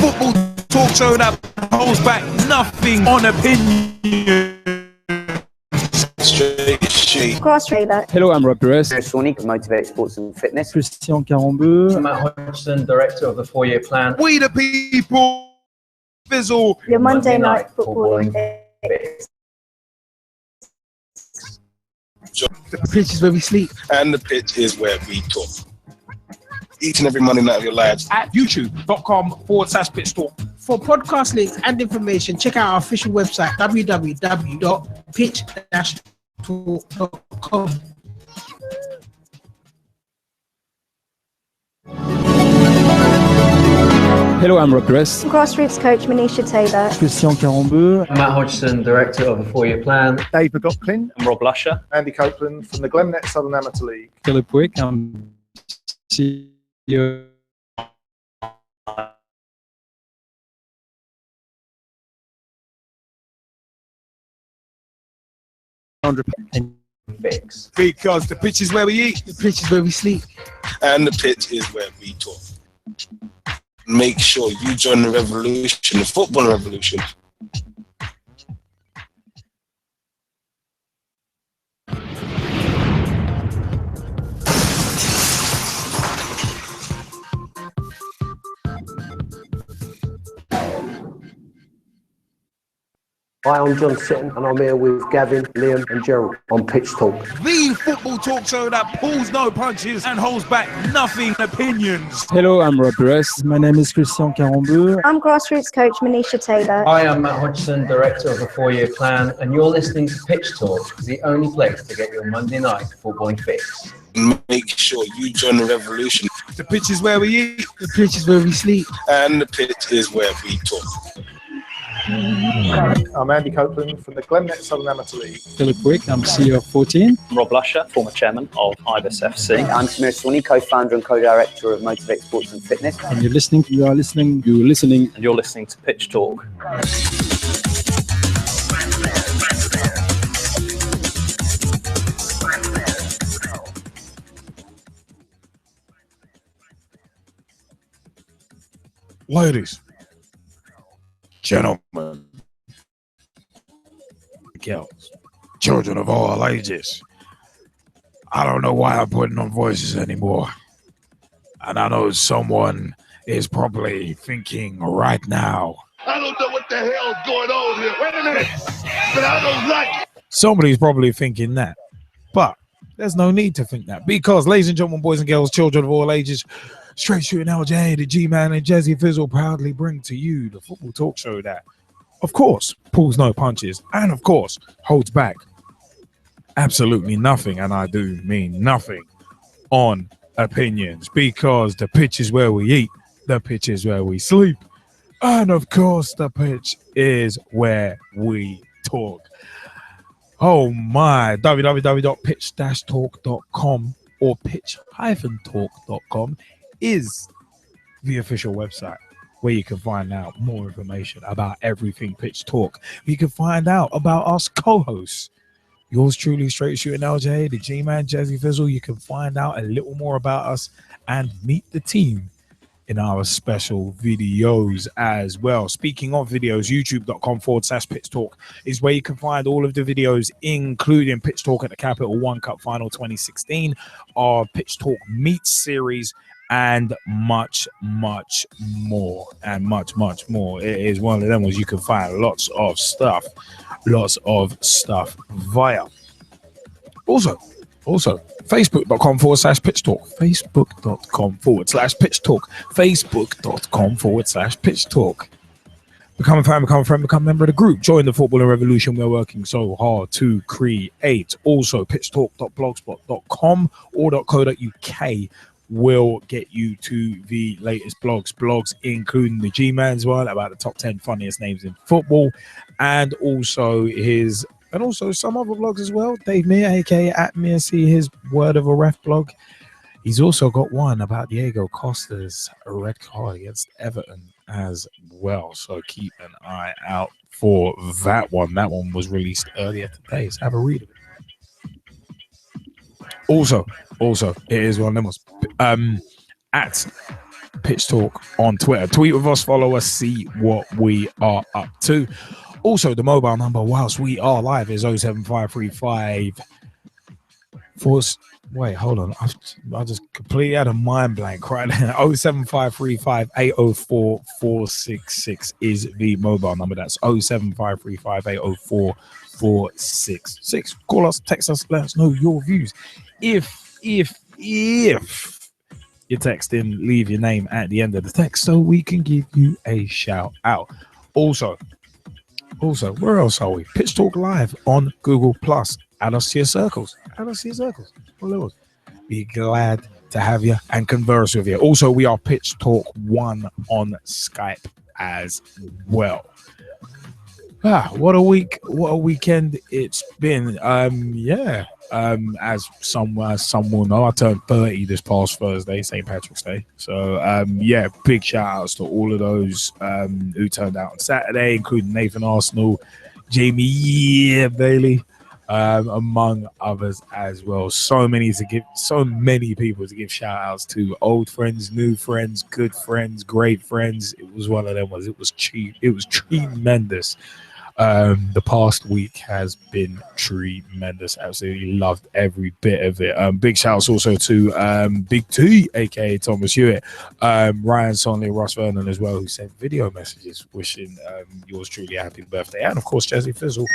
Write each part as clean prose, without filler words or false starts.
football talk show that holds back nothing on opinion. Grass trailer. Hello, I'm Rob Perez. Luis Enrique, Motivate Sports and Fitness. Christian Carambeu. Matt Hodgson, Director of the 4-Year Plan. We the people fizzle. Your Monday night footballing fix. The pitch is where we sleep. And the pitch is where we talk. Each and every Monday night of your lives. At youtube.com/pitch talk. For podcast links and information, check out our official website, www.pitch-talk.com. Hello, I'm Rob Perez. Grassroots coach Manisha Taylor. Christian Carambeu. Matt Hodgson, Director of the 4-Year Plan. Dave McGoplin. I'm Rob Lusher. Andy Copeland from the Glennet Southern Amateur League. Philip Wick. I'm CEO. Fix. Because the pitch is where we eat. The pitch is where we sleep. And the pitch is where we talk. Make sure you join the revolution, the football revolution. Hi, I'm John Sitton and I'm here with Gavin, Liam and Gerald on Pitch Talk. The football talk show that pulls no punches and holds back nothing opinions. Hello, I'm Rob Perez. My name is Christian Carambeu. I'm grassroots coach Manisha Taylor. Hi, I'm Matt Hodgson, Director of the 4-Year Plan, and you're listening to Pitch Talk, the only place to get your Monday night footballing fix. Make sure you join the revolution. The pitch is where we eat. The pitch is where we sleep. And the pitch is where we talk. I'm Andy Copeland from the Glennet Southern Amateur League. Philip Wick. I'm CEO of 14. Rob Lusher, former chairman of Ibis AFC. I'm Luis Enrique, co-founder and co-director of Motivate Sports and Fitness. And you're listening. You are listening. You're listening. And you're listening to Pitch Talk. Ladies, gentlemen, girls, children of all ages. I don't know why I'm putting on voices anymore. And I know someone is probably thinking right now, I don't know what the hell's going on here. Wait a minute. But I don't like it. Somebody's probably thinking that. But there's no need to think that. Because, ladies and gentlemen, boys and girls, children of all ages, Straight Shooting LJ, the G-Man, and Jazzy Fizzle proudly bring to you the football talk show that, of course, pulls no punches and, of course, holds back absolutely nothing, and I do mean nothing, on opinions. Because the pitch is where we eat, the pitch is where we sleep, and, of course, the pitch is where we talk. Oh, my. www.pitch-talk.com or pitch-talk.com is the official website where you can find out more information about everything Pitch Talk. You can find out about us co-hosts. Yours truly, Straight Shooting LJ, the G-Man, Jazzy Fizzle. You can find out a little more about us and meet the team in our special videos as well. Speaking of videos, youtube.com/Pitch Talk is where you can find all of the videos, including Pitch Talk at the Capital One Cup Final 2016, our Pitch Talk Meet series, and much, much more. And much, much more. It is one of them where you can find lots of stuff via. Also, facebook.com/Pitch Talk, facebook.com/Pitch Talk, facebook.com/Pitch Talk. Become a fan, become a friend, become a member of the group. Join the footballing revolution we're working so hard to create. Also, pitchtalk.blogspot.com or .co.uk will get you to the latest blogs, including the G-Man's one about the top 10 funniest names in football, and also some other blogs as well. Dave Meir, aka at Meir C, his Word of a Ref blog. He's also got one about Diego Costa's red card against Everton as well. So keep an eye out for that one. That one was released earlier today. So have a read of it. Also, it is one of them at Pitch Talk on Twitter. Tweet with us, follow us, see what we are up to. Also, the mobile number whilst we are live is 07535. Wait, hold on. I just completely had a mind blank right now. 07535 804 466 is the mobile number. That's 07535 804 466. Call us, text us, let us know your views. If you text in, leave your name at the end of the text so we can give you a shout out. Also, where else are we? Pitch Talk Live on Google Plus. Add us to your circles. Follow us. Be glad to have you and converse with you. Also, we are Pitch Talk 1 on Skype as well. What a week, what a weekend it's been. As some will know, I turned 30 this past Thursday, St. Patrick's Day. So big shout outs to all of those who turned out on Saturday, including Nathan Arsenal, Jaymie Bailey, among others as well. So many people to give shout outs to. Old friends, new friends, good friends, great friends. It was one of them. It was tremendous. The past week has been tremendous. Absolutely loved every bit of it. Big shouts also to Big T, aka Thomas Hewitt, Ryan Sonley, Russ Vernon as well, who sent video messages wishing yours truly a happy birthday, and of course Jazzy Fizzle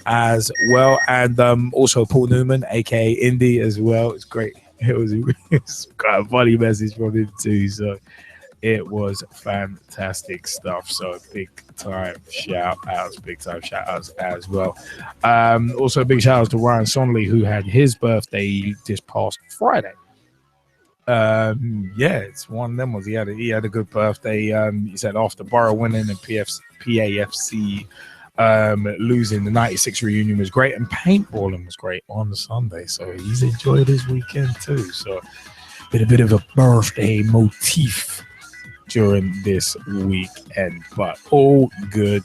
as well, and also Paul Newman, aka Indy, as well. It's great. It was quite a funny message from him too. So it was fantastic stuff. So big time shout outs as well. Also big shout outs to Ryan Sonley, who had his birthday this past Friday. It's one of them was he had a good birthday. He said after Borough winning and PAFC losing, the 96 reunion was great, and paintballing was great on the Sunday. So he's enjoyed his weekend too. So a bit of a birthday motif during this weekend, but all good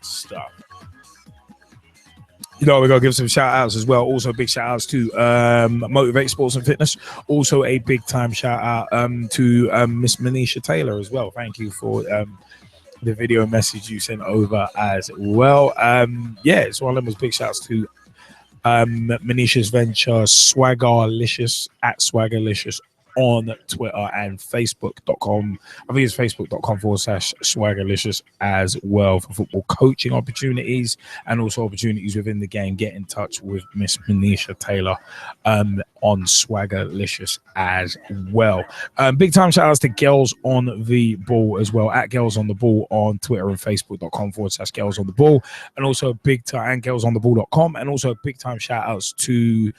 stuff. We're gonna give some shout outs as well. Also big shout outs to Motivate Sports and Fitness. Also a big time shout out to Miss Manisha Taylor as well. Thank you for the video message you sent over as well. It's one of them was big shouts to Manisha's venture Swaggerlicious at Swaggerlicious on Twitter and Facebook.com. I think it's Facebook.com/Swaggerlicious as well for football coaching opportunities and also opportunities within the game. Get in touch with Miss Manisha Taylor on Swaggerlicious as well. Big time shout outs to Girls on the Ball as well, at Girls on the Ball on Twitter and Facebook.com/Girls on the Ball, and also big time and girlsontheball.com, and also big time shout outs to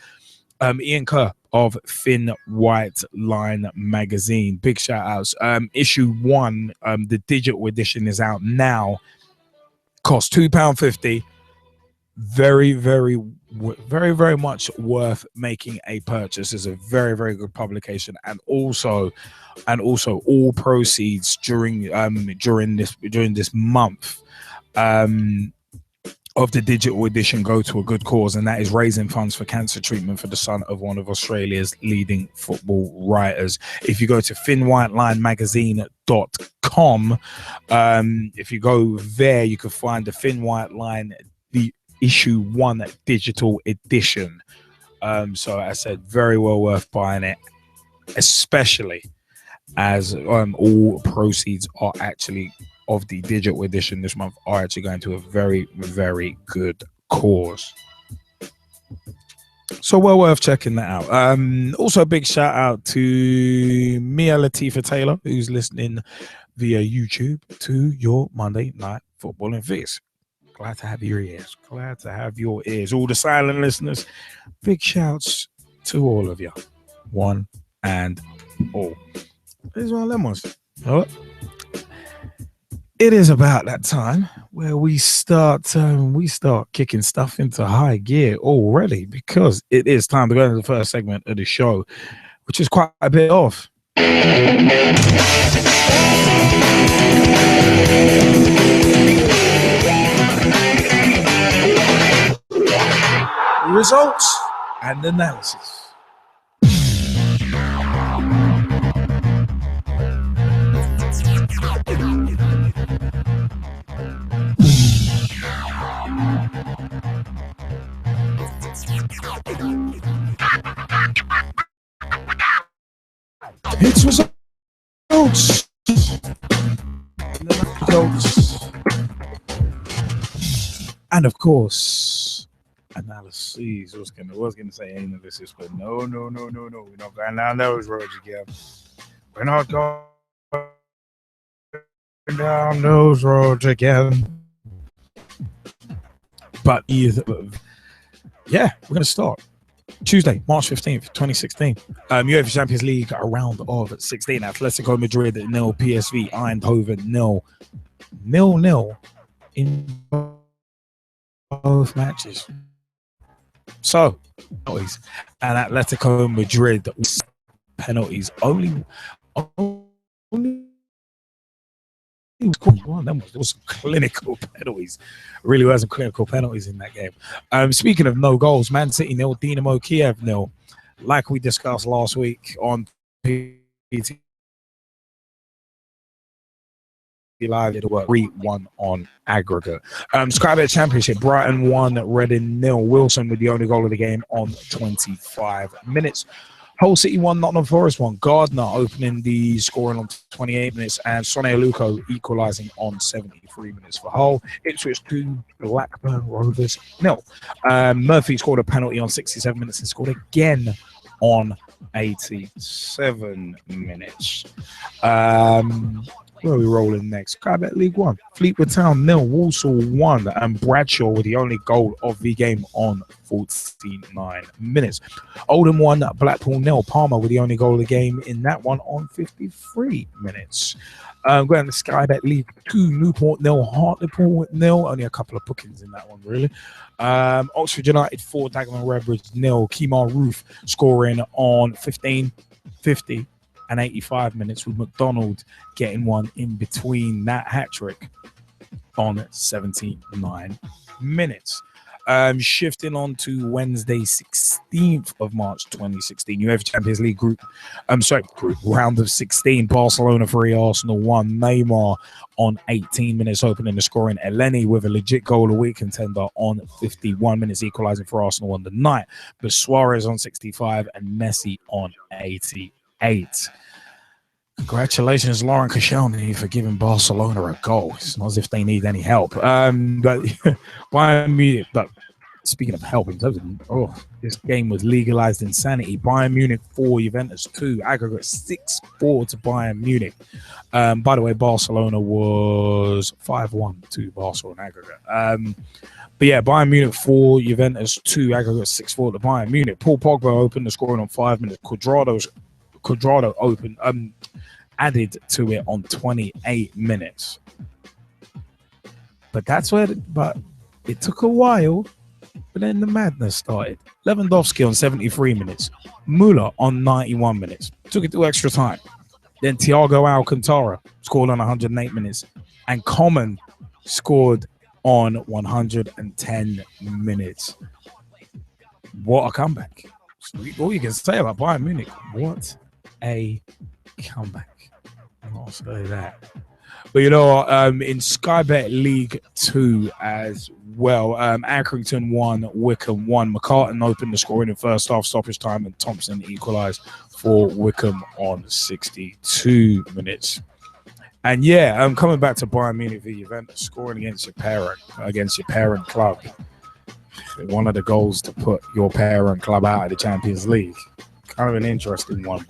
Ian Kerr of Thin White Line magazine. Big shout outs. Issue 1, the digital edition is out now. Costs £2.50. Very, very, very, very much worth making a purchase. It's a very, very good publication, and also all proceeds during this month of the digital edition go to a good cause, and that is raising funds for cancer treatment for the son of one of Australia's leading football writers. If you go to thinwhiteLineMagazine.com, if you go there, you can find the Thin White Line, the issue 1 digital edition. So I said, very well worth buying it, especially as all proceeds are actually of the digital edition this month are actually going to a very, very good cause. So well worth checking that out. Also a big shout out to Mia Latifah Taylor, who's listening via YouTube to your Monday Night Football and Fix. Glad to have your ears. Glad to have your ears. All the silent listeners, big shouts to all of you. One and all. Here's one of them ones. Oh. It is about that time where we start kicking stuff into high gear already, because it is time to go into the first segment of the show, which is quite a bit off. Results and analysis. It's results. And of course, analyses. Was gonna say analysis, but no. We're not going down those roads again. We're not going down those roads again. But yeah, we're gonna start. Tuesday, March 15th, 2016. UEFA Champions League, a round of 16. Atletico Madrid 0, PSV Eindhoven 0 in both matches. So, penalties. And Atletico Madrid penalties only one. There was clinical penalties. Really was some clinical penalties in that game. Speaking of no goals, Man City 0, Dinamo Kiev 0. Like we discussed last week on PT Live, it worked 3-1 on aggregate. Sky Bet Championship, Brighton 1, Reading 0. Wilson with the only goal of the game on 25 minutes. Hull City 1, Nottingham Forest 1. Gardner opening the scoring on 28 minutes, and Sonny Aluko equalising on 73 minutes for Hull. Ipswich 2, Blackburn Rovers 0. Murphy scored a penalty on 67 minutes and scored again on 87 minutes. Where are we rolling next? Sky Bet League 1. Fleetwood Town 0, Walsall 1, and Bradshaw with the only goal of the game on 49 minutes. Oldham 1, Blackpool 0, Palmer with the only goal of the game in that one on 53 minutes. Going to Sky Bet League 2, Newport 0, Hartlepool 0. Only a couple of bookings in that one, really. Oxford United 4, Dagenham Redbridge 0. Kemar Roof scoring on 15, 50, and 85 minutes, with McDonald getting one in between that hat trick on 79 minutes. Shifting on to Wednesday, 16th of March 2016, UEFA Champions League group round of 16. Barcelona 3, Arsenal 1. Neymar on 18 minutes opening the scoring. Elneny with a legit goal a week contender on 51 minutes, equalising for Arsenal on the night. But Suarez on 65 and Messi on 88. Congratulations, Lauren Koscielny, for giving Barcelona a goal. It's not as if they need any help. But Bayern Munich. But speaking of help, this game was legalized insanity. Bayern Munich 4, Juventus 2, aggregate 6-4 to Bayern Munich. By the way, Barcelona was 5-1 to Barcelona aggregate. But yeah, Bayern Munich 4, Juventus 2, aggregate 6-4 to Bayern Munich. Paul Pogba opened the scoring on 5 minutes. Cuadrado opened, added to it on 28 minutes. But it took a while, but then the madness started. Lewandowski on 73 minutes. Müller on 91 minutes. Took it to extra time. Then Thiago Alcantara scored on 108 minutes. And Coman scored on 110 minutes. What a comeback. All you can say about Bayern Munich, what a comeback. I'll say that. But in Sky Bet League 2 as well, Accrington 1, Wickham 1. McCartan opened the scoring in first half stoppage time, and Thompson equalised for Wickham on 62 minutes. And yeah, coming back to Bayern Munich v Juventus, scoring against your parent club. One of the goals to put your parent club out of the Champions League. Kind of an interesting one.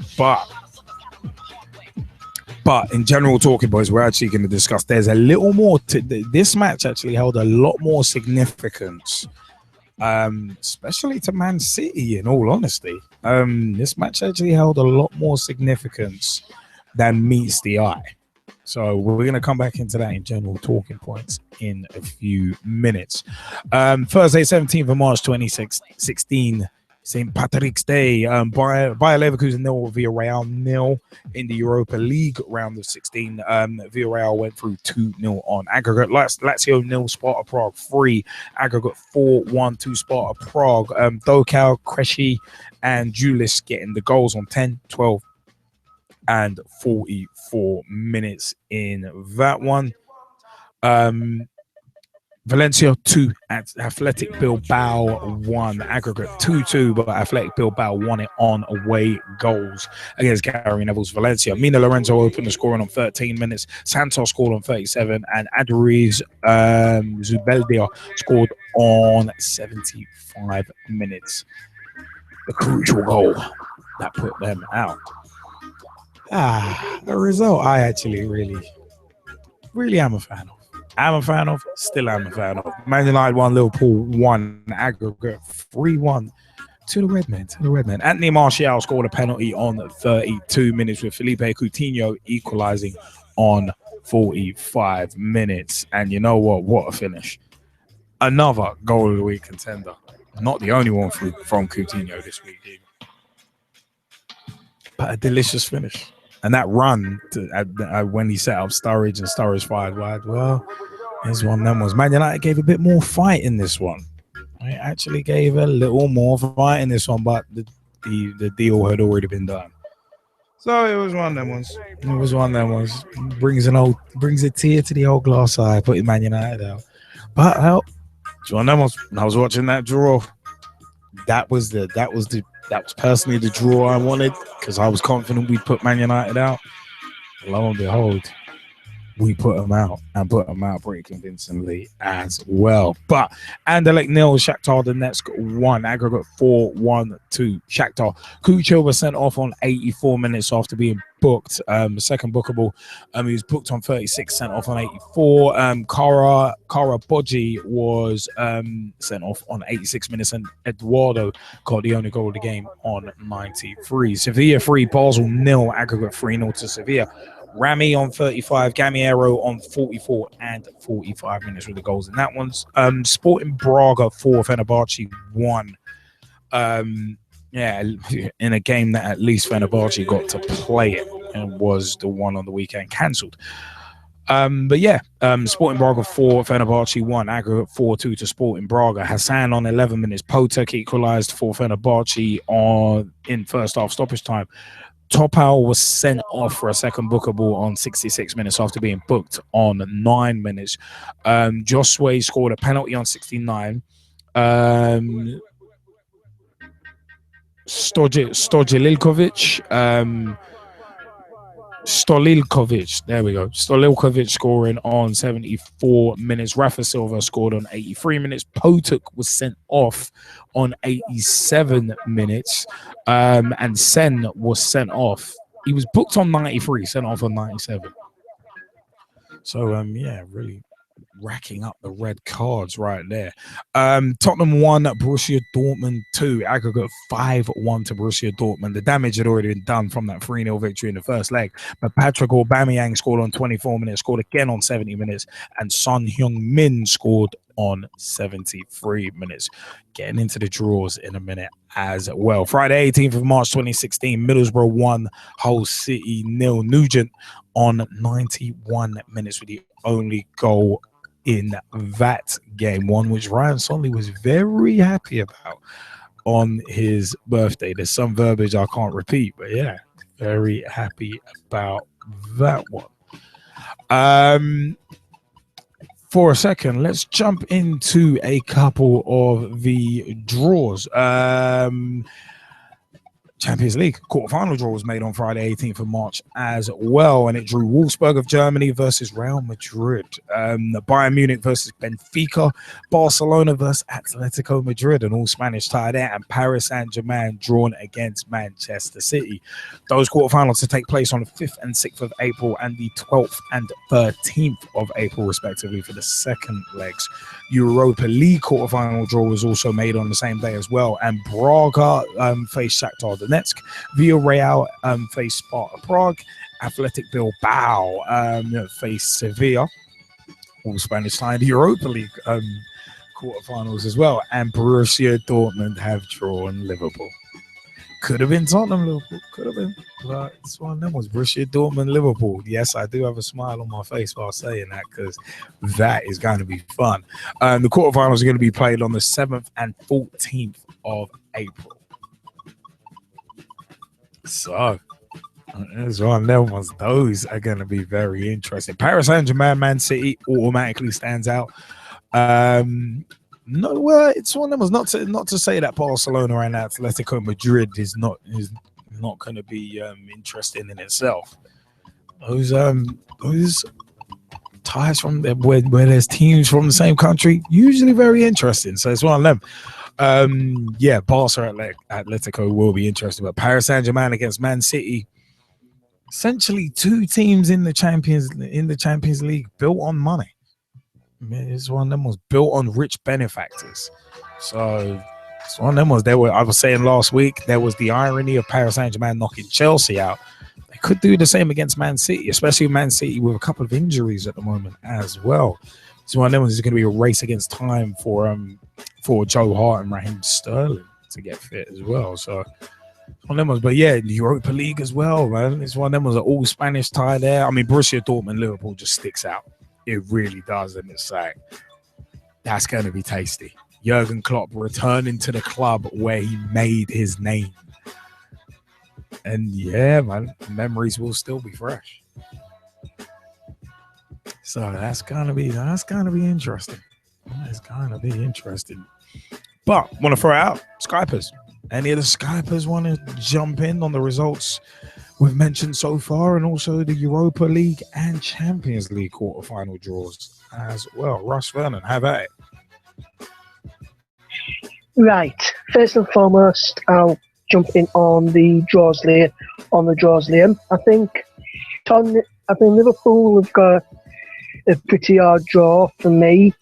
But in general talking, boys, we're actually going to discuss. There's a little more to this match. Actually held a lot more significance, especially to Man City. In all honesty, this match actually held a lot more significance than meets the eye. So we're going to come back into that in general talking points in a few minutes. Thursday, 17th of March, 2016. St. Patrick's Day, Bayer Leverkusen 0, Villarreal 0 in the Europa League round of 16. Villarreal went through 2-0 on aggregate. Lazio 0, Sparta Prague 3, aggregate 4-1 to Sparta Prague. Dokal, Krejci, and Julis getting the goals on 10, 12, and 44 minutes in that one. Valencia 2 at Athletic Bilbao 1, aggregate 2-2, but Athletic Bilbao won it on away goals against Gary Neville's Valencia. Mina Lorenzo opened the scoring on 13 minutes, Santos scored on 37, and Adriz Zubeldia scored on 75 minutes. The crucial goal that put them out. A result I actually really am a fan of. Still am a fan of. Man United 1, Liverpool 1, aggregate 3-1 to the Redmen. Anthony Martial scored a penalty on 32 minutes with Felipe Coutinho equalising on 45 minutes. And you know what? What a finish. Another goal of the week contender. Not the only one from Coutinho this week, either. But a delicious finish. And that run when he set up Sturridge and Sturridge fired wide, well, here's one of them ones. Man United gave a bit more fight in this one. It actually gave a little more fight in this one, but the deal had already been done. So it was one of them ones. Brings a tear to the old glass eye, putting Man United out. But hell, it's one of them ones. I was watching that draw. That was personally the draw I wanted because I was confident we'd put Man United out. Lo and behold, we put them out pretty convincingly as well. But Anderlecht 0, Shakhtar Donetsk 1, aggregate 4-1 to Shakhtar. Kucho was sent off on 84 minutes after being booked. Second bookable. He was booked on 36, sent off on 84. Kara Bodji was sent off on 86 minutes, and Eduardo got the only goal of the game on 93. Sevilla 3, Basel 0, aggregate 3-0 to Sevilla. Rami on 35, Gamiero on 44 and 45 minutes with the goals in that one's. Sporting Braga 4, Fenerbahce 1. In a game that at least Fenerbahce got to play it and was the one on the weekend cancelled. Sporting Braga 4, Fenerbahce 1, aggregate 4-2 to Sporting Braga. Hassan on 11 minutes, Potek equalised for Fenerbahce in first half stoppage time. Topal was sent off for a second bookable on 66 minutes after being booked on 9 minutes. Josue scored a penalty on 69. Stolilkovic, there we go. Stolilkovic scoring on 74 minutes. Rafa Silva scored on 83 minutes. Potuk was sent off on 87 minutes. And Sen was sent off. He was booked on 93, sent off on 97. So, really racking up the red cards right there. Tottenham 1, Borussia Dortmund 2, aggregate 5-1 to Borussia Dortmund. The damage had already been done from that 3-0 victory in the first leg, but Patrick Aubameyang scored on 24 minutes, scored again on 70 minutes, and Son Heung-min scored on 73 minutes. Getting into the draws in a minute as well. Friday 18th of March 2016, Middlesbrough 1, Hull City 0. Nugent on 91 minutes with the only goal in that game, one which Ryan Sonley was very happy about on his birthday. There's some verbiage I can't repeat, but yeah, very happy about that one. For a second, let's jump into a couple of the draws. Champions League quarterfinal draw was made on Friday 18th of March as well, and it drew Wolfsburg of Germany versus Real Madrid, Bayern Munich versus Benfica, Barcelona versus Atletico Madrid, an all Spanish tie there, and Paris Saint-Germain drawn against Manchester City. Those quarterfinals to take place on the 5th and 6th of April and the 12th and 13th of April respectively for the second legs. Europa League quarterfinal draw was also made on the same day as well, and Braga faced Shakhtar Donetsk, Villarreal faced Sparta Prague, Athletic Bilbao faced Sevilla, all Spanish side. Europa League quarterfinals as well, and Borussia Dortmund have drawn Liverpool. Could have been Tottenham, Liverpool, could have been, but it's one of them was Borussia Dortmund, Liverpool. Yes, I do have a smile on my face while saying that because that is going to be fun. The quarterfinals are going to be played on the 7th and 14th of April. So, it's one of them ones. Those are going to be very interesting. Paris Saint-Germain, Man City automatically stands out. No, well, it's one of them. Not to say that Barcelona and Atletico Madrid is not going to be interesting in itself. Those ties from where there's teams from the same country, usually very interesting. So it's one of them. Barca Atletico will be interesting, but Paris Saint-Germain against Man City, essentially two teams in the Champions League built on money. I mean, it's one of them was built on rich benefactors. So it's one of them was I was saying last week, there was the irony of Paris Saint-Germain knocking Chelsea out. They could do the same against Man City, especially Man City with a couple of injuries at the moment as well. So one of them is going to be a race against time for Joe Hart and Raheem Sterling to get fit as well. So one of them was, but yeah, the Europa League as well, man. It's one of them was an all Spanish tie there. I mean, Borussia Dortmund, Liverpool just sticks out. It really does, and it's like that's going to be tasty. Jurgen Klopp returning to the club where he made his name, and yeah, man, memories will still be fresh. So that's gonna be interesting. It's gonna be interesting. But want to throw out Skypers. Any of the Skypers want to jump in on the results we've mentioned so far, and also the Europa League and Champions League quarterfinal draws as well? Russ Vernon, have at it. Right. First and foremost, I'll jump in on the draws, Liam. I think Liverpool have got a pretty hard draw for me,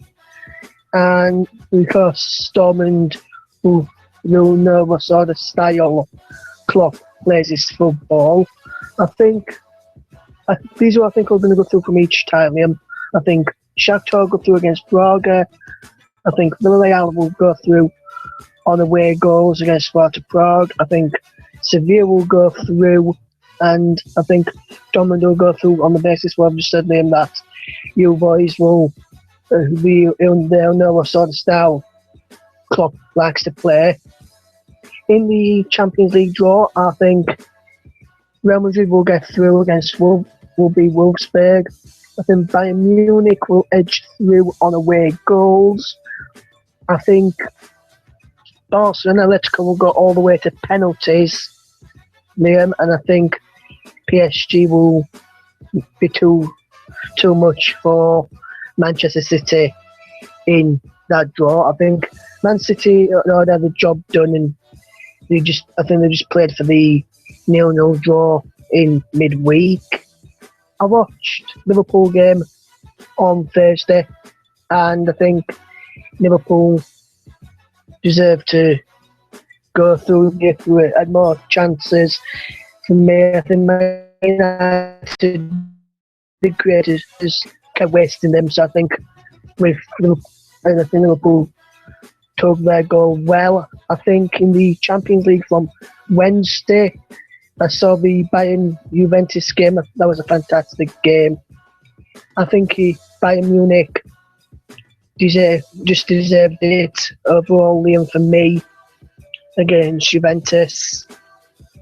and because Dortmund will know what sort of style Klopp plays his football. These are I think are going to go through from each time. I think Shakhtar go through against Braga. I think Villarreal will go through on away goals against Sparta Prague. I think Sevilla will go through, and I think Dortmund will go through on the basis where I've just said, Liam, that you boys will they'll know what sort of style Klopp likes to play. In the Champions League draw, I think Real Madrid will get through against will be Wolfsburg. I think Bayern Munich will edge through on away goals. I think Barcelona and Atletico will go all the way to penalties, Liam, and I think PSG will be too much for Manchester City in that draw. I think Man City already had the job done, and they just played for the 0-0 draw in midweek. I watched Liverpool game on Thursday, and I think Liverpool deserve to go through, get through it, had more chances for me. I think Man United, the creators, just kept wasting them. So I think Liverpool took their goal well. I think in the Champions League from Wednesday, I saw the Bayern Juventus game. That was a fantastic game. I think Bayern Munich deserved it overall, Liam, for me, against Juventus.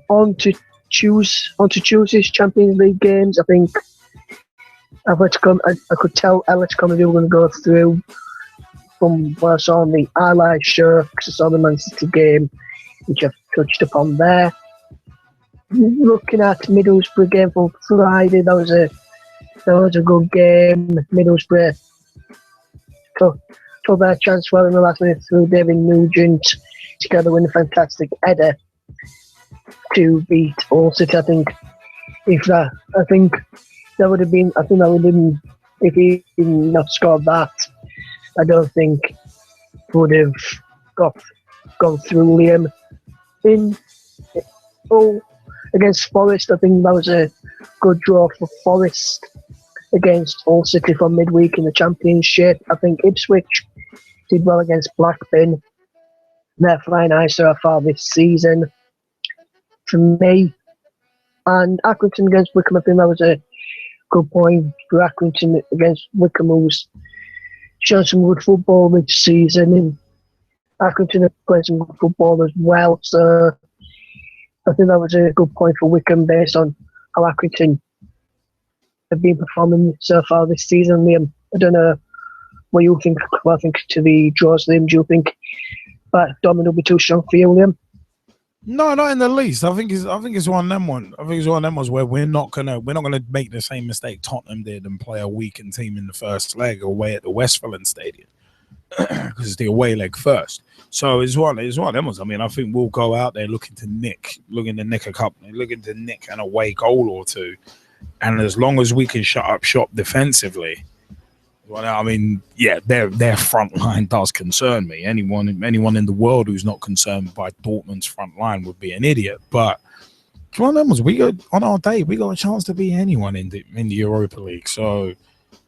On to Tuesday's Champions League games. I think I could tell Atletico Madrid were going to go through from what I saw on the highlight show, because I saw the Man City game, which I've touched upon there. Looking at Middlesbrough game from Friday, that was a good game. Middlesbrough took their chance well in the last minute through David Nugent, together with a fantastic header to beat Hull City. I think that would have been if he did not scored that, I don't think would have gone through, Liam. Against Forest, I think that was a good draw for Forest against Hull City for midweek in the Championship. I think Ipswich did well against Blackburn. They're flying high so far this season for me. And Accrington against Wickham, I think that was a good point for Accrington against Wickham, who's shown some good football this season. And Accrington have played some good football as well. So I think that was a good point for Wickham based on how Accrington have been performing so far this season, Liam. I don't know what you think? Well, I think to the draws, Liam. Do you think that Dortmund will be too strong for you, Liam? No, not in the least. I think it's one of them ones. I think it's one of them ones where we're not gonna make the same mistake Tottenham did and play a weakened team in the first leg away at the Westfalen Stadium because it's the away leg first. So it's one of them ones. I mean, I think we'll go out there looking to nick an away goal or two, and as long as we can shut up shop defensively. Well, I mean, yeah, their front line does concern me. Anyone in the world who's not concerned by Dortmund's front line would be an idiot. But one of them was on our day, we got a chance to beat anyone in the Europa League. So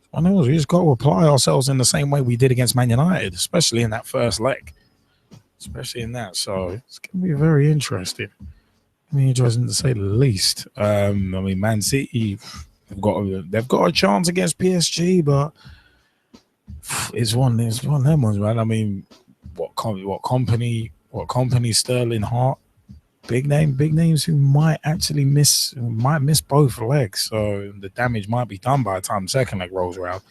one of them was we just got to apply ourselves in the same way we did against Man United, especially in that first leg, especially in that. So it's going to be very interesting. I mean, interesting to say the least. I mean, Man City, they've got a chance against PSG, but. It's one of them ones, right? I mean, what company, Sterling, Hart, big names who might miss both legs. So the damage might be done by the time the second leg rolls around.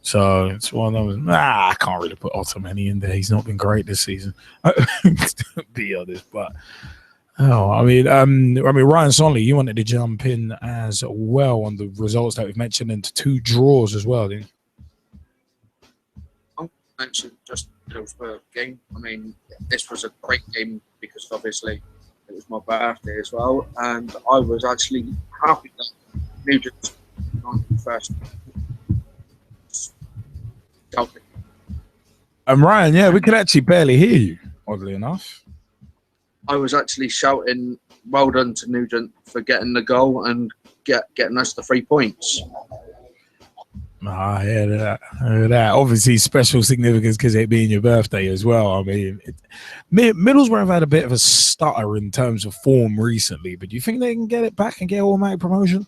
So it's one of those. I can't really put Ottomani in there. He's not been great this season, to be honest. But I mean, Ryan Sonley, you wanted to jump in as well on the results that we've mentioned and 2 draws as well, didn't you? Mentioned just Middlesbrough game. I mean, this was a great game because obviously it was my birthday as well, and I was actually happy that Nugent on first. And Ryan, yeah, we could actually barely hear you, oddly enough. I was actually shouting, well done to Nugent for getting the goal and getting us the 3 points. I hear that. Obviously, special significance because it being your birthday as well. I mean, Middlesbrough have had a bit of a stutter in terms of form recently, but do you think they can get it back and get automatic promotion?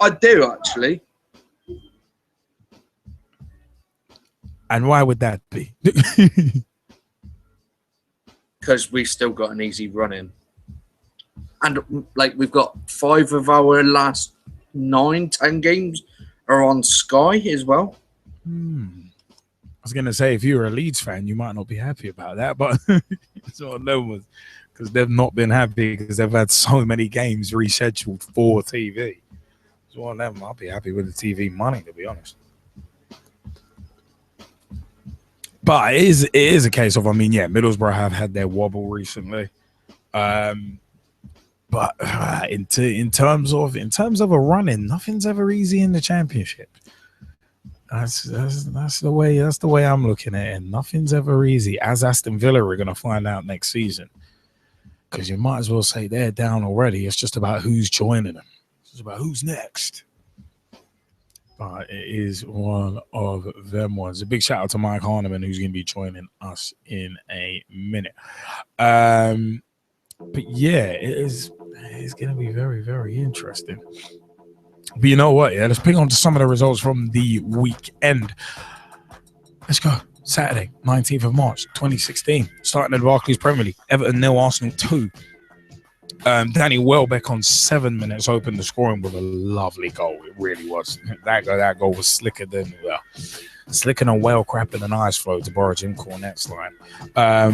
I do, actually. And why would that be? Because we've still got an easy run in. And, like, we've got 5 of our last 9-10 games are on Sky as well. I was going to say, if you're a Leeds fan, you might not be happy about that, but it's one of them ones because they've not been happy because they've had so many games rescheduled for TV. It's one of them. I'll be happy with the TV money, to be honest. But it is a case of, I mean, yeah, Middlesbrough have had their wobble recently. But in terms of a run-in, nothing's ever easy in the Championship. That's the way I'm looking at it. Nothing's ever easy, as Aston Villa are going to find out next season. Because you might as well say they're down already. It's just about who's joining them. It's just about who's next. But it is one of them ones. A big shout out to Mike Harniman, who's going to be joining us in a minute. But yeah, it's going to be very, very interesting. But you know what? Yeah, let's ping on to some of the results from the weekend. Let's go. Saturday, 19th of March, 2016. Starting at the Barclays Premier League. Everton 0, Arsenal 2. Danny Welbeck on 7 minutes opened the scoring with a lovely goal. It really was. That goal was slicker than whale crap in an ice flow, to borrow Jim Cornette's line.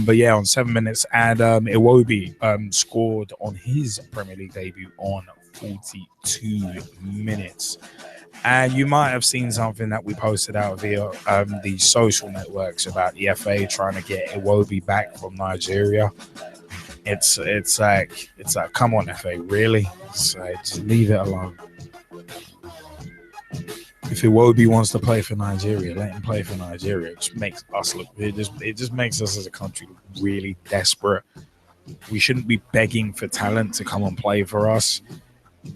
But yeah, on 7 minutes, and Iwobi scored on his Premier League debut on 42 minutes. And you might have seen something that we posted out via the social networks about the FA trying to get Iwobi back from Nigeria. It's like, come on, FA, really? It's like, just leave it alone. If Iwobi wants to play for Nigeria, let him play for Nigeria. It just makes us look. It just makes us as a country look really desperate. We shouldn't be begging for talent to come and play for us.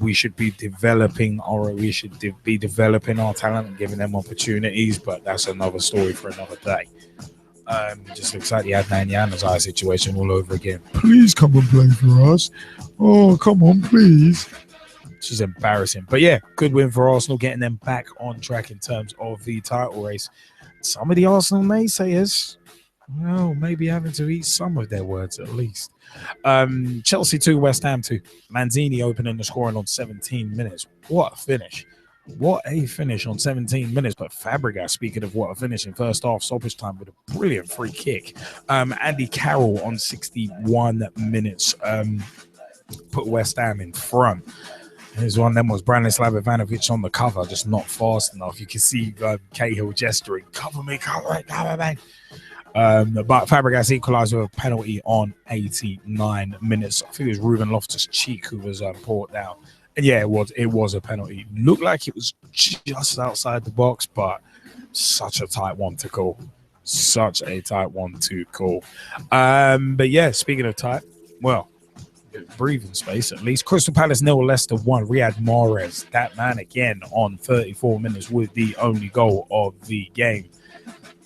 We should be developing our talent and giving them opportunities. But that's another story for another day. Just looks like the Adnan Januzaj situation all over again. Please come and play for us. Oh, come on, please. She's embarrassing. But yeah, good win for Arsenal, getting them back on track in terms of the title race. Some of the Arsenal naysayers, well, maybe having to eat some of their words at least. Chelsea 2, West Ham 2. Manzini opening the scoring on 17 minutes. What a finish. What a finish on 17 minutes. But Fabregas, speaking of what a finish in first half stoppage time with a brilliant free kick. Andy Carroll on 61 minutes put West Ham in front. Here's one of them was Branislav Ivanovic on the cover, just not fast enough. You can see Cahill gesturing, cover me. But Fabregas equalised with a penalty on 89 minutes. I think it was Ruben Loftus-Cheek who was brought down. And yeah, it was a penalty. Looked like it was just outside the box, but such a tight one to call. But yeah, speaking of tight, well, breathing space at least. Crystal Palace 0, Leicester 1. Riyad Mahrez, that man again on 34 minutes with the only goal of the game.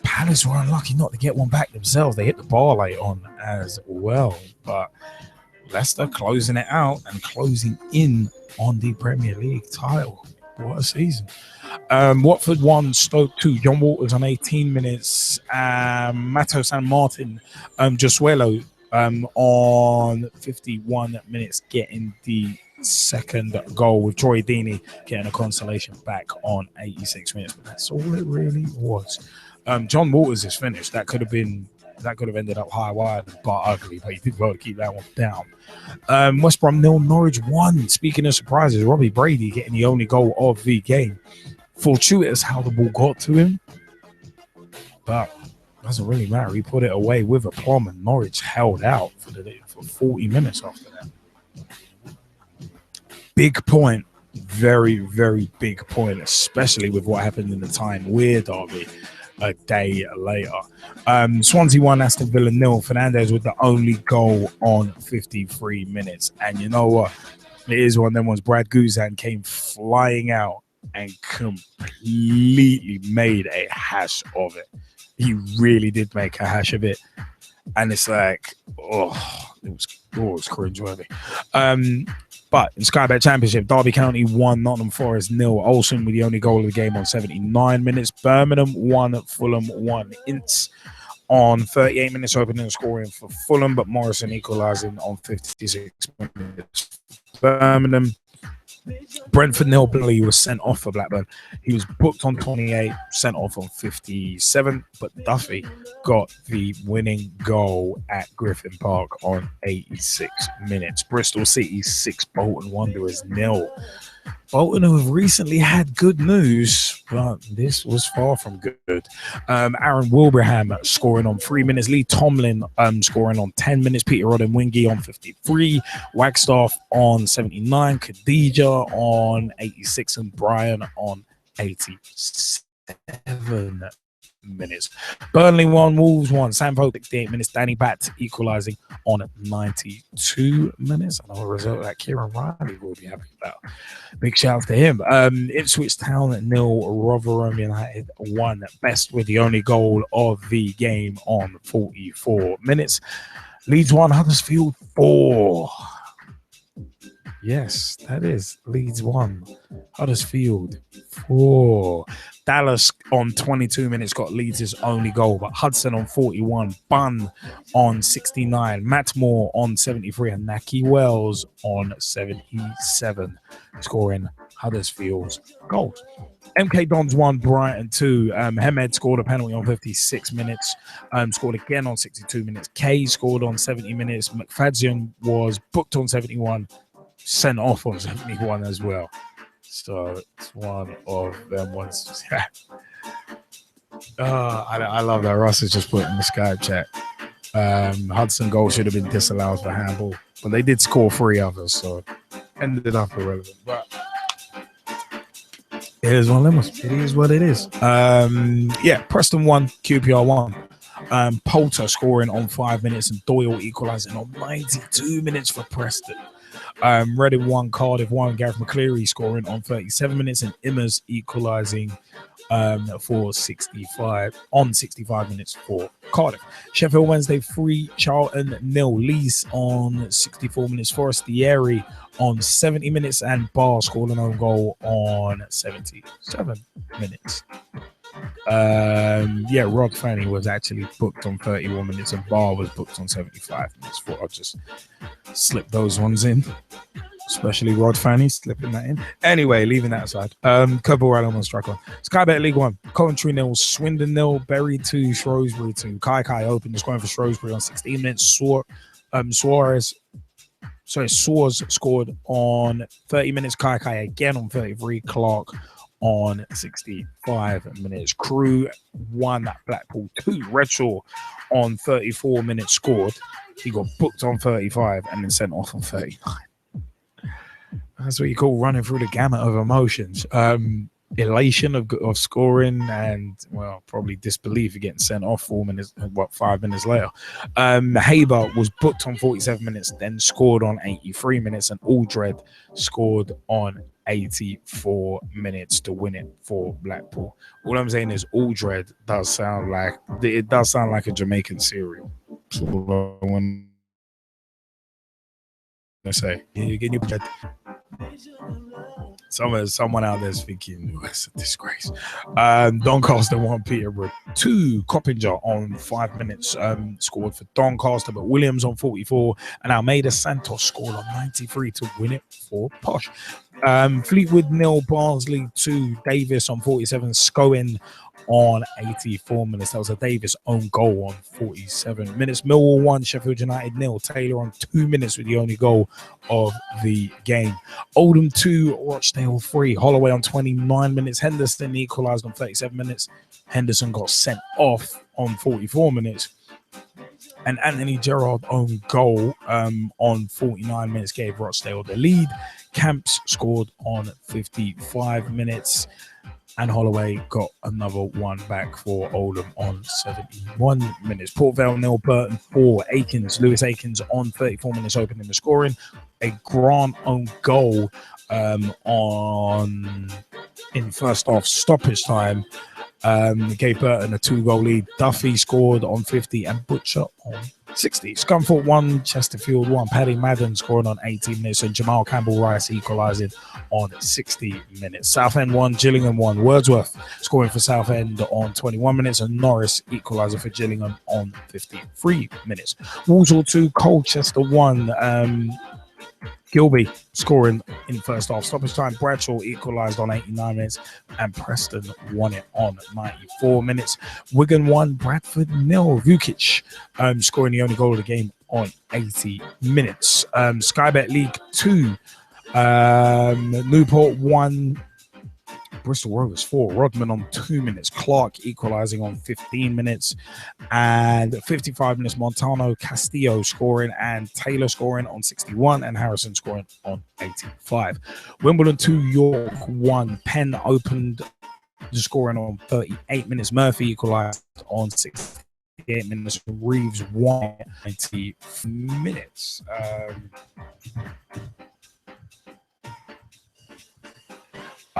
Palace were unlucky not to get one back themselves. They hit the bar late on as well, but Leicester closing it out and closing in on the Premier League title. What a season. Watford 1, Stoke 2. John Walters on 18 minutes. Mato San Martin, Josuelo on 51 minutes getting the second goal, with Troy Deeney getting a consolation back on 86 minutes. But that's all it really was. John Walters is finished. That could have ended up high wide but ugly, but he did well to keep that one down. West Brom 0, Norwich 1. Speaking of surprises, Robbie Brady getting the only goal of the game. Fortuitous how the ball got to him, but doesn't really matter. He put it away with a plum, and Norwich held out for 40 minutes after that. Big point, very, very big point, especially with what happened in the time with Derby a day later. Swansea 1, Aston Villa 0. Fernandez with the only goal on 53 minutes. And you know what? It is one of them ones. Brad Guzan came flying out and completely made a hash of it. He really did make a hash of it. And it's like, it was cringeworthy. But in Sky Bet Championship, Derby County 1, Nottingham Forest 0. Olsen with the only goal of the game on 79 minutes. Birmingham 1, Fulham 1. Ince on 38 minutes opening scoring for Fulham, but Morrison equalising on 56 minutes. Birmingham. Brentford 0, Billy was sent off for Blackburn. He was booked on 28, sent off on 57, but Duffy got the winning goal at Griffin Park on 86 minutes. Bristol City 6, Bolton Wanderers 0. Bolton, who have recently had good news, but this was far from good. Aaron Wilbraham scoring on 3 minutes. Lee Tomlin scoring on 10 minutes. Peter Odemwingie on 53. Wagstaff on 79. Khadija on 86. And Brian on 87 minutes. Burnley 1, Wolves 1. Sam Pope 68 minutes. Danny Batt equalising on 92 minutes. I know a result that Kieran Riley will be happy about. Big shout out to him. Ipswich Town 0, Rotherham United 1. Best with the only goal of the game on 44 minutes. Leeds 1, Huddersfield 4. Yes, that is Leeds 1, Huddersfield 4. Dallas on 22 minutes got Leeds' only goal, but Hudson on 41, Bunn on 69, Matt Moore on 73, and Naki Wells on 77, scoring Huddersfield's goals. MK Dons 1, Brighton 2. Hemed scored a penalty on 56 minutes, scored again on 62 minutes. Kay scored on 70 minutes. McFadzean was booked on 71, sent off on 71 as well. So it's one of them ones. I love that Russ is just put in the Skype chat. Hudson goal should have been disallowed for handball, but they did score 3 others, so ended up irrelevant. But it is one of them ones. It is what it is. Preston 1, QPR 1. Poulter scoring on 5 minutes and Doyle equalising on 92 minutes for Preston. Reading 1, Cardiff 1. Gareth McCleary scoring on 37 minutes and Immers equalising for 65 minutes for Cardiff. Sheffield Wednesday 3, Charlton 0. Leeds on 64 minutes. Forestieri on 70 minutes and Barr scored an own goal on 77 minutes. Rod Fanny was actually booked on 31 minutes and Barr was booked on 75 minutes. I'll just slip those ones in. especially Rod Fanny slipping that in. Anyway, leaving that aside. Couple right on strike one. Sky Bet League 1. Coventry 0, Swindon 0, Bury 2, Shrewsbury 2. Kai opened the scoring for Shrewsbury on 16 minutes. Suarez scored on 30 minutes. Kai again on 33. Clark on 65 minutes. Crew 1, Blackpool 2. Redshaw on 34 minutes scored. He got booked on 35 and then sent off on 39. That's what you call running through the gamut of emotions. Elation of scoring and, well, probably disbelief of getting sent off 5 minutes later. Haber was booked on 47 minutes, then scored on 83 minutes, and Aldred scored on 84 minutes to win it for Blackpool. All I'm saying is Aldred does sound like a Jamaican cereal. That's all I want to say. Someone out there's thinking, that's a disgrace. Doncaster 1, Peterborough 2. Coppinger on 5 minutes scored for Doncaster, but Williams on 44 and Almeida Santos scored on 93 to win it for Posh. Fleetwood 0, Barnsley 2. Davis on 47. Scowen on 84 minutes. That was a Davis own goal on 47 minutes. Millwall 1, Sheffield United 0. Taylor on 2 minutes with the only goal of the game. Oldham 2, Rochdale 3. Holloway on 29 minutes. Henderson equalised on 37 minutes. Henderson got sent off on 44 minutes. And Anthony Gerrard own goal on 49 minutes gave Rochdale the lead. Camps scored on 55 minutes. And Holloway got another one back for Oldham on 71 minutes. Port Vale 0, Burton 4. Lewis Akins on 34 minutes opening the scoring. A Grant own goal in first half stoppage time. Gave Burton a 2-goal lead. Duffy scored on 50 and Butcher on 60. Scunthorpe 1, Chesterfield 1. Paddy Madden scoring on 18 minutes and Jamal Campbell-Rice equalising on 60 minutes. Southend 1, Gillingham 1. Wordsworth scoring for Southend on 21 minutes and Norris equalising for Gillingham on 53 minutes. Walsall 2, Colchester 1. Gilby scoring in first half stoppage time. Bradshaw equalised on 89 minutes and Preston won it on 94 minutes. Wigan 1, Bradford 0. Vukic scoring the only goal of the game on 80 minutes. Sky Bet League 2, Newport 1, Bristol Rovers 4. Rodman on 2 minutes. Clark equalising on 15 minutes. And 55 minutes, Montano Castillo scoring and Taylor scoring on 61 and Harrison scoring on 85. Wimbledon 2, York 1. Penn opened the scoring on 38 minutes. Murphy equalised on 68 minutes. Reeves 1 90 minutes.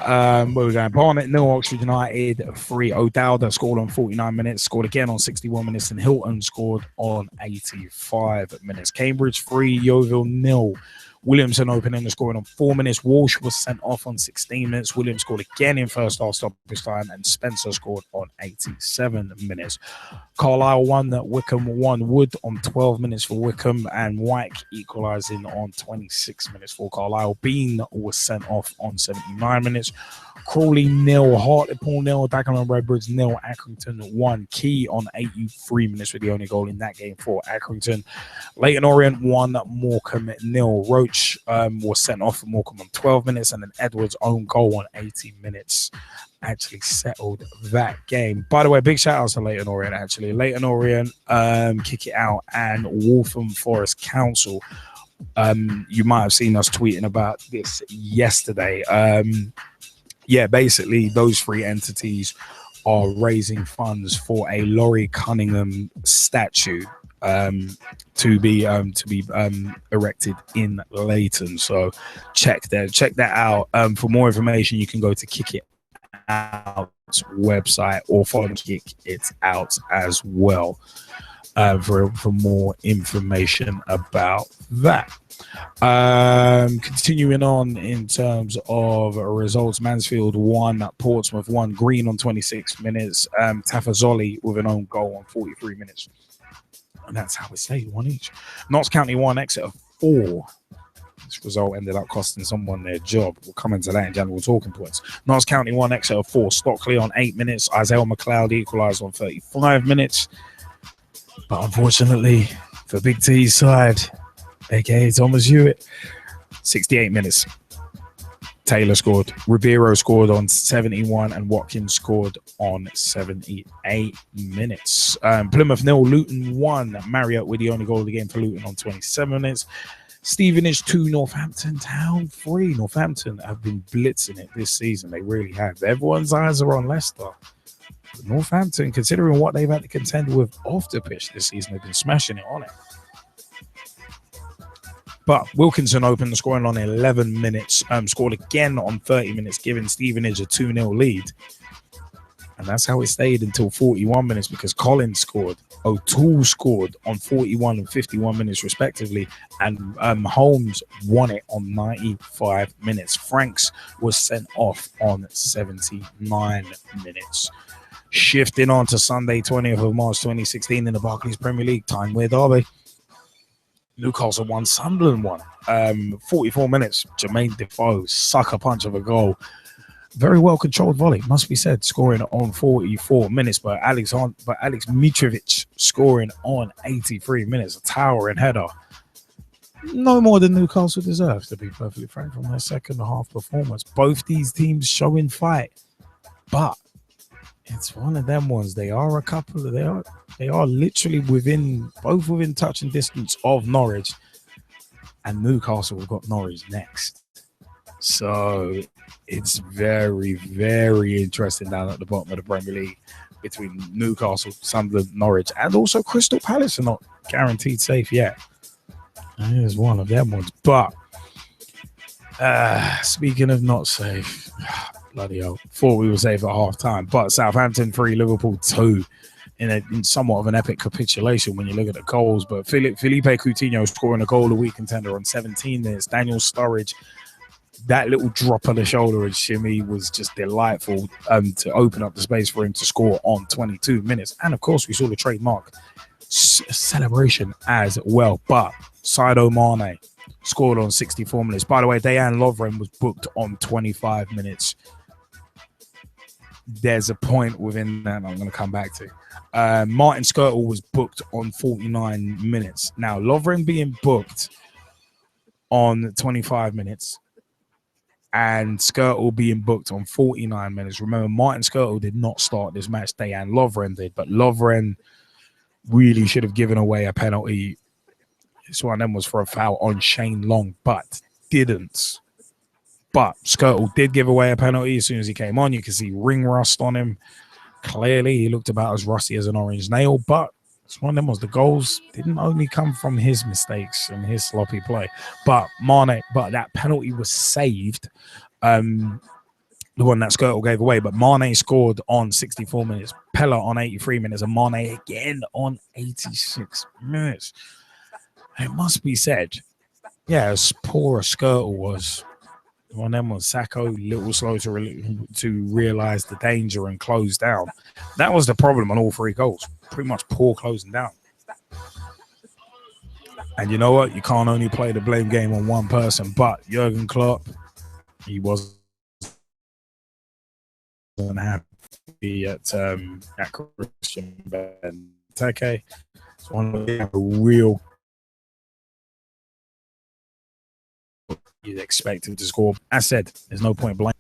Where we going? Barnet 0, Oxford United 3. O'Dowda scored on 49 minutes, scored again on 61 minutes, and Hilton scored on 85 minutes. Cambridge 3, Yeovil 0. Williamson opening the scoring on 4 minutes. Walsh was sent off on 16 minutes. Williams scored again in first half stoppage time, and Spencer scored on 87 minutes. Carlisle 1, Wickham 1. Wood on 12 minutes for Wickham, and Wyke equalising on 26 minutes for Carlisle. Bean was sent off on 79 minutes. Crawley 0, Hartlepool 0, Dagenham Redbirds 0, Accrington 1. Key on 83 minutes with the only goal in that game for Accrington. Leyton Orient 1, Morecambe 0. Roach was sent off for Morecambe on 12 minutes, and then Edwards' own goal on 80 minutes actually settled that game. By the way, big shout out to Leyton Orient, actually. Leyton Orient, Kick It Out, and Waltham Forest Council. You might have seen us tweeting about this yesterday. Basically, those three entities are raising funds for a Laurie Cunningham statue to be erected in Leyton. So check that out. For more information, you can go to Kick It Out website or follow Kick It Out as well for more information about that. Continuing on in terms of results, Mansfield 1, Portsmouth 1. Green on 26 minutes. Tafazoli with an own goal on 43 minutes. And that's how it stayed, 1 each. Notts County 1, Exeter 4. This result ended up costing someone their job. We'll come into that in general talking points. Notts County 1, Exeter 4. Stockley on 8 minutes. Isaiah McLeod equalised on 35 minutes. But unfortunately, for Big T's side, aka Thomas Hewitt, 68 minutes. Taylor scored. Ribeiro scored on 71 and Watkins scored on 78 minutes. Plymouth 0, Luton 1. Marriott with the only goal of the game for Luton on 27 minutes. Stevenage 2, Northampton Town 3. Northampton have been blitzing it this season. They really have. Everyone's eyes are on Leicester. But Northampton, considering what they've had to contend with off the pitch this season, they've been smashing it on it. But Wilkinson opened the scoring on 11 minutes, scored again on 30 minutes, giving Stevenage a 2-0 lead. And that's how it stayed until 41 minutes because Collins scored. O'Toole scored on 41 and 51 minutes respectively. And Holmes won it on 95 minutes. Franks was sent off on 79 minutes. Shifting on to Sunday, 20th of March 2016 in the Barclays Premier League, Tyne-Wear derby. Newcastle won, Sunderland won. 44 minutes, Jermaine Defoe, sucker punch of a goal. Very well controlled volley, must be said, scoring on 44 minutes. But Alex Mitrovic scoring on 83 minutes, a towering header. No more than Newcastle deserves, to be perfectly frank, from their second half performance. Both these teams showing fight, but it's one of them ones. They are a couple of they are literally both within touching distance of Norwich, and Newcastle have got Norwich next. So it's very, very interesting down at the bottom of the Premier League between Newcastle, Sunderland, Norwich, and also Crystal Palace are not guaranteed safe yet. Here's one of them ones. But speaking of not safe, bloody hell, thought we were safe at half time. But Southampton 3, Liverpool 2 in somewhat of an epic capitulation when you look at the goals. But Felipe Coutinho scoring a goal of the week contender on 17 minutes. Daniel Sturridge, that little drop of the shoulder and shimmy was just delightful to open up the space for him to score on 22 minutes. And of course, we saw the trademark celebration as well. But Sadio Mane scored on 64 minutes. By the way, Dejan Lovren was booked on 25 minutes. There's a point within that I'm going to come back to. Martin Skirtle was booked on 49 minutes. Now, Lovren being booked on 25 minutes and Skirtle being booked on 49 minutes. Remember, Martin Skirtle did not start this match. Dejan Lovren did, but Lovren really should have given away a penalty. This one of them was for a foul on Shane Long, but didn't. But Skirtle did give away a penalty as soon as he came on. You can see ring rust on him. Clearly, he looked about as rusty as an orange nail, but it's one of them was the goals didn't only come from his mistakes and his sloppy play. But that penalty was saved. The one that Skirtle gave away, but Mane scored on 64 minutes, Pella on 83 minutes, and Mane again on 86 minutes. It must be said, yeah, as poor as Skirtle was, one of them was Sacco, little slow to realise the danger and close down. That was the problem on all three goals. Pretty much poor closing down. And you know what? You can't only play the blame game on one person, but Jurgen Klopp, he wasn't happy at Christian Benteke. It's one of the real. You'd expect him to score. As said, there's no point blaming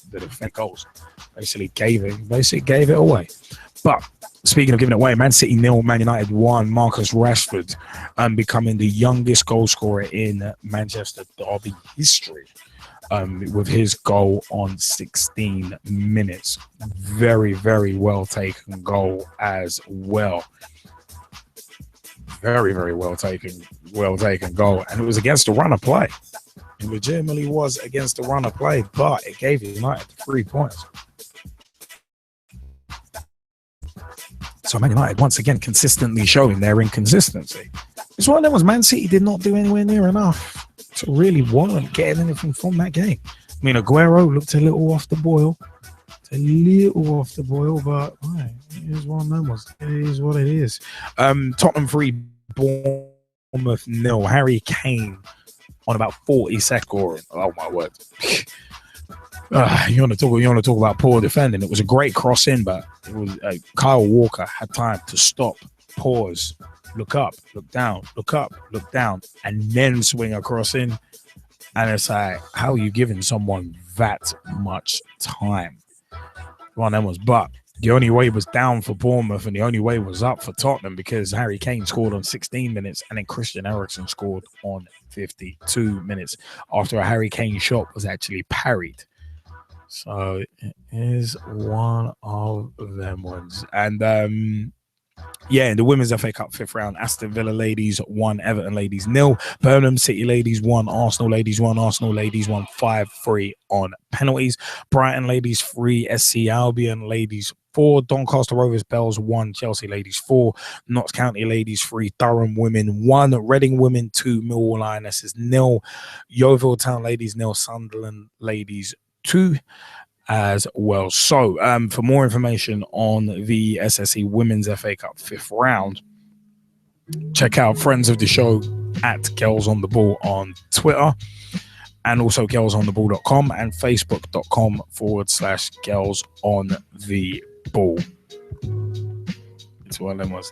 the defense goals. Basically gave it away. But speaking of giving it away, Man City 0, Man United 1. Marcus Rashford becoming the youngest goal scorer in Manchester derby history with his goal on 16 minutes. Very, very well taken goal as well. Very, very well taken goal. And it was against a run of play. It legitimately was against the run of play, but it gave United 3 points. So Man United once again consistently showing their inconsistency. It's one of them was Man City did not do anywhere near enough to really warrant getting anything from that game. I mean, Aguero looked a little off the boil. But right, it is one of them was. It is what it is. Tottenham 3, Bournemouth 0. Harry Kane on about 40 seconds. Oh my word. You want to talk about poor defending. It was a great cross in, but it was Kyle Walker had time to stop, pause, look up, look down, look up, look down, and then swing a cross in. And it's like, how are you giving someone that much time? One of them was, but the only way was down for Bournemouth and the only way was up for Tottenham because Harry Kane scored on 16 minutes and then Christian Eriksen scored on 52 minutes after a Harry Kane shot was actually parried. So it is one of them ones. And in the Women's FA Cup 5th round, Aston Villa ladies 1, Everton ladies 0, Birmingham City ladies 1, Arsenal ladies 1, Arsenal ladies 1, 5-3 on penalties, Brighton ladies 3, SC Albion ladies 4, Doncaster Rovers Bells 1, Chelsea ladies 4, Notts County ladies 3, Durham women 1, Reading women 2, Millwall Lionesses 0, Yeovil Town ladies 0, Sunderland ladies 2 as well. So for more information on the SSE Women's FA Cup 5th round, check out friends of the show at Girls on the Ball on Twitter and also girlsontheball.com and facebook.com/Girls on the Ball. It's one of them was.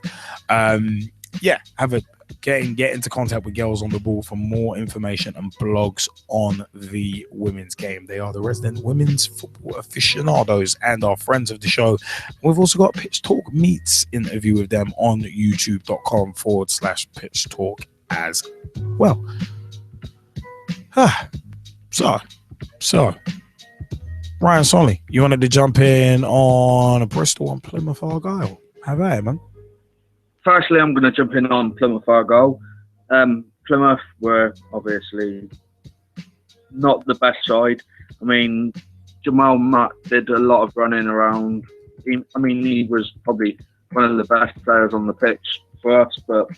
Get into contact with Girls on the Ball for more information and blogs on the women's game. They are the resident women's football aficionados and are friends of the show. We've also got Pitch Talk Meets interview with them on youtube.com/Pitch Talk as well. So Ryan Solly, you wanted to jump in on Bristol and Plymouth Argyle. Have I, man? Firstly, I'm going to jump in on Plymouth Argyle. Plymouth were obviously not the best side. I mean, Jamal Matt did a lot of running around. He was probably one of the best players on the pitch for us, but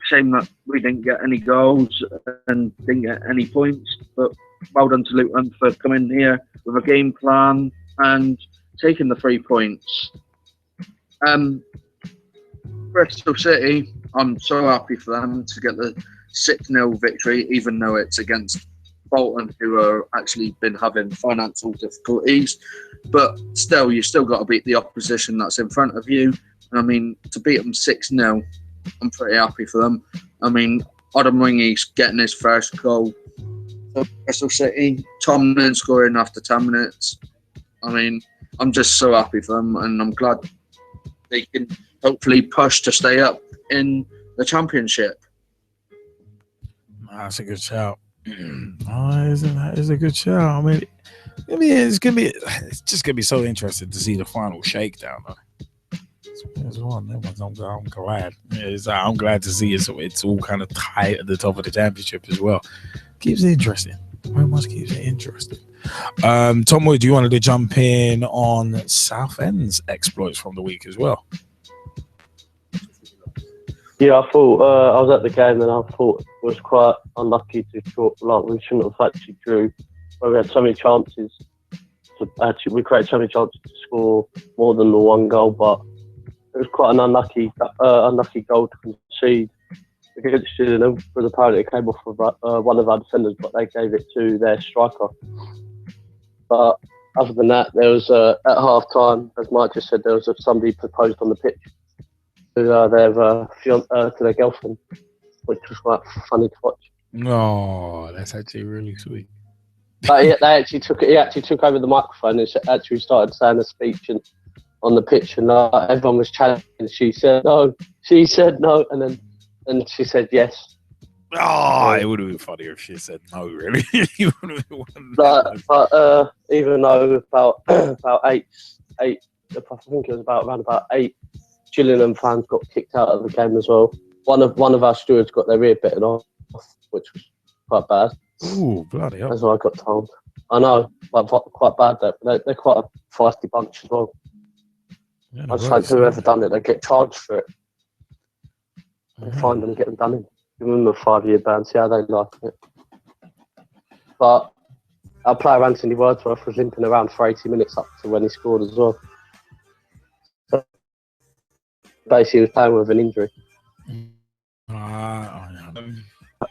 shame that we didn't get any goals and didn't get any points. But well done to Luton for coming here with a game plan and taking the 3 points. Bristol City, I'm so happy for them to get the 6-0 victory, even though it's against Bolton, who are actually been having financial difficulties. But still, you still got to beat the opposition that's in front of you. And I mean, to beat them 6-0, I'm pretty happy for them. I mean, Adam Wingy's getting his first goal for Bristol City. Tomlin scoring after 10 minutes. I mean, I'm just so happy for them, and I'm glad they can hopefully push to stay up in the Championship. That's a good shout. That is a good shout. I mean, it's just gonna be so interesting to see the final shakedown. It's one. I'm glad. I'm glad to see it. So it's all kind of tight at the top of the Championship as well. Keeps it interesting. Very much keeps it interesting. Tom Wood, you wanted to jump in on Southend's exploits from the week as well. Yeah, I thought I was at the game and I thought it was quite unlucky to short. Like we shouldn't have actually drew. But we had so many chances we created so many chances to score more than the one goal, but it was quite an unlucky goal to concede against Gillingham, because apparently it came off of one of our defenders, but they gave it to their striker. But other than that, there was at half time, as Mike just said, there was somebody proposed on the pitch to their girlfriend, which was quite funny to watch. Oh, that's actually really sweet. But he actually took over the microphone and actually started saying a speech on the pitch, and everyone was challenging. She said no, and she said yes. Oh, it would have been funnier if she said no, really. but even though about eight, I think it was around about 8 Gillingham fans got kicked out of the game as well. One of our stewards got their ear bitten off, which was quite bad. Ooh, bloody hell. That's what I got told. I know, but quite bad though. They're quite a feisty bunch as well. Yeah, I just hope whoever done it, they get charged for it. They find them and get them done in. Give them a 5-year ban, see how they like it. But our player Anthony Wordsworth was limping around for 80 minutes up to when he scored as well. So basically, he was playing with an injury.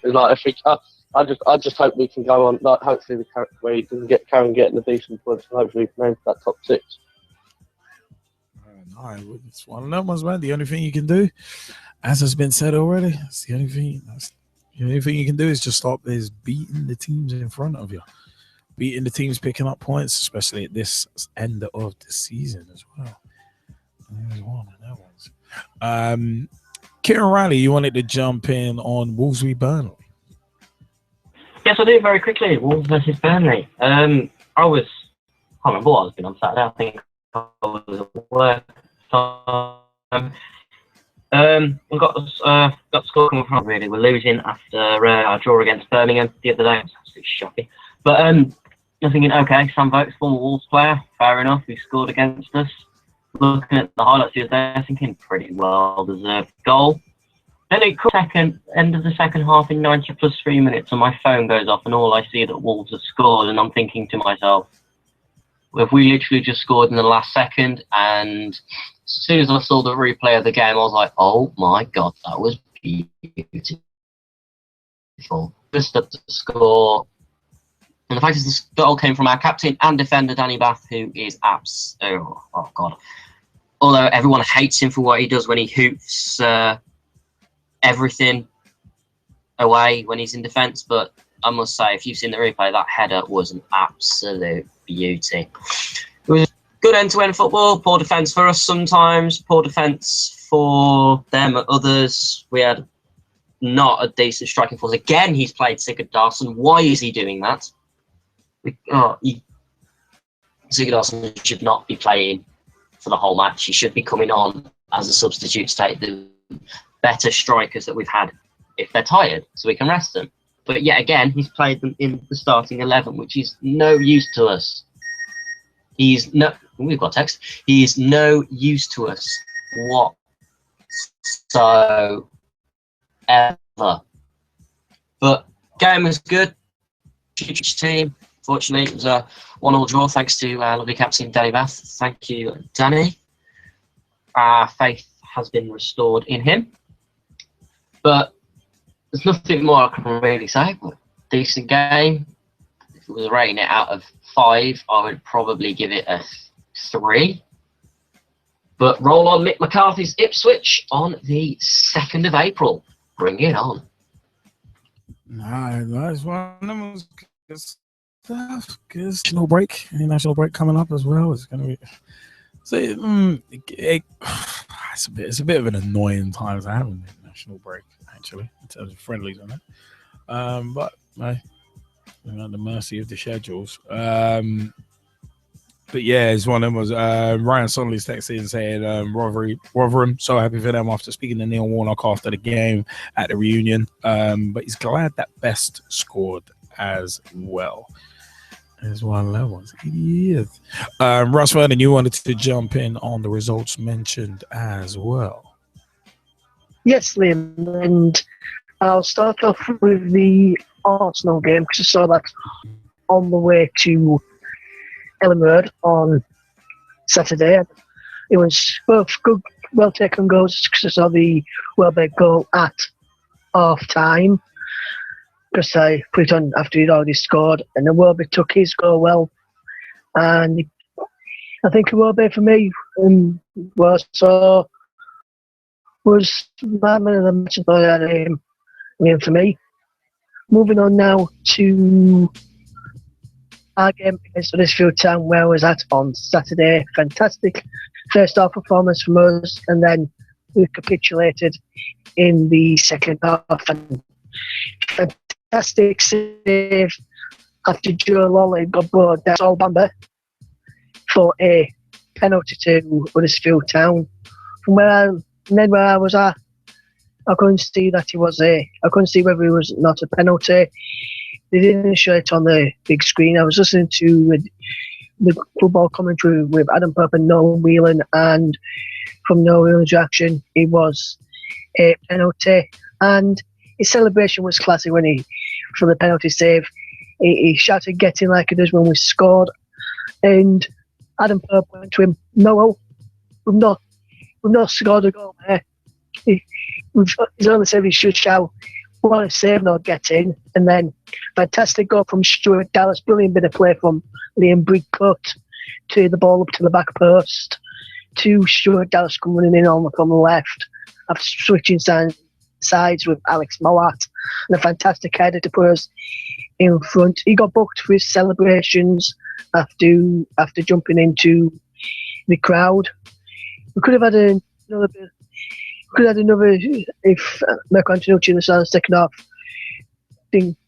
Like I just hope we can go on. Like, hopefully we can carry on getting the decent points, and hopefully we can aim for that top 6. No, it's one of them ones, man. The only thing you can do, as has been said already, it's the only thing you can do is just stop is beating the teams in front of you, beating the teams picking up points, especially at this end of the season as well. There's one of them ones. Kieran Riley, you wanted to jump in on Wolves v Burnley. Yes, I do, very quickly. Wolves versus Burnley. I can't remember what I was doing on Saturday. I think I was at work. We got score coming from, really. We're losing after our draw against Birmingham the other day. It's absolutely shocking. But I'm thinking, okay, Sam Vokes, former Wolves player, fair enough. He scored against us. Looking at the highlights the other day, I'm thinking pretty well deserved goal. Then it comes end of the second half in 90 plus 3 minutes, and my phone goes off, and all I see that Wolves have scored, and I'm thinking to myself, if we literally just scored in the last second, and as soon as I saw the replay of the game, I was like, oh my God, that was beautiful. Just up to score. And the fact is, this goal came from our captain and defender, Danny Bath, who is oh God. Although everyone hates him for what he does when he hoops everything away when he's in defence, but I must say, if you've seen the replay, that header was an absolute beauty. It was good end-to-end football, poor defence for us sometimes, poor defence for them at others. We had not a decent striking force. Again, he's played Sigurd-Dawson. Why is he doing that? Sigurd-Dawson should not be playing for the whole match. He should be coming on as a substitute to take the better strikers that we've had if they're tired, so we can rest them. But yet again, he's played them in the starting 11, which is no use to us. We've got text. He is no use to us whatsoever. But game was good. Huge team. Fortunately, it was a 1-1 draw thanks to lovely captain Danny Bath. Thank you, Danny. Our faith has been restored in him. But there's nothing more I can really say. But decent game. If it was rating it out of 5, I would probably give it a 3. But roll on Mick McCarthy's Ipswich on the 2nd of April. Bring it on. Nice one. Good stuff. Good national break. National break coming up as well. It's going to be. So it's a bit of an annoying time to have a national break, actually, in terms of friendlies on it. But we're at the mercy of the schedules. But yeah, it's one of them was Ryan Sonley's texting saying Rotherham, so happy for them after speaking to Neil Warnock after the game at the reunion. But he's glad that Best scored as well. There's one of those ones. Idiot. Russ Vernon, you wanted to jump in on the results mentioned as well. Yes, Liam, and I'll start off with the Arsenal game because I saw that on the way to Ellen Road on Saturday. It was both good, well taken goals because I saw the Welbeck goal at half time because I put it on after he'd already scored, and then Welbeck took his goal well. And I think Welbeck for me was my man of the match for for me. Moving on now to our game against Huddersfield Town, where I was at on Saturday. Fantastic first half performance from us, and then we capitulated in the second half. And fantastic save after Joe Lawley got brought down Sol Bamba for a penalty to Huddersfield Town. From where I was at, I couldn't see that I couldn't see whether it was not a penalty. They didn't show it on the big screen. I was listening to the football commentary with Adam Pope and Noel Whelan, and from Noel Whelan's reaction, it was a penalty. And his celebration was classy when for the penalty save. He shouted, "Get in," like he does when we scored. And Adam Pope went to him, "Noel, we've not scored a goal there. He's only said he should shout what a save not getting, and then fantastic goal from Stuart Dallas, brilliant bit of play from Liam Brigcut to the ball up to the back post to Stuart Dallas running in on from the left after switching sides with Alex Mowat, and a fantastic header to put us in front. He got booked for his celebrations after jumping into the crowd. We could have had another bit. Could have had another if Marco Antonucci in the second half didn't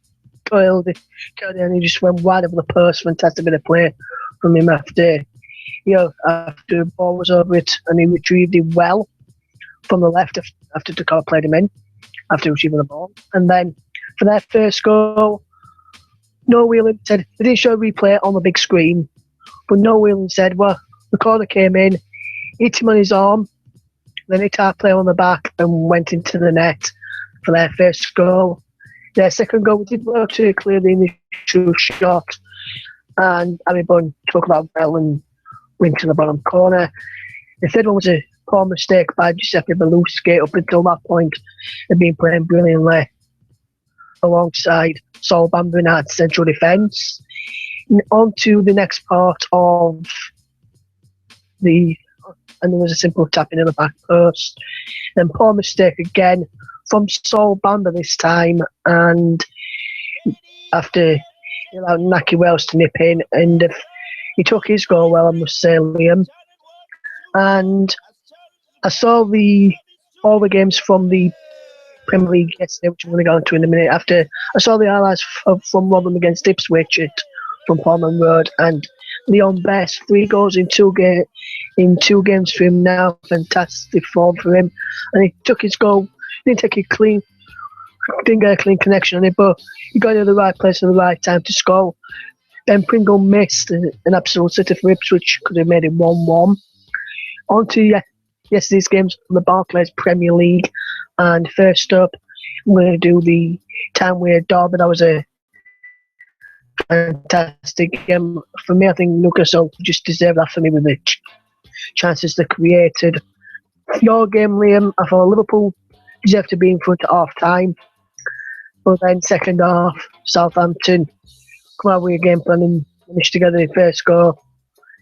coil the and he just went wide over the post. Fantastic bit of play from him after the ball was over it, and he retrieved it well from the left after Dakar played him in after retrieving the ball. And then for their first goal, Noah Whelan said they didn't show a replay on the big screen, but Noah Whelan said, well, the corner came in, hit him on his arm, then hit our player on the back and went into the net for their first goal. Their second goal, we did work to clear the initial shot, and Abby Bunn took that well and went to the bottom corner. The third one was a poor mistake by Giuseppe Beluschi. Up until that point, had been playing brilliantly alongside Saul Bamba in our central defence. On to the next part of and there was a simple tapping in the back post. Then poor mistake again from Saul Bamba this time, and after he allowed Naki Wells to nip in, and he took his goal well, I must say, Liam. And I saw all the games from the Premier League yesterday, which I'm going to go into in a minute. After I saw the highlights from Rotherham against Ipswich from Portman Road, and Leon Best, 3 goals in two games for him now. Fantastic form for him, and he took his goal. Didn't get a clean connection on it, but he got in the right place at the right time to score. Ben Pringle missed an absolute sitter for Ipswich, could have made it 1-1. On to yesterday's games from the Barclays Premier League, and first up, we're going to do the Townway Derby. That was a fantastic game for me. I think Newcastle just deserved that for me with the chances they created. Your game, Liam, I thought Liverpool deserved to be in front at half time, but then second half, Southampton come out with a game plan and managed to get the first goal.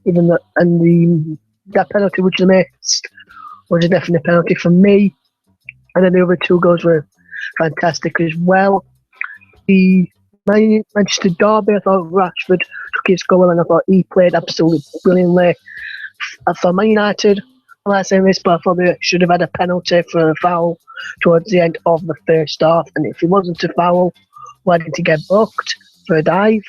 That penalty which they missed was a definite penalty for me, and then the other 2 goals were fantastic as well. The Manchester Derby, I thought Rashford took his goal and I thought he played absolutely brilliantly. For Man United, I'm not saying this, but I thought they should have had a penalty for a foul towards the end of the first half, and if it wasn't a foul, why didn't he get booked for a dive?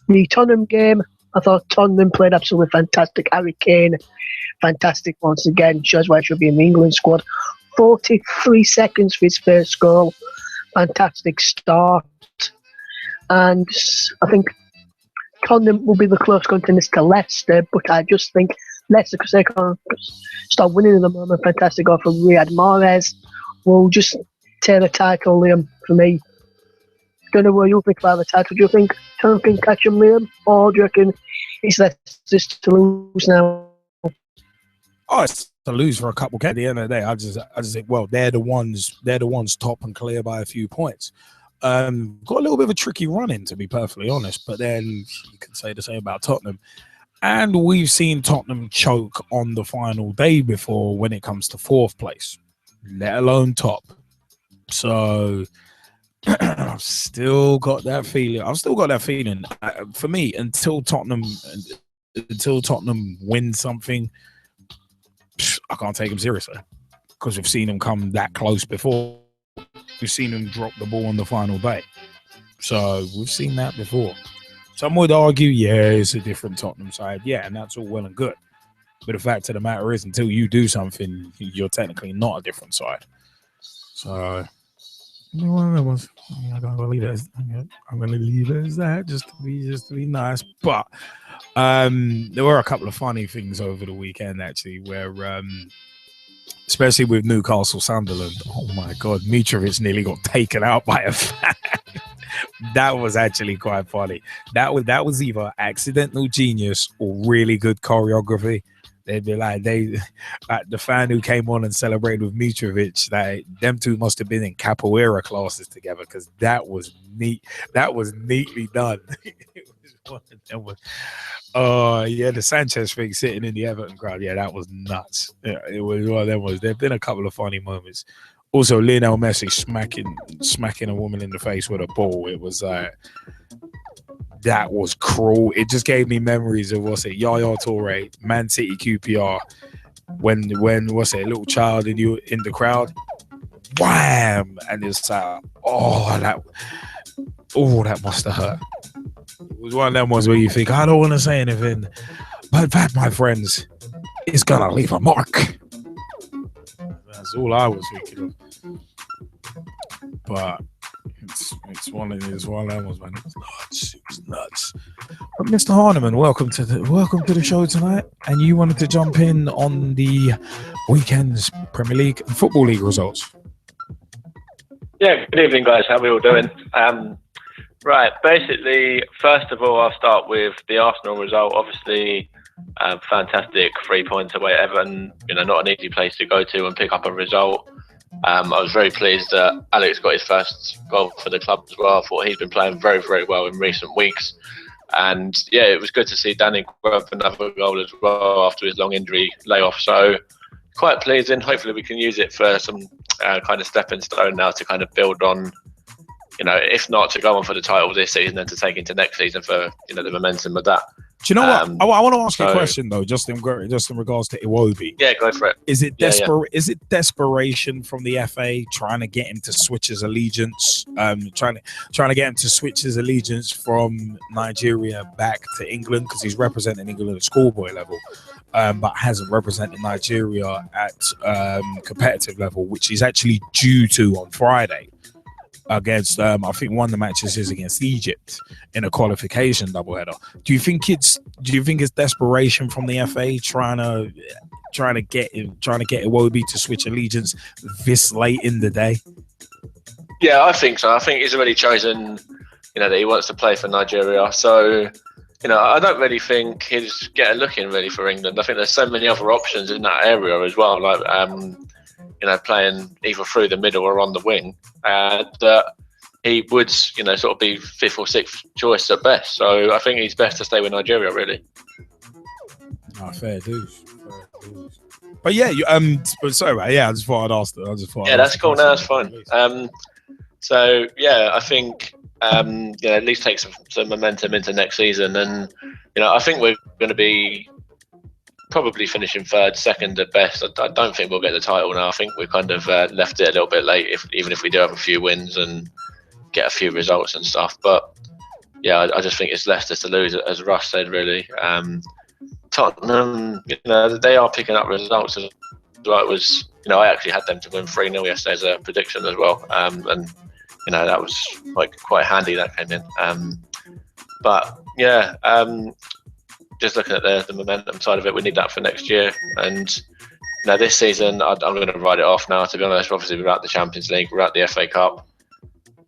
The Tottenham game, I thought Tottenham played absolutely fantastic. Harry Kane, fantastic once again, shows why he should be in the England squad. 43 seconds for his first goal, fantastic start. And I think Tottenham will be the close contenders to Leicester, but I just think Leicester, because they can't start winning at the moment, fantastic goal from Riyad Mahrez, will just tear the title, Liam, for me. Don't know what you think about the title. Do you think Tottenham can catch him, Liam, or do you reckon it's Leicester's to lose now? Oh, it's to lose for a couple. At the end of the day, I just think, well, they're the ones top and clear by a few points. Got a little bit of a tricky run-in, to be perfectly honest, but then you can say the same about Tottenham. And we've seen Tottenham choke on the final day before when it comes to 4th place, let alone top. So I've still got that feeling. For me, until Tottenham win something, I can't take them seriously, because we've seen them come that close before. We've seen them drop the ball on the final day. So we've seen that before. Some would argue, yeah, it's a different Tottenham side. Yeah, and that's all well and good. But the fact of the matter is, until you do something, you're technically not a different side. So I'm going to leave it as that, just to be nice. But there were a couple of funny things over the weekend, actually, where especially with Newcastle Sunderland. Oh my God, Mitrovic nearly got taken out by a fan. That was actually quite funny. That was either accidental genius or really good choreography. They'd be like the fan who came on and celebrated with Mitrovic. Like them two must have been in capoeira classes together because that was neat. That was neatly done. The Sanchez thing sitting in the Everton crowd. Yeah, that was nuts. Yeah, it was one of them. There've been a couple of funny moments. Also, Lionel Messi smacking a woman in the face with a ball. It was that was cruel. It just gave me memories of Yaya Toure, Man City QPR, when a little child in the crowd, wham, and it's like, that must have hurt. It was one of them ones where you think, I don't want to say anything, but that, my friends, is gonna leave a mark. That's all I was thinking of. But it's one of them ones, man. It was nuts. But Mr. Harniman, welcome to the show tonight. And you wanted to jump in on the weekend's Premier League and Football League results. Yeah, good evening, guys. How are we all doing? Right, basically, first of all, I'll start with the Arsenal result. Obviously, fantastic 3 points away at Everton. Not an easy place to go to and pick up a result. I was very pleased that Alex got his first goal for the club as well. I thought he's been playing very, very well in recent weeks. And yeah, it was good to see Danny grab another goal as well after his long injury layoff. So quite pleasing. Hopefully we can use it for some kind of stepping stone now to kind of build on, if not to go on for the title this season and to take into next season for, the momentum of that. Do you know what? I want to ask you a question though, just in regards to Iwobi. Yeah, go for it. Is it Is it desperation from the FA trying to get him to switch his allegiance? Trying to get him to switch his allegiance from Nigeria back to England because he's representing England at schoolboy level, but hasn't represented Nigeria at competitive level, which he's actually due to on Friday. Against, I think one of the matches is against Egypt in a qualification doubleheader. Do you think it's desperation from the FA trying to get Iwobi to switch allegiance this late in the day? Yeah, I think so. I think he's already chosen, that he wants to play for Nigeria. So, I don't really think he's getting looking really for England. I think there's so many other options in that area as well, like playing either through the middle or on the wing, that he would, sort of be fifth or sixth choice at best. So I think he's best to stay with Nigeria, really. Fair dues. But yeah, but sorry, right? Yeah, I just thought I'd ask. That's cool. No, that's fine. So yeah, I think at least take some momentum into next season, and I think we're going to be probably finishing third, second at best. I don't think we'll get the title now. I think we kind of left it a little bit late, even if we do have a few wins and get a few results and stuff. But yeah, I just think it's Leicester to lose, as Russ said, really. Tottenham, they are picking up results as well. It was, I actually had them to win 3-0 yesterday as a prediction as well. And that was quite handy that came in. But yeah, just looking at the momentum side of it, we need that for next year. And this season, I'm going to write it off now, to be honest. Obviously, we're at the Champions League, we're at the FA Cup.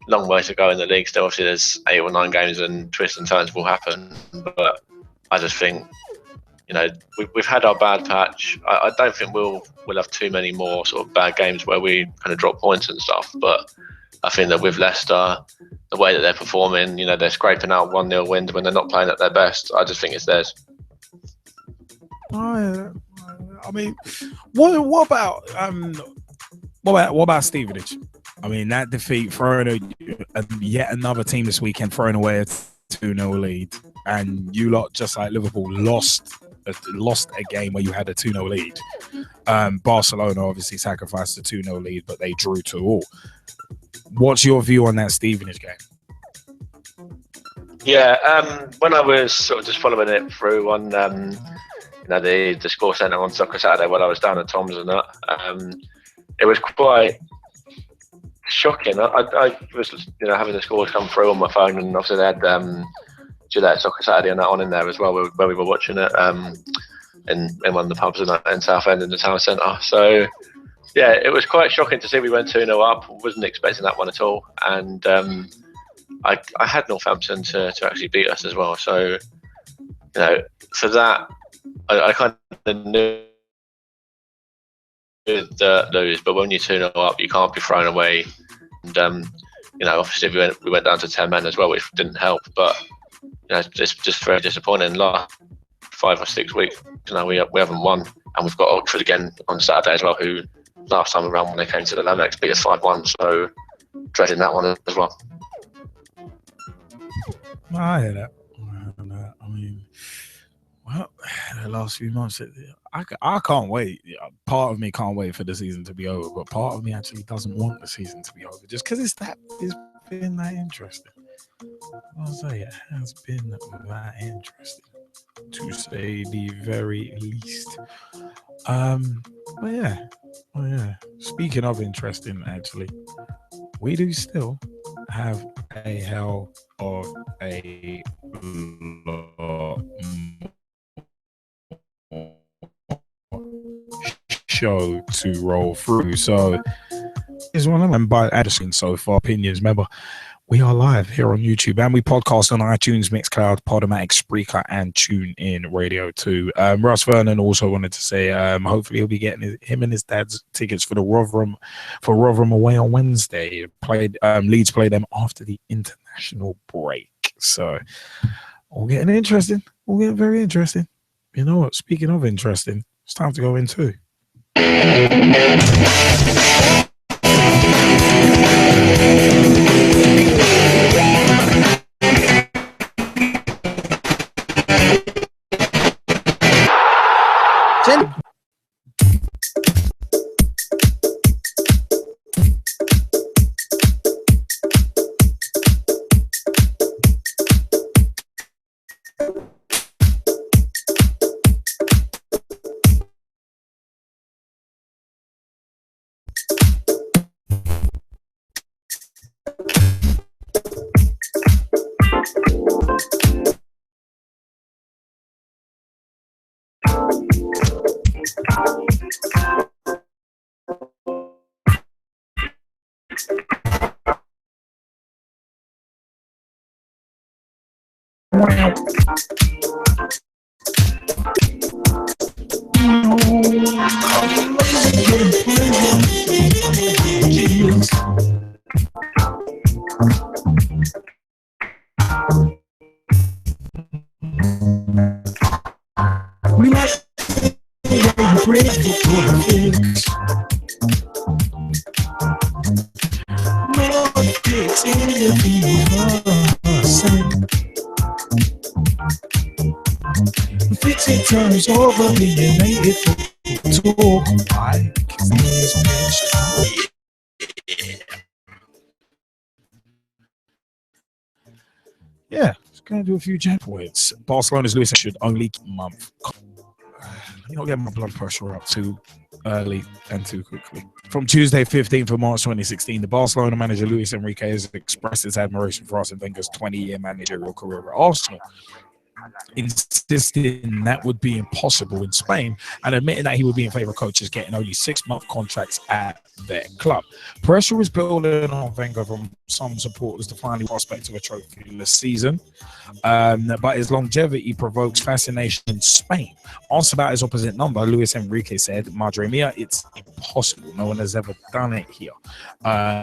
Long way to go in the league still. Obviously, there's 8 or 9 games and twists and turns will happen. But I just think, we've had our bad patch. I don't think we'll have too many more sort of bad games where we kind of drop points and stuff. But I think that with Leicester, the way that they're performing, they're scraping out 1-0 wins when they're not playing at their best. I just think it's theirs. I mean, what about Stevenage? I mean, that defeat, throwing yet another team this weekend, throwing away a 2-0 lead, and you lot, just like Liverpool, lost a game where you had a 2-0 lead. Barcelona obviously sacrificed a 2-0 lead, but they drew 2-2. What's your view on that Stevenage game? Yeah, when I was sort of just following it through on the score centre on Soccer Saturday while I was down at Tom's and that, it was quite shocking. I was having the scores come through on my phone, and obviously they had Gillette Soccer Saturday and that on in there as well, where we were watching it in one of the pubs in Southend in the town centre. So yeah, it was quite shocking to see we went 2-0 up. Wasn't expecting that one at all, and I had Northampton to actually beat us as well. So for that, I kind knew lose, but when you're 2-0 up, you can't be thrown away. And obviously we went down to 10 men as well, which didn't help. But it's just very disappointing. Last 5 or 6 weeks, we haven't won, and we've got Oxford again on Saturday as well, who last time around when they came to the Lamex beat us 5-1. So dreading that one as well. I hear that. I mean, well, the last few months, I can't wait. Part of me can't wait for the season to be over, but part of me actually doesn't want the season to be over, just because it's been that interesting. I'll say it has been that interesting, to say the very least. But yeah. Speaking of interesting, actually, we do still have a hell of a lot show to roll through. So here's one of them by Addison so far. Opinions. Remember, we are live here on YouTube and we podcast on iTunes, Mixcloud, Podomatic, Spreaker, and TuneIn Radio too. Russ Vernon also wanted to say hopefully he'll be getting him and his dad's tickets for Rotherham away on Wednesday. Leeds play them after the international break. So we'll get interesting. We'll get very interesting. You know what? Speaking of interesting, it's time to go in too. Turns over being made for talk. Yeah, just going to do a few jab points. Barcelona's Luis should only keep a month. You don't get my blood pressure up too early and too quickly. From Tuesday, 15th of March 2016, the Barcelona manager Luis Enrique has expressed his admiration for Arsene Wenger's 20-year managerial career at Arsenal, insisting that would be impossible in Spain and admitting that he would be in favour of coaches getting only 6-month contracts at their club. Pressure is building on Wenger from some supporters to finally prospect of a trophyless season, but his longevity provokes fascination in Spain. Asked about his opposite number, Luis Enrique said, "Madre mia, it's impossible. No one has ever done it here.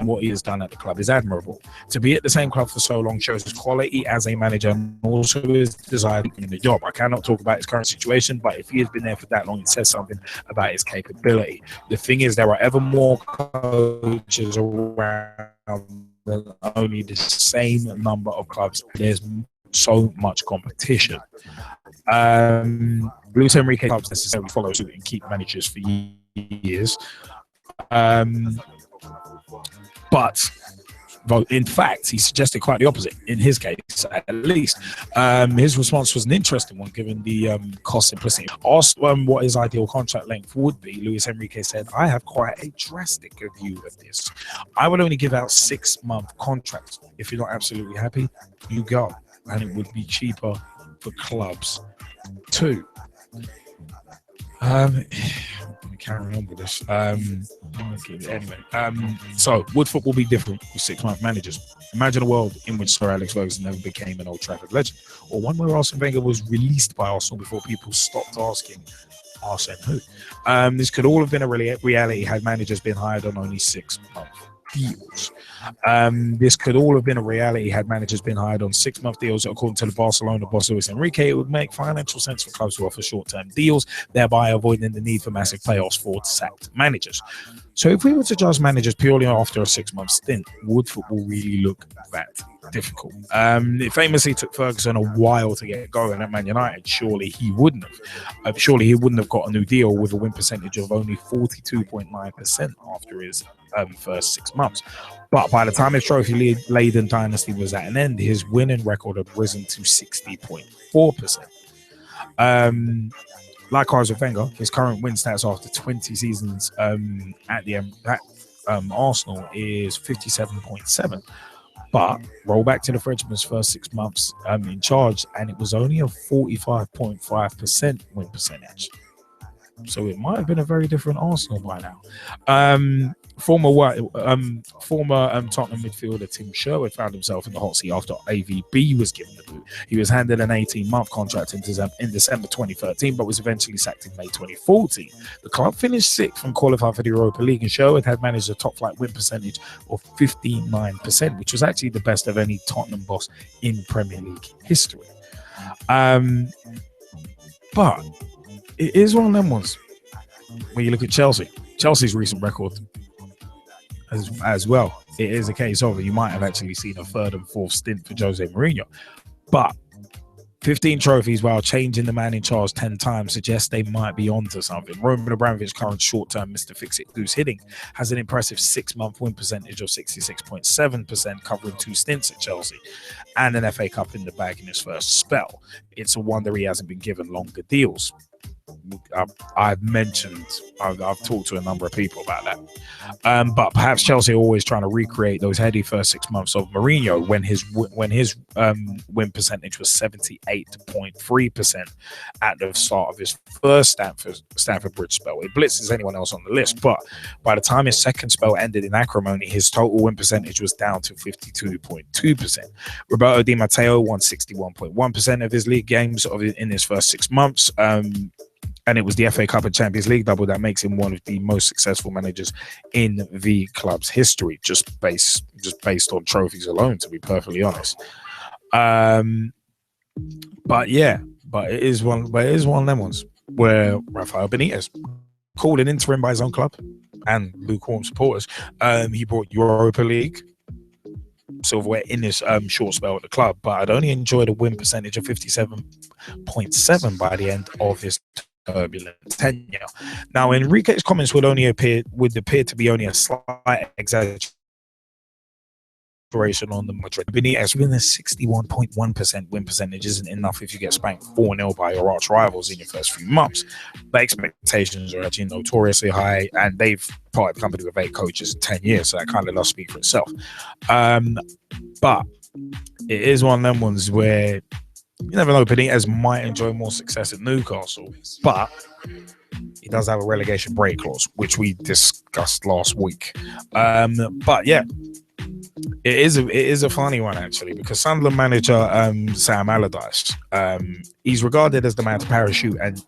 What he has done at the club is admirable. To be at the same club for so long shows his quality as a manager and also his desire in the job. I cannot talk about his current situation, but if he has been there for that long, it says something about his capability. The thing is, there are ever more coaches around than only the same number of clubs. There's so much competition. Luis Enrique clubs necessarily follow suit and keep managers for years. But in fact, he suggested quite the opposite in his case, at least. His response was an interesting one, given the cost simplicity. Asked what his ideal contract length would be, Luis Enrique said, "I have quite a drastic view of this. I would only give out 6-month contracts. If you're not absolutely happy, you go. And it would be cheaper for clubs too." I can't remember this. Anyway, so would football be different with 6-month managers? Imagine a world in which Sir Alex Ferguson never became an Old Trafford legend, or one where Arsene Wenger was released by Arsenal before people stopped asking, Arsene who? This could all have been a reality had managers been hired on only 6-month deals. This could all have been a reality had managers been hired on 6-month deals. According to the Barcelona boss Luis Enrique, it would make financial sense for clubs to offer short-term deals, thereby avoiding the need for massive playoffs for sacked managers. So if we were to judge managers purely after a 6-month stint, would football really look that difficult? It famously took Ferguson a while to get going at Man United. Surely he wouldn't have got a new deal with a win percentage of only 42.9% after his first 6 months. But by the time his trophy-laden dynasty was at an end, his winning record had risen to 60.4%. Likewise with Wenger, his current win stats after 20 seasons at Arsenal is 57.7. But roll back to the Frenchman's first 6 months in charge, and it was only a 45.5% win percentage. So it might have been a very different Arsenal by now. Former Tottenham midfielder Tim Sherwood found himself in the hot seat after AVB was given the boot. He was handed an 18-month contract in December 2013, but was eventually sacked in May 2014. The club finished 6th and qualified for the Europa League, and Sherwood had managed a top-flight win percentage of 59%, which was actually the best of any Tottenham boss in Premier League history. But it is one of them ones when you look at Chelsea's recent record as well. It is a case of you might have actually seen a third and fourth stint for Jose Mourinho, but 15 trophies while changing the man in charge 10 times suggests they might be onto something. Roman Abramovich's current short-term Mr. Fix-It Goose Hitting has an impressive 6-month win percentage of 66.7%, covering 2 stints at Chelsea, and an FA Cup in the bag in his first spell. It's a wonder he hasn't been given longer deals. I've talked to a number of people about that. But perhaps Chelsea are always trying to recreate those heady first 6 months of Mourinho when his win percentage was 78.3% at the start of his first Stamford Bridge spell. It blitzes anyone else on the list, but by the time his second spell ended in acrimony, his total win percentage was down to 52.2%. Roberto Di Matteo won 61.1% of his league games in his first 6 months. And it was the FA Cup and Champions League double that makes him one of the most successful managers in the club's history, just based on trophies alone, to be perfectly honest. But it is one of them ones where Rafael Benitez, called an interim by his own club and lukewarm supporters, he brought Europa League silverware in this short spell at the club, but I'd only enjoyed a win percentage of 57.7 by the end of his turbulent tenure. Now, Enrique's comments would appear to be only a slight exaggeration on the Madrid. Benitez with a 61.1% win percentage isn't enough if you get spanked 4-0 by your arch rivals in your first few months. The expectations are actually notoriously high, and they've parted the company with 8 coaches in 10 years, so that kind of does speak for itself. But it is one of them ones where you never know. Benitez might enjoy more success at Newcastle, but he does have a relegation break clause, which we discussed last week. But yeah, it is a funny one actually, because Sunderland manager Sam Allardyce, he's regarded as the man to parachute and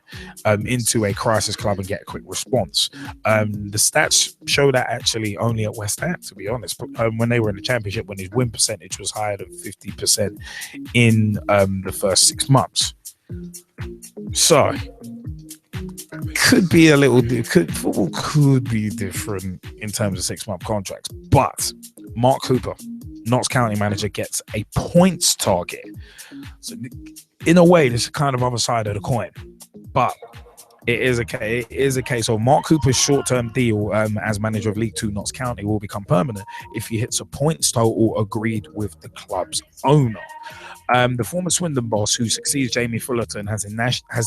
into a crisis club and get a quick response. The stats show that actually only at West Ham, to be honest. When they were in the Championship, when his win percentage was higher than 50% in the first 6 months. So football could be different in terms of 6-month contracts, but Mark Cooper, Notts County manager, gets a points target. So in a way, this is kind of other side of the coin, but it is a case of Mark Cooper's short-term deal as manager of League 2 Notts County will become permanent if he hits a points total agreed with the club's owner. The former Swindon boss, who succeeds Jamie Fullerton, has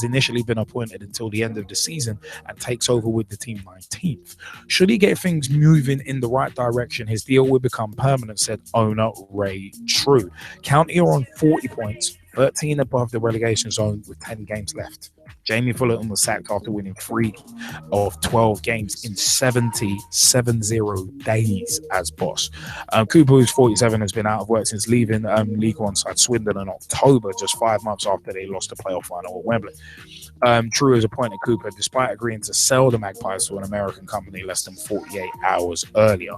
initially been appointed until the end of the season and takes over with the team 19th. Should he get things moving in the right direction, his deal will become permanent, said owner Ray True. County are on 40 points, 13 above the relegation zone with 10 games left. Jamie Fullerton was sacked after winning 3 of 12 games in 70 days as boss. Cooper, who's 47, has been out of work since leaving League One side Swindon in October, just 5 months after they lost the playoff final at Wembley. True has appointed Cooper despite agreeing to sell the Magpies to an American company less than 48 hours earlier.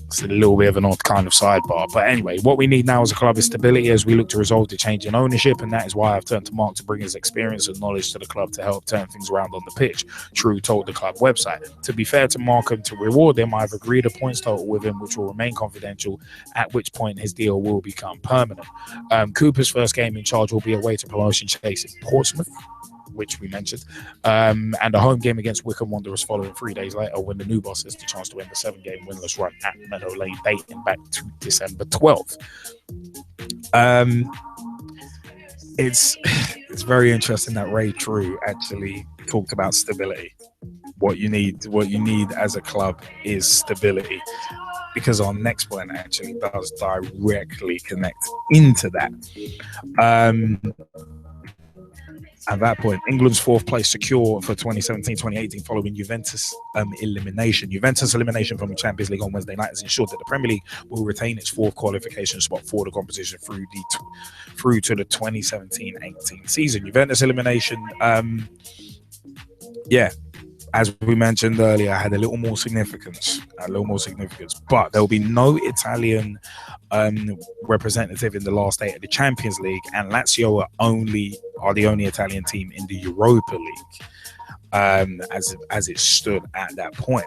It's a little bit of an odd kind of sidebar. But anyway, what we need now as a club is stability as we look to resolve the change in ownership, and that is why I've turned to Mark to bring his experience and knowledge to the club to help turn things around on the pitch, True told the club website. To be fair to Mark and to reward him, I've agreed a points total with him which will remain confidential, at which point his deal will become permanent. Cooper's first game in charge will be away to promotion chase in Portsmouth, which we mentioned, and a home game against Wycombe Wanderers following 3 days later when the new boss has the chance to win the 7-game winless run at Meadow Lane, dating back to December 12th. It's very interesting that Ray True actually talked about stability. What you need as a club is stability, because our next point actually does directly connect into that. At that point, England's 4th place secure for 2017-2018 following Juventus elimination. Juventus elimination from the Champions League on Wednesday night has ensured that the Premier League will retain its 4th qualification spot for the competition through to the 2017-18 season. Juventus elimination, as we mentioned earlier, had a little more significance, but there will be no Italian representative in the last 8 of the Champions League, and Lazio are the only Italian team in the Europa League, as it stood at that point.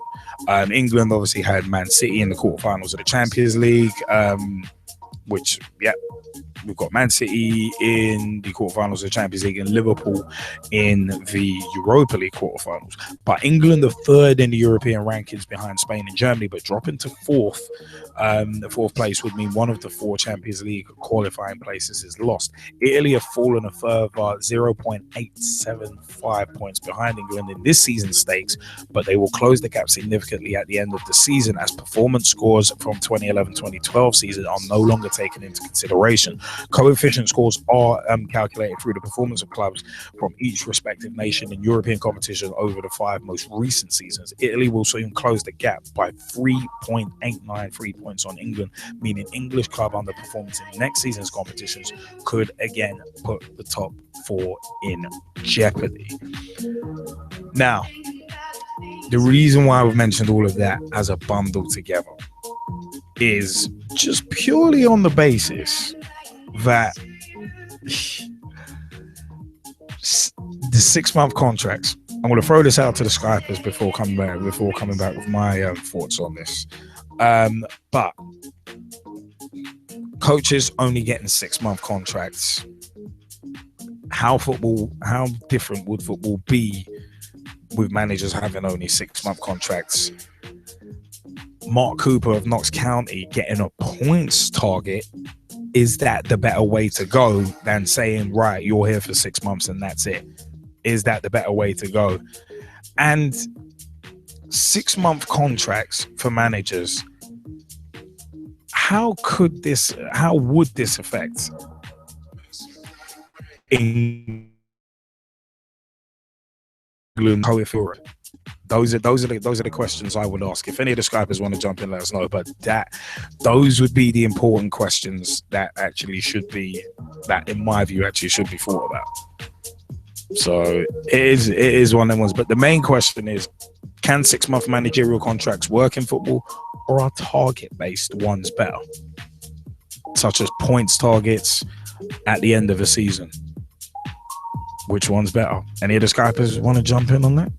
England obviously had Man City in the quarterfinals of the Champions League, we've got Man City in the quarterfinals of the Champions League and Liverpool in the Europa League quarterfinals. But England are 3rd in the European rankings behind Spain and Germany, but dropping to 4th. The 4th place would mean one of the 4 Champions League qualifying places is lost. Italy have fallen a further 0.875 points behind England in this season's stakes, but they will close the gap significantly at the end of the season as performance scores from 2011-2012 season are no longer taken into consideration. Coefficient scores are calculated through the performance of clubs from each respective nation in European competition over the 5 most recent seasons. Italy will soon close the gap by 3.893 points on England, meaning English club underperformance in next season's competitions could again put the top 4 in jeopardy. Now, the reason why we've mentioned all of that as a bundle together is just purely on the basis that the 6-month contracts. I'm going to throw this out to the Skypers before coming back with my thoughts on this. But coaches only getting 6-month contracts. How different would football be with managers having only 6-month contracts? Mark Cooper of Notts County getting a points target, is that the better way to go than saying, right, you're here for 6 months and that's it? Is that the better way to go? And 6-month contracts for managers, how would this affect England? Those are the questions I would ask. If any of the Skypers want to jump in, let us know. But those would be the important questions that in my view actually should be thought about. So it is one of them ones. But the main question is, can 6-month managerial contracts work in football, or are target-based ones better? Such as points targets at the end of a season. Which one's better? Any of the Skypers want to jump in on that?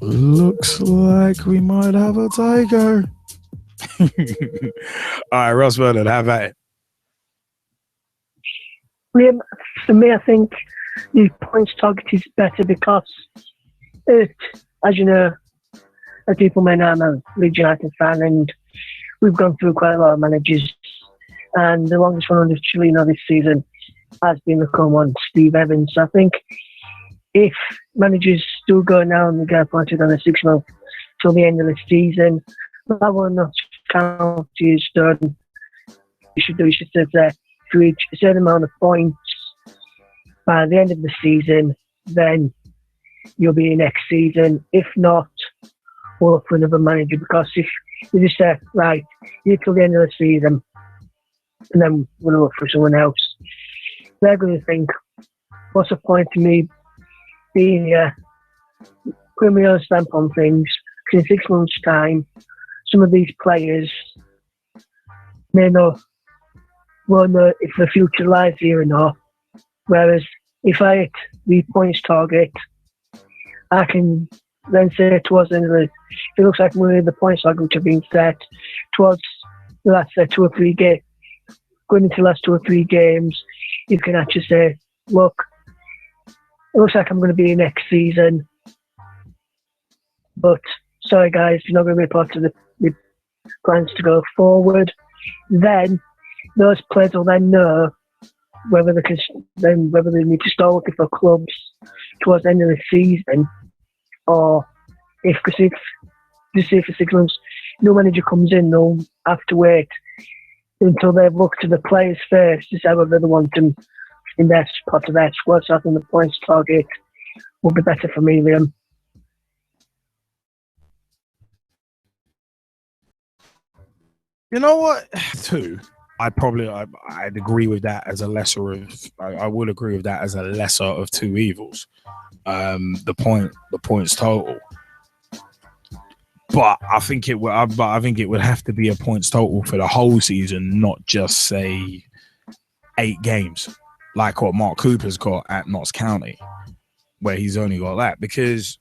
Looks like we might have a tiger. All right, Russ Vernon, have at it. Liam, for me, I think the points target is better because as you know, as people may know, I'm a Leeds United fan, and we've gone through quite a lot of managers, and the longest one under Chilino this season has been the current one, Steve Evans. So I think if managers still go now and they get appointed on a 6-month till the end of the season, that will not county is done, you should sit there to reach a certain amount of points by the end of the season, then you'll be in next season. If not, we'll look for another manager, because if you just say, right, you till the end of the season, and then we'll look for someone else, they're going to think, what's the point of me being here, putting my own stamp on things, because in 6 months' time, some of these players won't know if the future lies here or not. Whereas if I hit the points target, I can then say towards the end of it looks like one of the points target which have been set towards the last 2 or 3 games. Going into the last 2 or 3 games, you can actually say, look, it looks like I'm going to be in next season, but sorry guys, you're not going to be part of the plans to go forward. Then those players will then know whether they need to start looking for clubs towards the end of the season, or if for 6 months no manager comes in, they'll have to wait until they've looked to the players first to decide whether they want them in their part of their squad. So I think the points target will be better for me, Liam. You know what? Too, I'd agree with that as a lesser of. I would agree with that as a lesser of 2 evils. The points total. But I think it would have to be a points total for the whole season, not just say 8 games, like what Mark Cooper's got at Notts County, where he's only got that. Because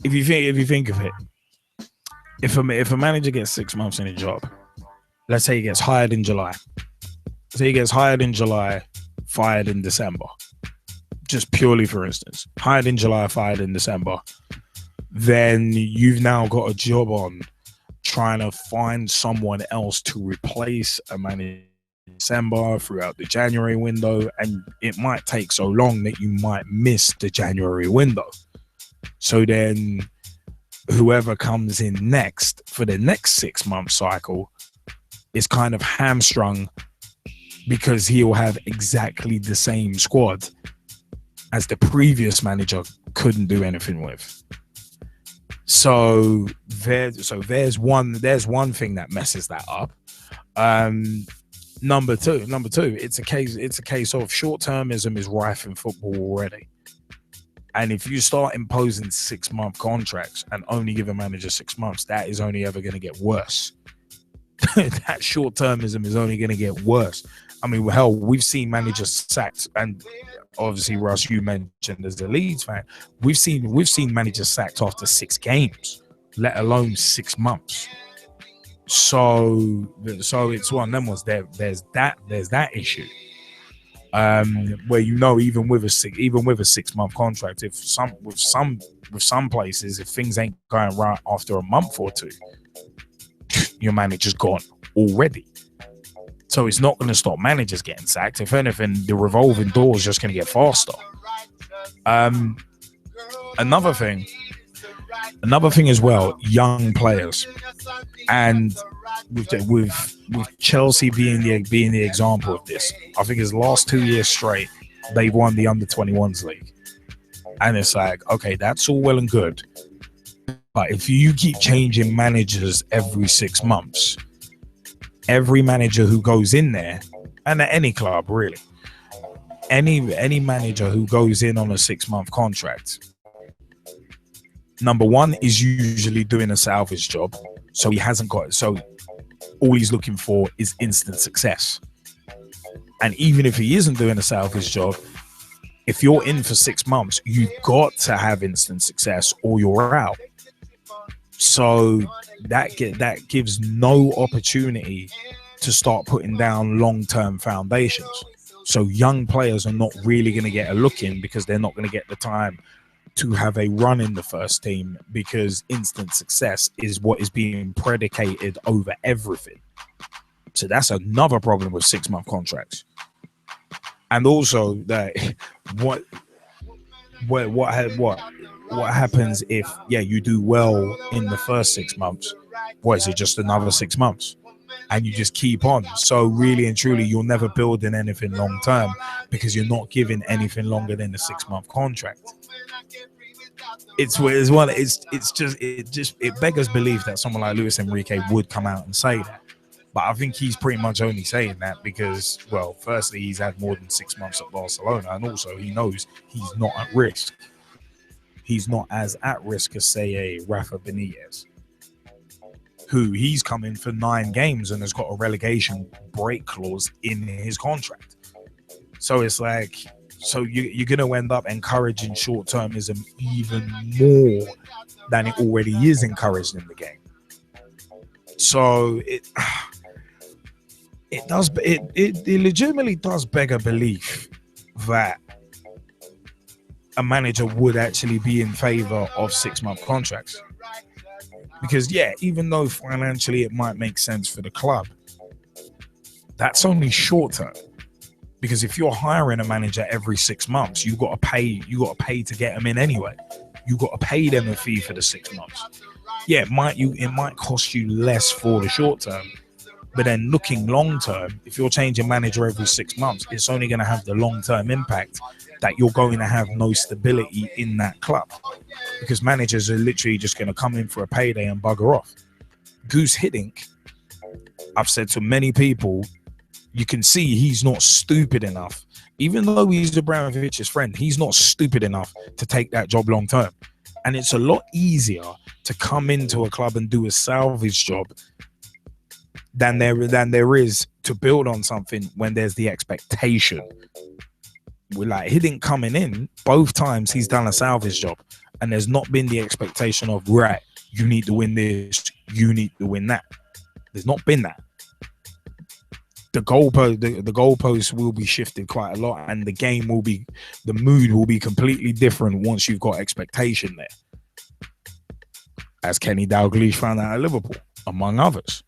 if you think of it, if a manager gets 6 months in a job, let's say he gets hired in July. Say he gets hired in July, fired in December. Just purely for instance, hired in July, fired in December. Then you've now got a job on trying to find someone else to replace a manager in December throughout the January window, and it might take so long that you might miss the January window. So then whoever comes in next for the next 6 month cycle is kind of hamstrung, because he'll have exactly the same squad as the previous manager couldn't do anything with. So there's one thing that messes that up. Number two, it's a case of short-termism is rife in football already. And if you start imposing 6 month contracts and only give a manager 6 months, that is only ever going to get worse. That short-termism is only going to get worse. I mean, hell, we've seen managers sacked, and obviously, Russ, you mentioned as a Leeds fan, we've seen managers sacked after 6 games, let alone 6 months. So it's one of them ones. There's that issue. Where even with a 6 month contract, if some places, if things ain't going right after a month or 2, your manager's gone already. So it's not going to stop managers getting sacked. If anything, the revolving door is just going to get faster. Another thing as well, young players, and with Chelsea being the example of this. I think his last 2 years straight, they've won the under-21s league, and it's like, okay, that's all well and good, but if you keep changing managers every 6 months, every manager who goes in there, and at any club really, any manager who goes in on a 6 month contract, number one, is usually doing a salvage job. So all he's looking for is instant success. And even if he isn't doing a salvage job, if you're in for 6 months, you've got to have instant success or you're out. So that gives no opportunity to start putting down long-term foundations. So young players are not really going to get a look in, because they're not going to get the time to have a run in the first team, because instant success is what is being predicated over everything. So that's another problem with 6 month contracts. And also that what happens if you do well in the first 6 months? What is it, just another 6 months? And you just keep on. So really and truly, you'll never build in anything long term because you're not giving anything longer than a 6-month contract. It beggars belief that someone like Luis Enrique would come out and say that. But I think he's pretty much only saying that because, well, firstly, he's had more than 6 months at Barcelona, and also he knows he's not at risk. He's not as at risk as, say, a Rafa Benitez, who he's come in for 9 games and has got a relegation break clause in his contract. So it's like, you're going to end up encouraging short-termism even more than it already is encouraged in the game. So it legitimately does beg a belief that a manager would actually be in favor of 6-month contracts. Because even though financially it might make sense for the club, that's only short term. Because if you're hiring a manager every 6 months, you got to pay to get them in anyway. You got to pay them a fee for the 6 months. It might cost you less for the short term, but then looking long term, if you're changing manager every 6 months, it's only going to have the long term impact that you're going to have no stability in that club, because managers are literally just going to come in for a payday and bugger off. Goose Hiddink, I've said to many people, you can see he's not stupid enough. Even though he's Abramovich's friend, he's not stupid enough to take that job long term. And it's a lot easier to come into a club and do a salvage job than there is to build on something when there's the expectation. We're like Hiddink coming in, both times he's done a salvage job, and there's not been the expectation of, right, you need to win this, you need to win that. There's not been that. The goalposts will be shifted quite a lot, and the mood will be completely different once you've got expectation there. As Kenny Dalglish found out at Liverpool, among others.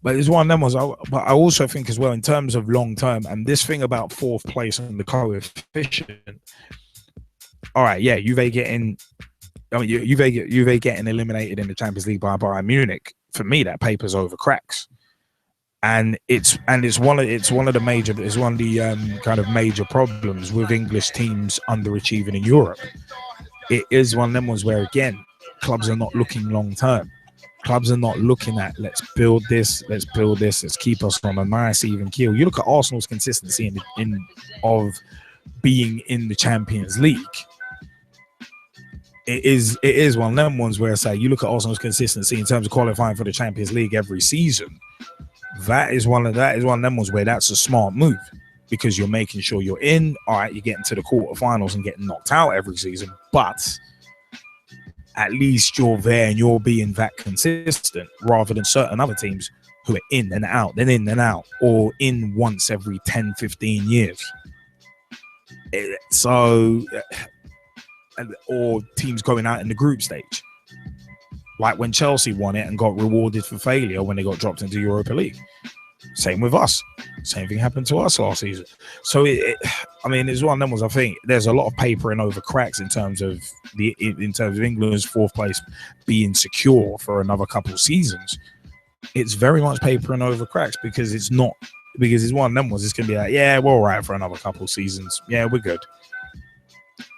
But it's one of them ones. But I also think as well, in terms of long term, and this thing about 4th place and the coefficient. All right, Juve getting eliminated in the Champions League by Bayern Munich. For me, that paper's over cracks. And it's one of the kind of major problems with English teams underachieving in Europe. It is one of them ones where, again, clubs are not looking long term. Clubs are not looking at, let's build this, let's keep us on a nice even keel. You look at Arsenal's consistency of being in the Champions League. It is one of them ones where, say, you look at Arsenal's consistency in terms of qualifying for the Champions League every season. That is one of them ones where that's a smart move, because you're making sure you're in. All right, you're getting to the quarterfinals and getting knocked out every season, but at least you're there and you're being that consistent, rather than certain other teams who are in and out, then in and out, or in once every 10, 15 years. Or teams going out in the group stage. Like when Chelsea won it and got rewarded for failure when they got dropped into Europa League. Same with us. Same thing happened to us last season. So it's one of them ones. I think there's a lot of papering over cracks in terms of England's 4th place being secure for another couple of seasons. It's very much papering over cracks because it's one of them ones. It's gonna be like, yeah, we're all right for another couple of seasons. Yeah, we're good.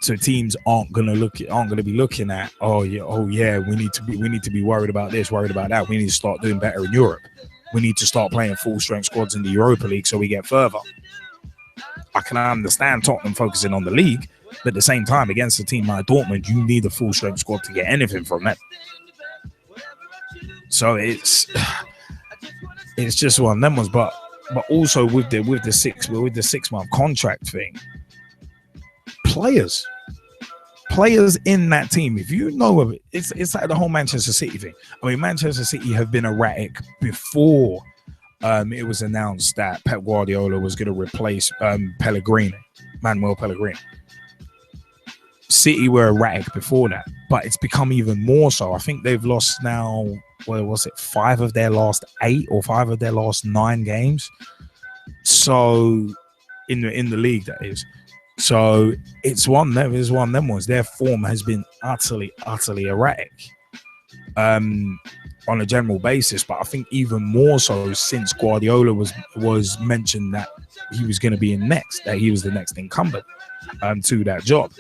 So teams aren't gonna be looking at, we need to be worried about this, worried about that. We need to start doing better in Europe. We need to start playing full strength squads in the Europa League so we get further. I can understand Tottenham focusing on the league, but at the same time, against a team like Dortmund, you need a full strength squad to get anything from them. So it's just one of them ones. But also with the 6-month contract thing. Players in that team, if you know of it, it's like the whole Manchester City thing. I mean, Manchester City have been erratic before it was announced that Pep Guardiola was going to replace Manuel Pellegrini. City were erratic before that, but it's become even more so. I think they've lost now, 5 of their last 8 or 5 of their last 9 games. So in the league, that is. So it's one of them ones. Their form has been utterly erratic on a general basis. But I think even more so since Guardiola was mentioned that he was going to be in next, that he was the next incumbent to that job.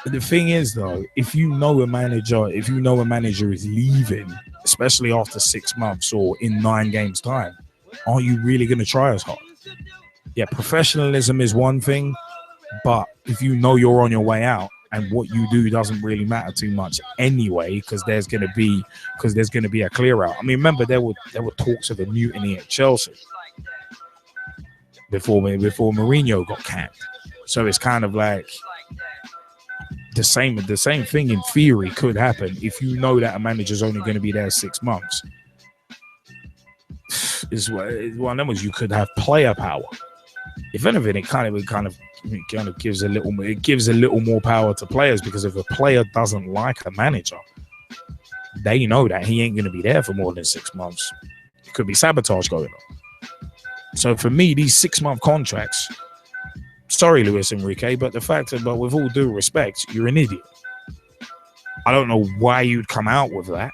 But the thing is, though, if you know a manager is leaving, especially after 6 months or in 9 games time, are you really going to try as hard? Yeah, professionalism is one thing, but if you know you're on your way out and what you do doesn't really matter too much anyway, because there's going to be a clear out. I mean, remember there were talks of a mutiny at Chelsea before Mourinho got canned. So it's kind of like the same thing in theory could happen if you know that a manager's only going to be there 6 months. Is one of them was you could have player power. If anything, it kind of gives a little more power to players, because if a player doesn't like a manager, they know that he ain't going to be there for more than 6 months. It could be sabotage going on. So for me, these 6-month contracts, sorry, Luis Enrique, but but with all due respect, you're an idiot. I don't know why you'd come out with that,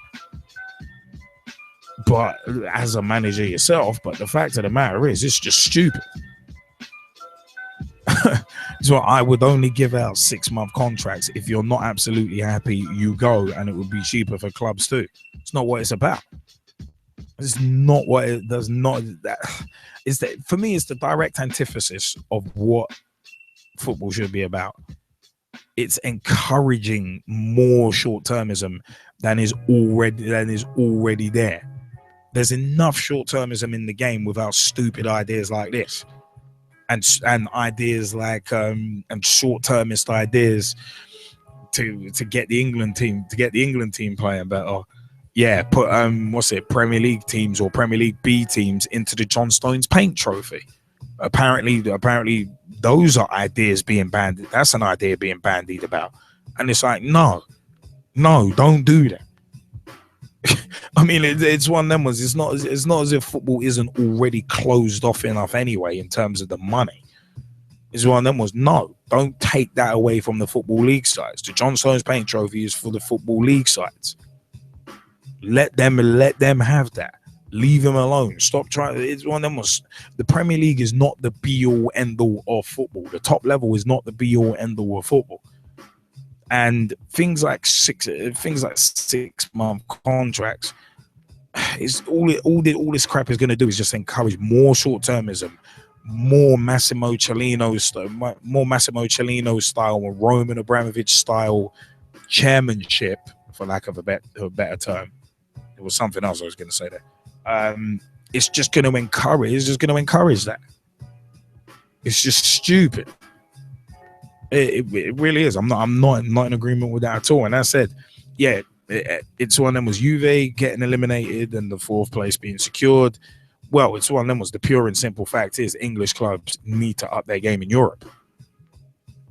but as a manager yourself, but the fact of the matter is, it's just stupid. So I would only give out 6-month contracts. If you're not absolutely happy, you go, and it would be cheaper for clubs too. It's not what it's about. It's not what it does. Not that. Is that for me? It's the direct antithesis of what football should be about. It's encouraging more short-termism than is already there. There's enough short-termism in the game without stupid ideas like this, and ideas like and short-termist ideas to get the England team playing better. Yeah, put Premier League teams or Premier League B teams into the John Stones Paint Trophy. Apparently those are ideas being bandied. That's an idea being bandied about, and it's like no, don't do that. I mean, it's one of them ones. It's not as if football isn't already closed off enough anyway in terms of the money. It's one of them ones. No, don't take that away from the Football League sides. The John Stones Paint Trophy is for the Football League sides. Let them have that. Leave them alone. Stop trying. It's one of them ones. The Premier League is not the be-all, end-all of football. The top level is not the be-all, end-all of football. And things like 6-month contracts is all this crap is going to do is just encourage more short-termism, more Massimo Cellino style, or Roman Abramovich style chairmanship, for lack of a better term. It was something else I was going to say there. It's just going to encourage that. It's just stupid. It really is. I'm not in agreement with that at all. And I said, yeah, it's one of them was Juve getting eliminated and the 4th place being secured. Well, it's one of them was the pure and simple fact is English clubs need to up their game in Europe,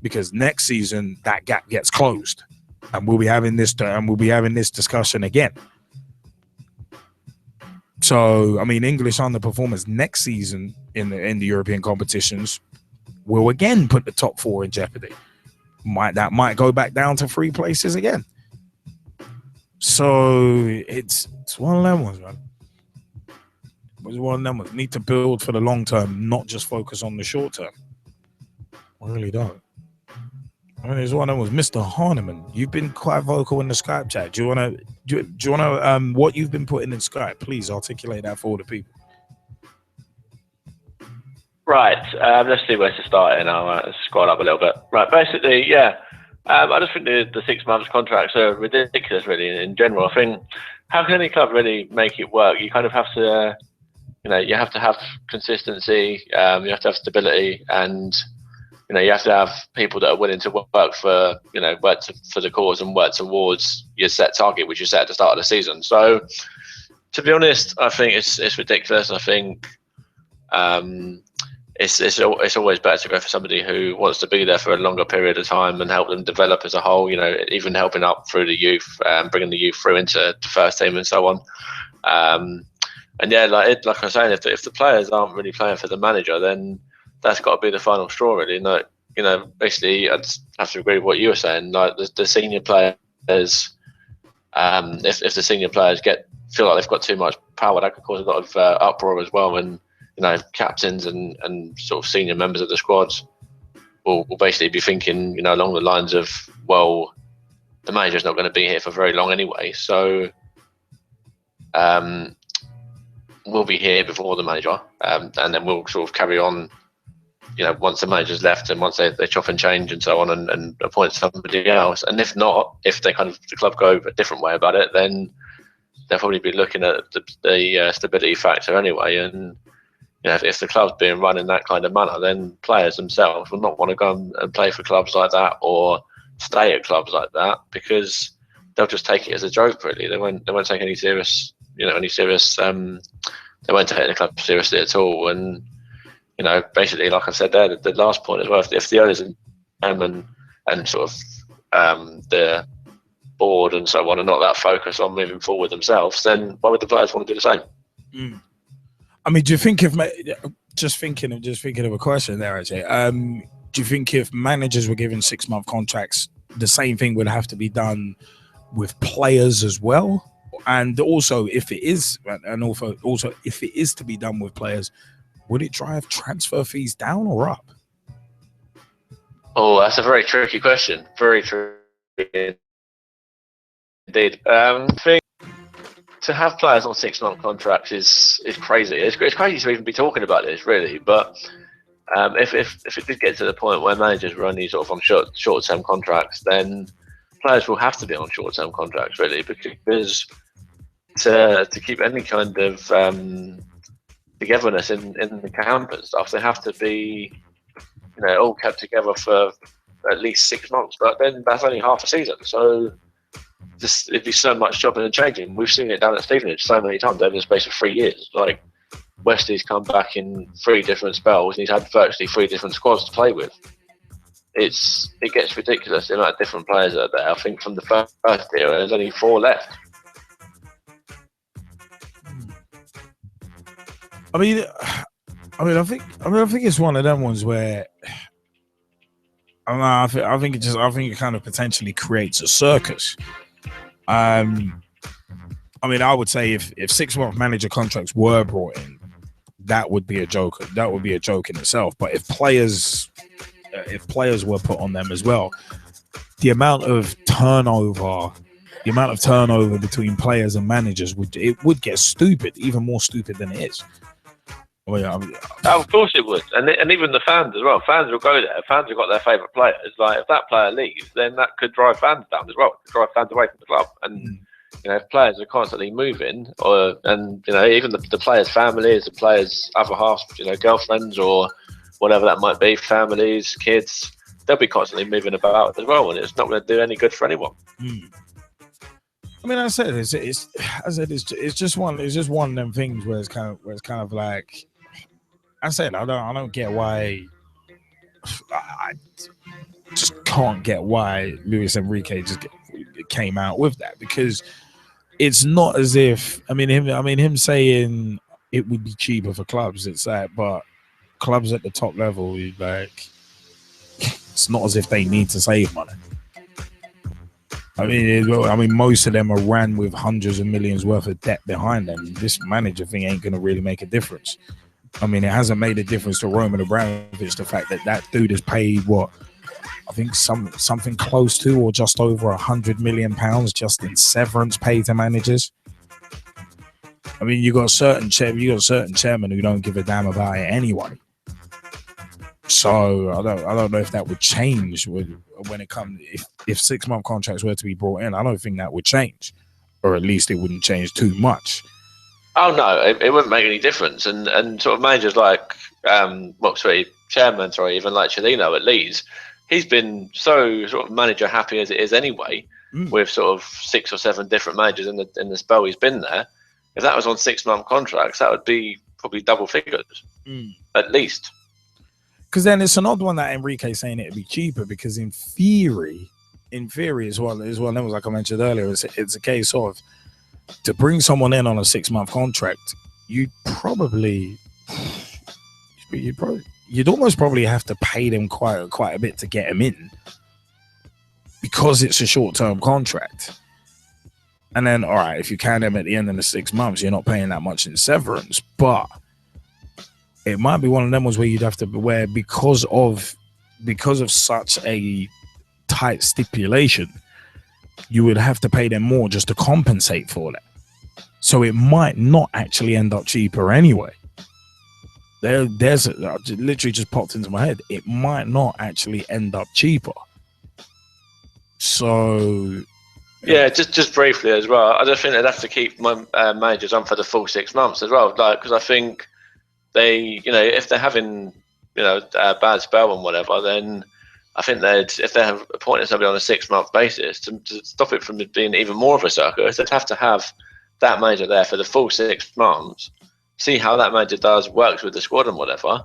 because next season that gap gets closed, and we'll be having this discussion again. So I mean, English underperformers next season in the European competitions will again put the top 4 in jeopardy. That might go back down to 3 places again. So it's one of them ones, man. It's one of them ones. Need to build for the long term, not just focus on the short term. I really don't. I mean, it's one of them was Mr. Harniman. You've been quite vocal in the Skype chat. Do you wanna what you've been putting in Skype? Please articulate that for all the people. Right, let's see where to start and I'll scroll up a little bit. Right, basically, yeah, I just think the 6 months contracts are ridiculous, really, in general. I think, how can any club really make it work? You kind of have to, you have to have consistency, you have to have stability, and, you have to have people that are willing to work for, for the cause and work towards your set target, which you set at the start of the season. So, to be honest, I think it's ridiculous. I think, it's always better to go for somebody who wants to be there for a longer period of time and help them develop as a whole, even helping up through the youth, bringing the youth through into the first team and so on. And yeah, like I was saying, if the players aren't really playing for the manager, then that's got to be the final straw, really. No, you know, basically, I just have to agree with what you were saying. Like the senior players, if the senior players feel like they've got too much power, that could cause a lot of uproar as well. And you know, captains and sort of senior members of the squads will basically be thinking, you know, along the lines of, well, the manager's not going to be here for very long anyway, so we'll be here before the manager, and then we'll sort of carry on, you know, once the manager's left and once they chop and change and so on and appoint somebody else. And if not, if the club go a different way about it, then they'll probably be looking at the stability factor anyway. And you know, if the club's being run in that kind of manner, then players themselves will not want to go and play for clubs like that or stay at clubs like that, because they'll just take it as a joke. Really, they won't take any serious, you know, they won't take the club seriously at all. And you know, basically, like I said there, the last point as well, if the owners and sort of the board and so on are not that focused on moving forward themselves, then why would the players want to do the same? I mean, do you think just thinking of a question there, AJ, do you think if managers were given 6-month contracts, the same thing would have to be done with players as well? And also, if it is, and also if it is to be done with players, would it drive transfer fees down or up? Oh, that's a very tricky question. Very tricky indeed. I think to have players on 6-month contracts is crazy. It's crazy to even be talking about this, really. But if it did get to the point where managers were only sort of on short-term contracts, then players will have to be on short-term contracts, really, because to keep any kind of togetherness in the camp and stuff, they have to be, you know, all kept together for at least 6 months. But then that's only half a season, so it'd be so much chopping and changing. We've seen it down at Stevenage so many times over the space of 3 years. Like, Wesley's come back in 3 different spells, and he's had virtually 3 different squads to play with. It gets ridiculous the amount of different players that are there. I think from the first era, there's only 4 left. I mean, I think it's one of them ones where I think it kind of potentially creates a circus. I mean, I would say if 6-month manager contracts were brought in, that would be a joke. That would be a joke in itself. But if players were put on them as well, the amount of turnover between players and managers would get stupid, even more stupid than it is. Well, yeah, of course it would, and even the fans as well. Fans will go there. Fans have got their favourite players. Like, if that player leaves, then that could drive fans down as well. It could drive fans away from the club. And you know, if players are constantly moving, and you know, even the players' families, the players' other half, you know, girlfriends or whatever that might be, families, kids, they'll be constantly moving about as well, and it's not going to do any good for anyone. I mean, I said it's just one of them things where it's kind of like. I said I don't get why. I just can't get why Luis Enrique just came out with that, because it's not as if him saying it would be cheaper for clubs. It's like, but clubs at the top level, like, it's not as if they need to save money. I mean, most of them are ran with hundreds of millions worth of debt behind them. This manager thing ain't gonna really make a difference. I mean, it hasn't made a difference to Roman Abramovich, the fact that dude has paid what I think something close to or just over £100 million just in severance pay to managers. I mean, you got certain chairmen who don't give a damn about it anyway. So I don't know if that would change when it comes, if 6-month contracts were to be brought in. I don't think that would change, or at least it wouldn't change too much. Oh no, it wouldn't make any difference. And sort of managers like even like Cellino at Leeds, he's been so sort of manager happy as it is anyway, with sort of 6 or 7 different managers in the spell he's been there. If that was on 6-month contracts, that would be probably double figures at least. Because then it's an odd one that Enrique saying it'd be cheaper, because in theory as well, that was like I mentioned earlier, it's a case of, to bring someone in on a 6-month contract, you'd probably you'd almost probably have to pay them quite a bit to get them in, because it's a short-term contract. And then, all right, if you count them at the end of the 6 months, you're not paying that much in severance. But it might be one of them ones where you'd have to, where because of such a tight stipulation, you would have to pay them more just to compensate for that. So it might not actually end up cheaper anyway. There's literally just popped into my head. It might not actually end up cheaper. So yeah, just briefly as well, I just think they'd have to keep my managers on for the full 6 months as well, like, because I think they, you know, if they're having, you know, a bad spell and whatever, then I think if they have appointed somebody on a 6 month basis to stop it from being even more of a circus, they'd have to have that manager there for the full 6 months, see how that manager works with the squad and whatever,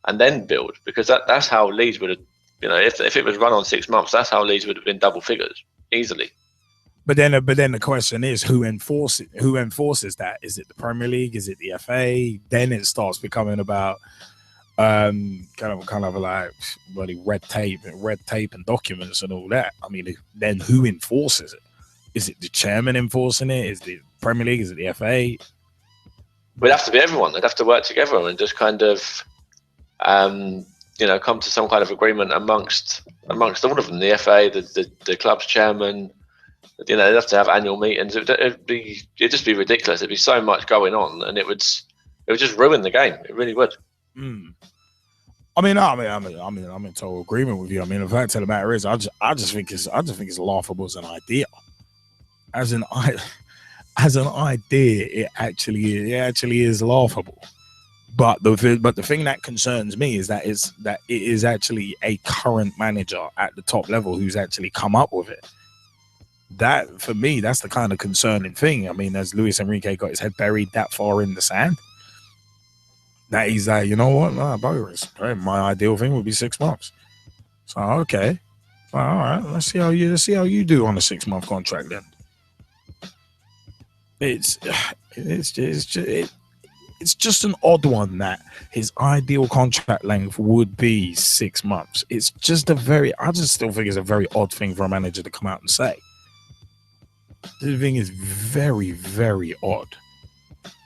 and then build, because that's how Leeds would have, you know, if it was run on 6 months, that's how Leeds would have been double figures easily. But then the question is, who enforces that? Is it the Premier League? Is it the FA? Then it starts becoming about kind of like bloody red tape and documents and all that. I mean, then who enforces it? Is it the chairman enforcing it? Is it the Premier League? Is it the FA? It'd have to be everyone. They'd have to work together and just kind of, you know, come to some kind of agreement amongst all of them. The FA, the club's chairman. You know, they'd have to have annual meetings. It'd just be ridiculous. There'd be so much going on, and it would just ruin the game. It really would. I mean, I'm in total agreement with you. I mean, the fact of the matter is, I just think it's laughable as an idea. As an idea, it actually is laughable. But the thing that concerns me is that it is actually a current manager at the top level who's actually come up with it. That, for me, that's the kind of concerning thing. I mean, has Luis Enrique got his head buried that far in the sand that he's like, you know what? Nah, bogus. My ideal thing would be 6 months. So okay, all right. Let's see how you do on a 6 month contract then. It's just an odd one that his ideal contract length would be 6 months. It's just I just still think it's a very odd thing for a manager to come out and say. The thing is very, very odd.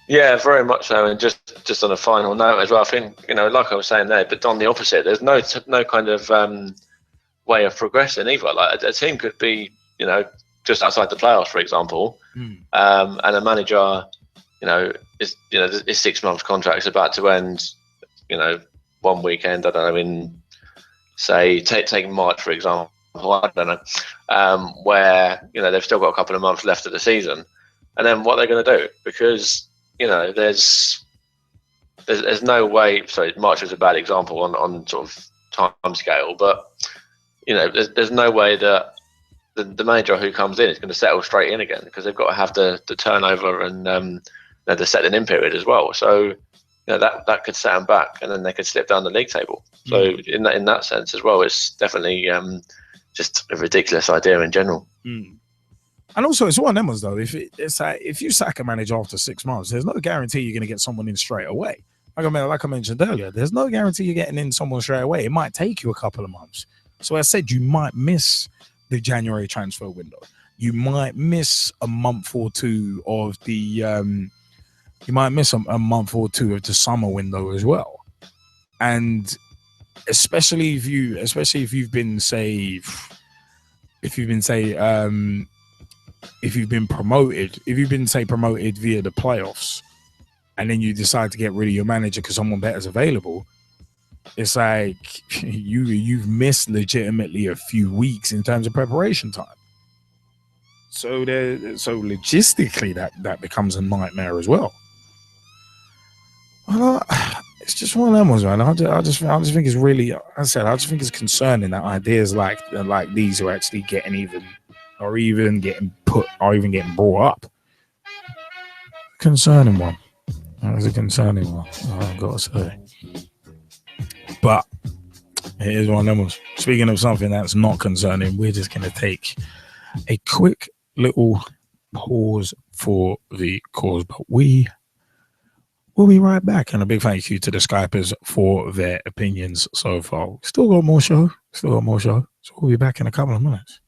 Yeah, very much so. And just on a final note as well, I think, you know, like I was saying there, but on the opposite, there's no kind of way of progressing either. Like a team could be, you know, just outside the playoffs, for example, and a manager, you know, his 6 month contract is about to end, you know, one weekend. I don't know, in say take March, for example. I don't know, where, you know, they've still got a couple of months left of the season, and then what they're going to do, because, you know, there's no way. Sorry, March was a bad example on sort of time scale, but, you know, there's no way that the manager who comes in is going to settle straight in again, because they've got to have the turnover and the settling in period as well. So, you know, that could set them back, and then they could slip down the league table. So in that sense as well, it's definitely just a ridiculous idea in general. And also, it's one of them ones though. If you sack a manager after 6 months, there's no guarantee you're going to get someone in straight away. Like I mentioned earlier, there's no guarantee you're getting in someone straight away. It might take you a couple of months. So I said you might miss the January transfer window. You might miss a month or two of the. You might miss a month or two of the summer window as well, and especially if you've been promoted via the playoffs, and then you decide to get rid of your manager because someone better is available, it's like you've missed legitimately a few weeks in terms of preparation time. So logistically that becomes a nightmare as well. Well, it's just one of them ones, man. I just think it's really, I just think it's concerning that ideas like these are actually getting getting brought up. Concerning one. That was a concerning one, I've got to say. But it is one of them ones. Speaking of something that's not concerning, we're just going to take a quick little pause for the cause, but we We'll be right back. And a big thank you to the Skypers for their opinions so far. Still got more show. So we'll be back in a couple of minutes.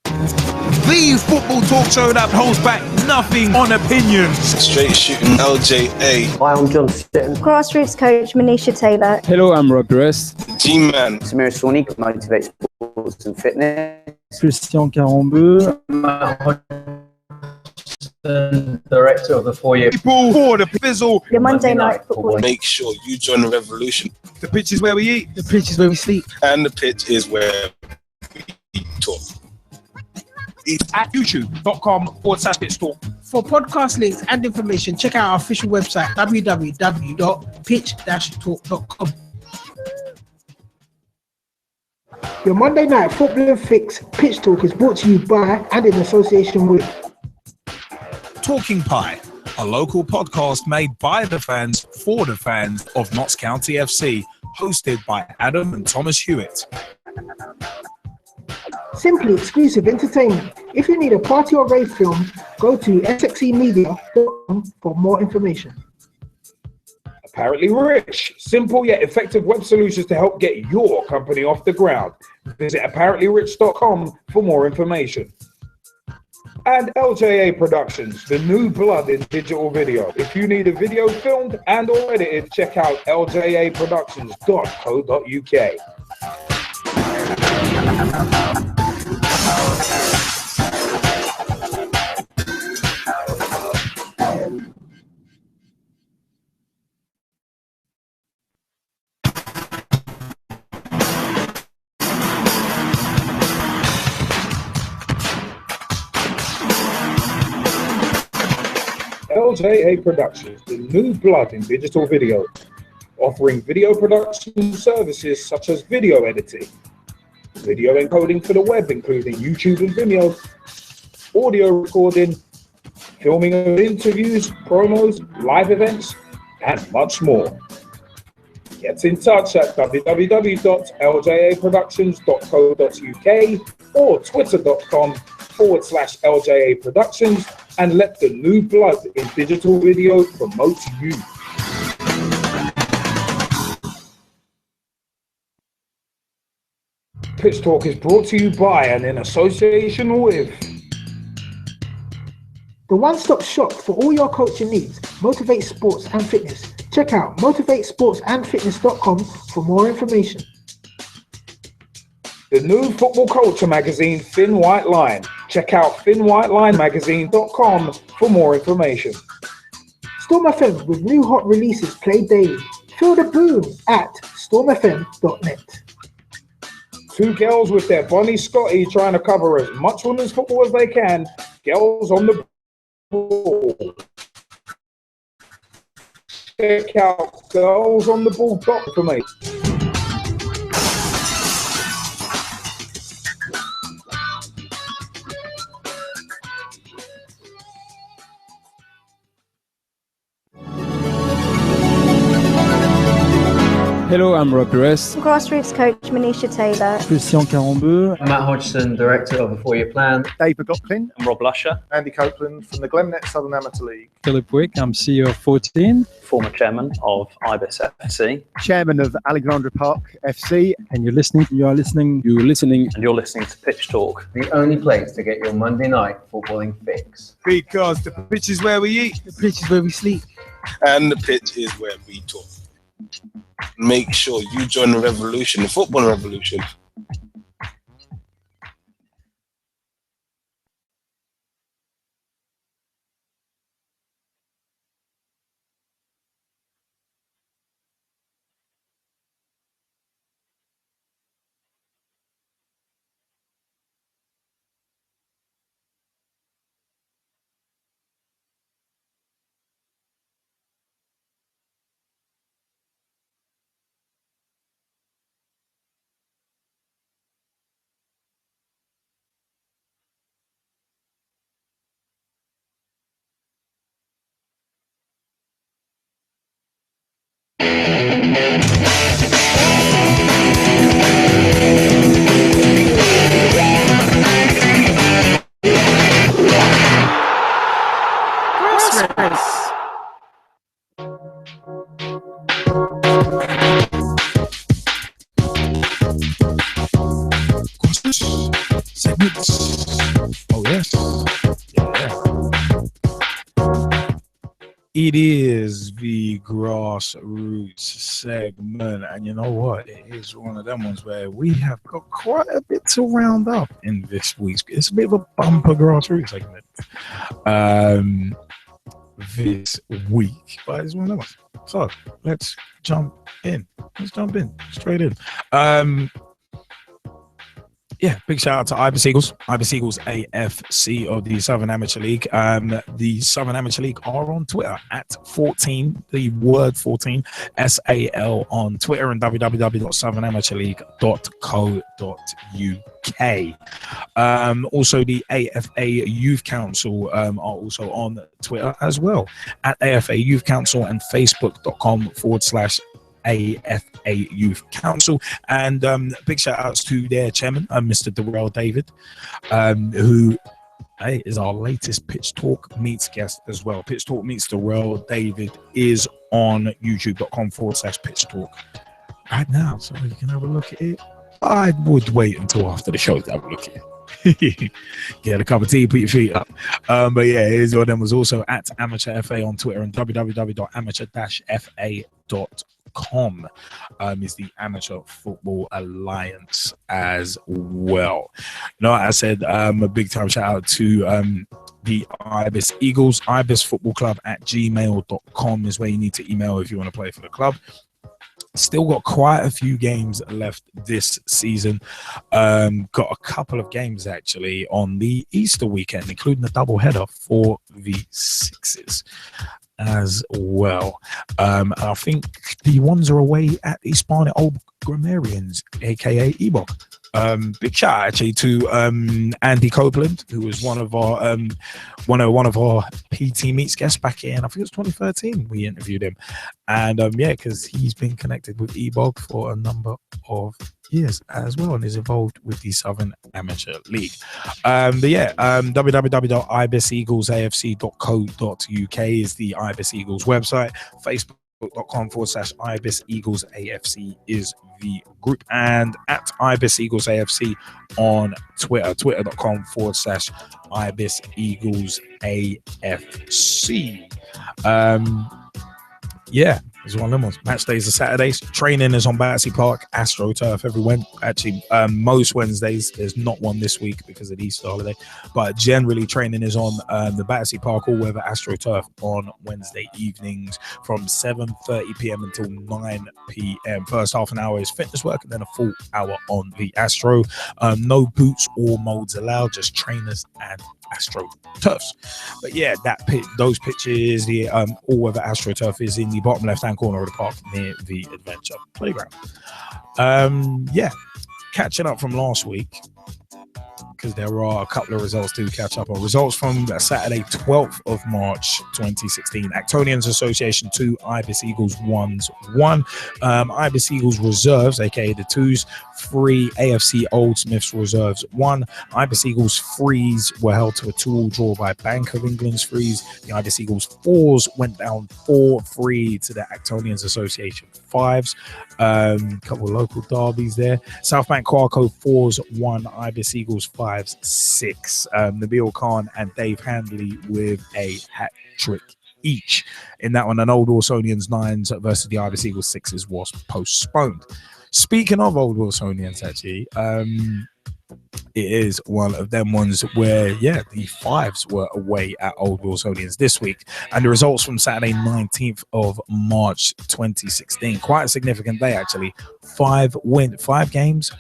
The football talk show that holds back nothing on opinions. Straight shooting LJA. Hi, I'm John Sitton. Grassroots coach Manisha Taylor. Hello, I'm Rob Rest. G-Man. Samira Sawney, Motivate Sports and Fitness. Christian Carambeu. Director of the 4-year for the fizzle. Your Monday night football. Make sure you join the revolution. The pitch is where we eat. The pitch is where we sleep. And the pitch is where we talk. It's at youtube.com/pitch talk. For podcast links and information, check out our official website, www.pitch-talk.com. Your Monday night football fix, Pitch Talk, is brought to you by and in association with Talking Pie, a local podcast made by the fans for the fans of Notts County FC, hosted by Adam and Thomas Hewitt. Simply Exclusive Entertainment. If you need a party or rave film, go to sxemedia.com for more information. Apparently Rich, simple yet effective web solutions to help get your company off the ground. Visit apparentlyrich.com for more information. And LJA Productions, the new blood in digital video. If you need a video filmed and or edited, check out ljaproductions.co.uk. LJA Productions, the new blood in digital video, offering video production services such as video editing, video encoding for the web, including YouTube and Vimeo, audio recording, filming of interviews, promos, live events, and much more. Get in touch at www.ljaproductions.co.uk or twitter.com/LJA Productions and let the new blood in digital video promote you. Pitch Talk is brought to you by and in association with The one-stop shop for all your coaching needs, Motivate Sports and Fitness. Check out motivatesportsandfitness.com for more information. The new football culture magazine, Thin White Line. Check out thinwhitelinemagazine.com for more information. Storm FM with new hot releases played daily. Feel the boom at stormfm.net. Two girls with their Bonnie Scotty trying to cover as much women's football as they can. Girls on the ball. Check out girlsontheball.com for me. Hello, I'm Rob Rest. Grassroots coach Manisha Taylor. Christian Carambeu. Matt Hodgson, Director of the 4-year plan. Dave McLaughlin. I'm Rob Lusher. Andy Copeland from the Glennet Southern Amateur League. Philip Wick, I'm CEO of 14. Former chairman of Ibis FC. Chairman of Alexandra Park FC. And you're listening to Pitch Talk. The only place to get your Monday night footballing fix. Because the pitch is where we eat. The pitch is where we sleep. And the pitch is where we talk. Make sure you join the revolution, the football revolution. Segments. Oh yes. Yeah. It is the grassroots segment, and you know what? It is one of them ones where we have got quite a bit to round up in this week's. It's a bit of a bumper grassroots segment this week, but it's one of them ones. So let's jump in. Let's jump in straight in. Yeah, big shout out to Ibis Eagles AFC of the Southern Amateur League. The Southern Amateur League are on Twitter at 14, the word 14, SAL on Twitter, and www.southernamateurleague.co.uk. Also, the AFA Youth Council are also on Twitter as well at AFA Youth Council, and facebook.com/AFA Youth Council. And big shout outs to their chairman, Mr. Darrell David, who is our latest Pitch Talk Meets guest as well. Pitch Talk Meets Darrell David is on youtube.com/Pitch Talk right now, so you can have a look at it. I would wait until after the show to have a look at it. Get a cup of tea, put your feet up. But yeah, it is one of them. Was also at Amateur FA on Twitter, and www.amateur-fa.com is the Amateur Football Alliance as well. You know, like I said, a big time shout out to the Ibis Eagles. Ibis Football Club at gmail.com is where you need to email if you want to play for the club. Still got quite a few games left this season. Got a couple of games actually on the Easter weekend, including a double header for the Sixes as well. And I think the ones are away at East Barnet Old Grammarians, aka EBOC. Big shout out actually to Andy Copeland, who was one of our PT Meets guests back in, I think it was 2013. We interviewed him, and yeah, because he's been connected with EBOG for a number of years as well, and is involved with the Southern Amateur League. But yeah, www.ibiseaglesafc.co.uk is the Ibis Eagles website. Facebook.com/Ibis Eagles AFC is the group, and at Ibis Eagles AFC on Twitter, twitter.com/Ibis Eagles AFC. Yeah, it's one of them ones. Match days are Saturdays. Training is on Battersea Park, AstroTurf every Wednesday. Actually, most Wednesdays. There's not one this week because of the Easter holiday, but generally training is on the Battersea Park all weather AstroTurf on Wednesday evenings from 7:30 p.m. until 9 p.m. First half an hour is fitness work, and then a full hour on the Astro. No boots or molds allowed, just trainers and AstroTurfs. But yeah, those pitches, the all-weather AstroTurf is in the bottom left-hand corner of the park near the Adventure Playground. Yeah, catching up from last week, because there are a couple of results to catch up on. Results from Saturday, 12th of March 2016. Actonians Association 2, Ibis Eagles 1. Ibis Eagles Reserves, aka the 2s, 3. AFC Old Smiths Reserves 1. Ibis Eagles 3s were held to a 2-2 draw by Bank of England's 3s. The Ibis Eagles 4s went down 4-3 to the Actonians Association 5s. Couple of local derbies there. Southbank Quarco 4s 1. Ibis Eagles 5s 6. Nabil Khan and Dave Handley with a hat trick each. In that one, an Old Wilsonians 9s versus the Ibis Eagles 6s was postponed. Speaking of Old Wilsonians, actually, it is one of them ones where, yeah, the 5s were away at Old Wilsonians this week. And the results from Saturday, 19th of March 2016, quite a significant day, actually. 5 games,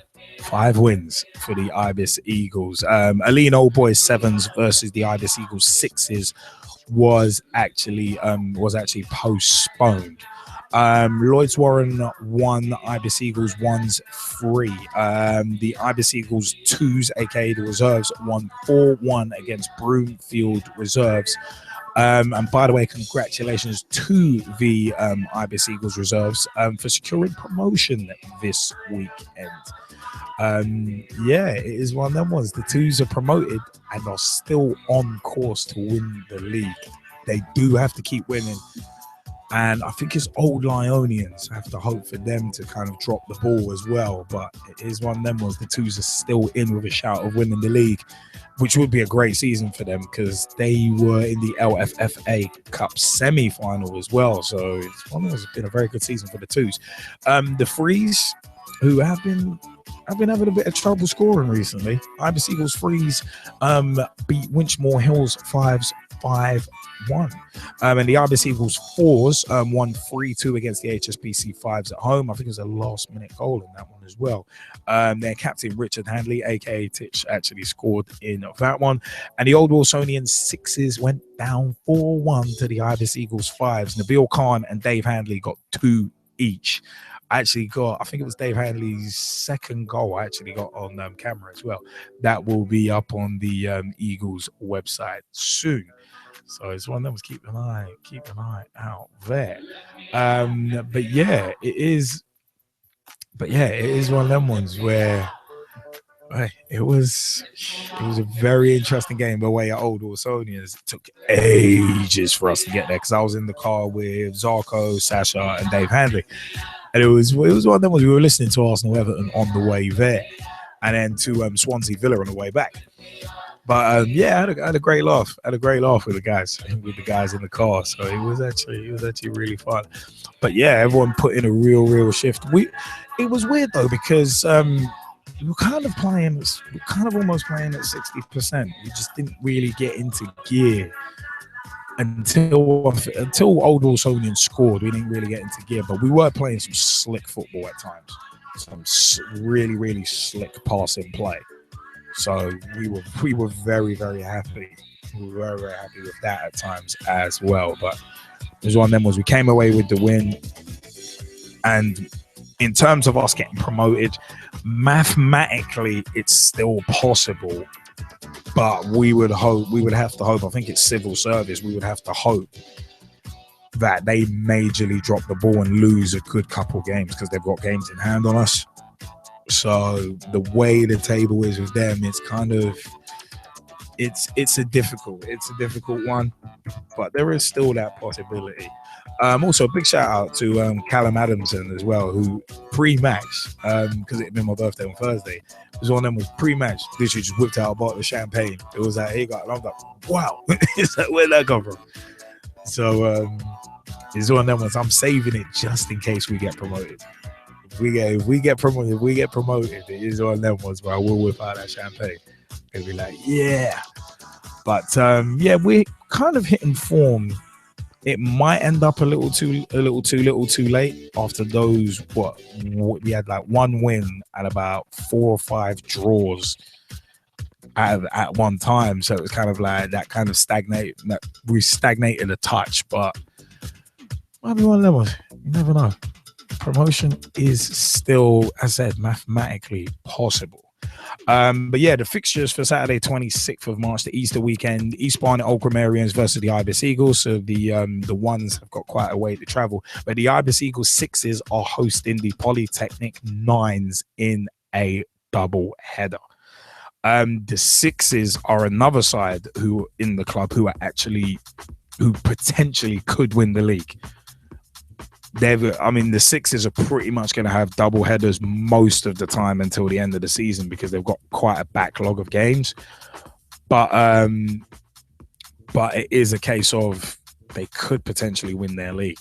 5 wins for the Ibis Eagles. Aline Old Boys 7s versus the Ibis Eagles 6s was actually postponed. Lloyds Warren 1, Ibis Eagles 1s 3. The Ibis Eagles 2s, aka the Reserves, won 4-1 against Broomfield Reserves. And by the way, congratulations to the Ibis Eagles Reserves for securing promotion this weekend. Yeah, it is one of them ones. The 2s are promoted and are still on course to win the league. They do have to keep winning. And I think it's Old Lionians. I have to hope for them to kind of drop the ball as well. But it is one of them ones. The Twos are still in with a shout of winning the league, which would be a great season for them because they were in the LFFA Cup semi-final as well. So it's been a very good season for the Twos. The Freeze, who have been having a bit of trouble scoring recently. Ibis Eagles Freeze beat Winchmore Hills 5-1. And the Ibis Eagles Fours won 3-2 against the HSBC Fives at home. I think it was a last-minute goal in that one as well. Their captain, Richard Handley, a.k.a. Titch, actually scored in that one. And the Old Wilsonian Sixes went down 4-1 to the Ibis Eagles Fives. Nabil Khan and Dave Handley got 2 each. I think it was Dave Handley's second goal I actually got on camera as well. That will be up on the Eagles website soon. So it's one of them. Keep an eye out there. But yeah, it is one of them ones where it was a very interesting game the way at Old Wilsonians. It took ages for us to get there because I was in the car with Zarko, Sasha, and Dave Handley. And it was one of them ones we were listening to Arsenal Everton on the way there, and then to Swansea Villa on the way back. But I had a great laugh. I had a great laugh with the guys in the car. So it was actually really fun. But yeah, everyone put in a real shift. It was weird though because we were kind of almost playing at 60%. We just didn't really get into gear until Old Wilsonian scored. We didn't really get into gear, but we were playing some slick football at times. Some really slick passing play. So we were very happy. We were very happy with that at times as well. But it was one of them was we came away with the win. And in terms of us getting promoted, mathematically it's still possible. But we would have to hope, I think it's civil service, we would have to hope that they majorly drop the ball and lose a good couple games because they've got games in hand on us. So the way the table is with them, it's kind of it's a difficult one, but there is still that possibility. Also, a big shout out to Callum Adamson as well, who pre-match, because it had been my birthday on Thursday, it was one of them was pre-match, literally just whipped out a bottle of champagne. It was like, hey, and I was like, wow, it's like, where'd that come from? So it's one of them ones, I'm saving it just in case we get promoted. If we get promoted, it is one of them ones where I will whip out that champagne and be like, yeah. But we're kind of hitting form. It might end up a little too late after those. What we had like one win and about 4 or 5 draws at one time, so it was kind of like that kind of we stagnated a touch, but might be one of them ones. You never know. Promotion is still, as I said, mathematically possible. But yeah, the fixtures for Saturday 26th of March, the Easter weekend, East Barnet Old Grammarians versus the Ibis Eagles. So the ones have got quite a way to travel, but the Ibis Eagles Sixes are hosting the Polytechnic Nines in a double header. The Sixes are another side who potentially could win the league. The Sixers are pretty much going to have double headers most of the time until the end of the season because they've got quite a backlog of games. But it is a case of they could potentially win their league.